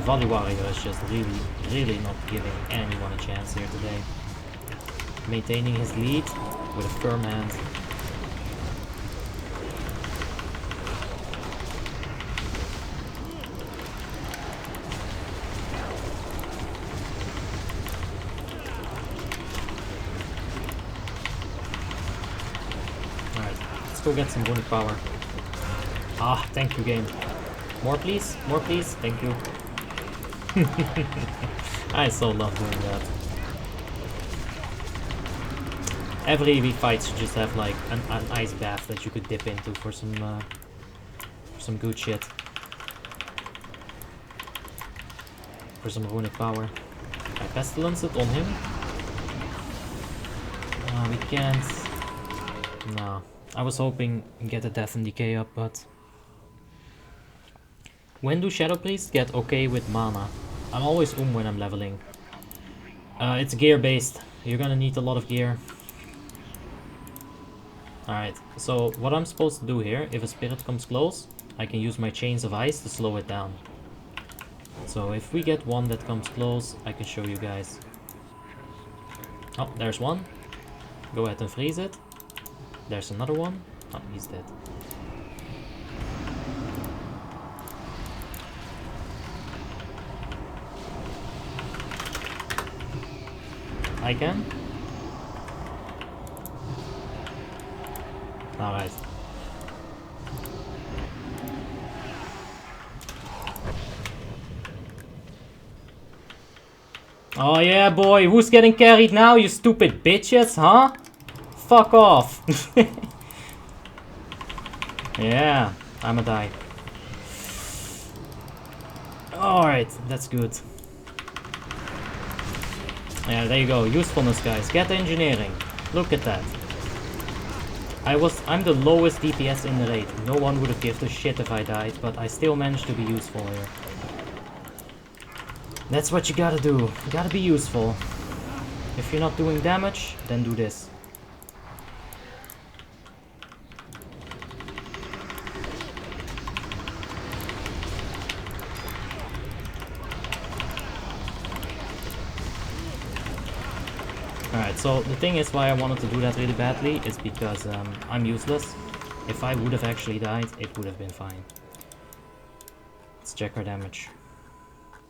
Volley Warrior is just really not giving anyone a chance here today. Maintaining his lead with a firm hand. Alright, let's go get some runic power. Ah, thank you game. More please? More please? Thank you. I so love doing that. Every EV fight should just have like an ice bath that you could dip into for some good shit. For some runic power. I pestilence it on him. We can't. No. I was hoping to get a death and decay up, but when do Shadow Priests get okay with mana? I'm always when I'm leveling. It's gear based. You're gonna need a lot of gear. Alright, so what I'm supposed to do here, if a spirit comes close, I can use my chains of ice to slow it down. So if we get one that comes close, I can show you guys. Oh, there's one. Go ahead and freeze it. There's another one. Oh, he's dead. I can. Alright. Oh yeah, boy, who's getting carried now, you stupid bitches, huh? Fuck off. Yeah, I'ma die. Alright, that's good. Yeah, there you go, usefulness guys, get engineering. Look at that. I'm the lowest DPS in the raid. No one would have given a shit if I died, but I still managed to be useful here. That's what you gotta do. You gotta be useful. If you're not doing damage, then do this. Alright, so the thing is why I wanted to do that really badly is because I'm useless. If I would have actually died, it would have been fine. Let's check our damage.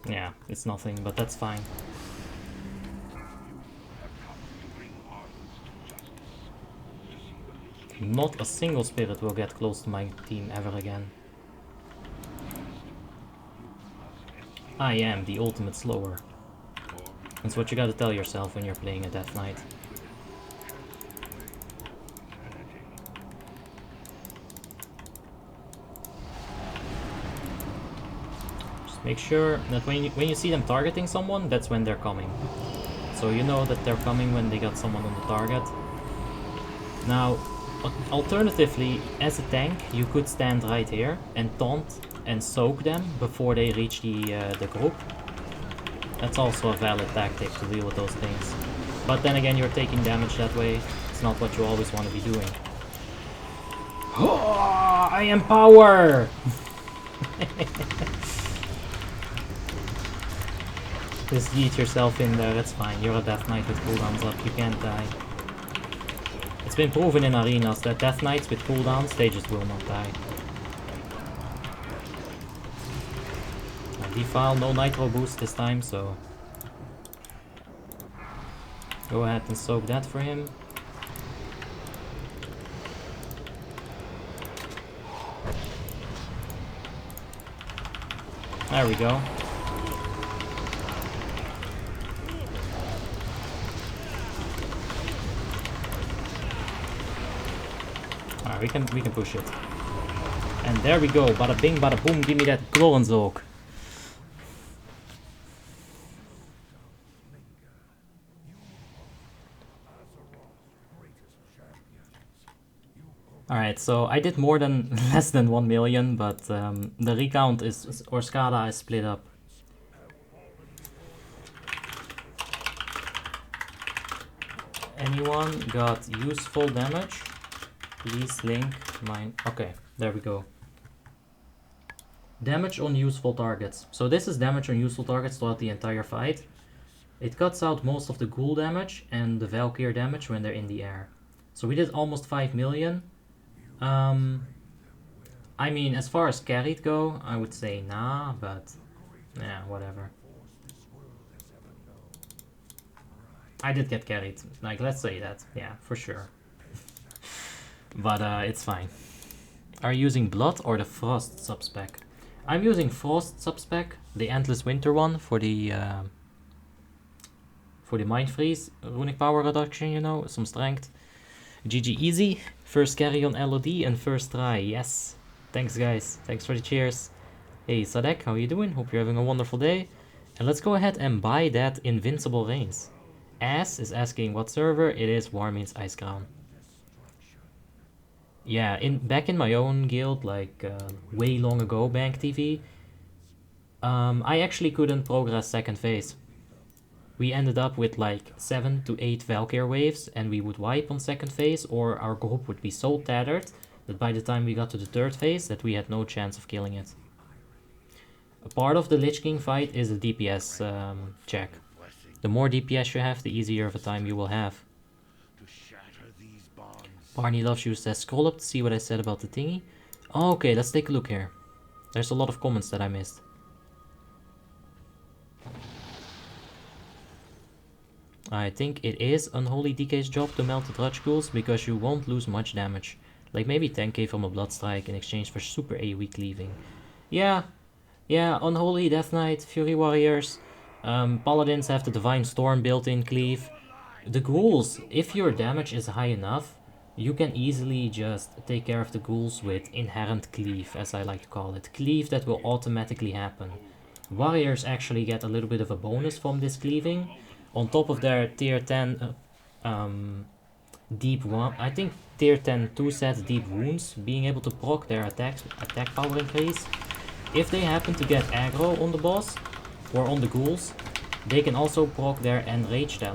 Yeah, it's nothing, but that's fine. Not a single spirit will get close to my team ever again. I am the ultimate slower. That's what you gotta tell yourself when you're playing a Death Knight. Make sure that when you see them targeting someone, that's when they're coming. So you know that they're coming when they got someone on the target. Now, alternatively, as a tank, you could stand right here and taunt and soak them before they reach the group. That's also a valid tactic to deal with those things. But then again, you're taking damage that way. It's not what you always want to be doing. Oh, I am power! Just yeet yourself in there, that's fine. You're a Death Knight with cooldowns up, you can't die. It's been proven in arenas that Death Knights with cooldowns, they just will not die. Defile, no nitro boost this time, so go ahead and soak that for him. There we go. Alright, we can push it. And there we go. Bada bing, bada boom. Give me that Glorenzoog. Alright, so I did more than less than 1 million, but the recount is, or Scala is split up. Anyone got useful damage? Please link mine. Okay, there we go. Damage on useful targets. So this is damage on useful targets throughout the entire fight. It cuts out most of the ghoul damage and the Valkyr damage when they're in the air. So we did almost 5 million. I mean, as far as carried go, I would say nah, but yeah, whatever. I did get carried, like, let's say that, yeah, for sure. But it's fine. Are you using Blood or the Frost subspec? I'm using Frost subspec, the Endless Winter one, for the for the Mind Freeze, runic power reduction, you know, some strength. GG easy, first carry on LOD and first try, yes. Thanks guys, thanks for the cheers. Hey Sadek, how you doing? Hope you're having a wonderful day. And let's go ahead and buy that Invincible Reigns. Ass is asking what server, it is Warmeans Icecrown. Yeah, back in my own guild, like way long ago, Bank TV, I actually couldn't progress second phase. We ended up with like 7 to 8 Valkyr waves and we would wipe on second phase, or our group would be so tattered that by the time we got to the third phase that we had no chance of killing it. A part of the Lich King fight is a DPS check. The more DPS you have, the easier of a time you will have. Barney Loves You says, scroll up to see what I said about the thingy. Oh, okay, let's take a look here. There's a lot of comments that I missed. I think it is Unholy DK's job to melt the Drudge Ghouls because you won't lose much damage. Like maybe 10k from a Blood Strike in exchange for super AoE cleaving. Yeah, Unholy, Death Knight, Fury Warriors. Paladins have the Divine Storm built-in cleave. The ghouls, if your damage is high enough, you can easily just take care of the ghouls with inherent cleave, as I like to call it. Cleave that will automatically happen. Warriors actually get a little bit of a bonus from this cleaving. On top of their tier 10 deep one, I think tier 10 2-set deep wounds, being able to proc their attack power increase. If they happen to get aggro on the boss or on the ghouls, they can also proc their enrage talent.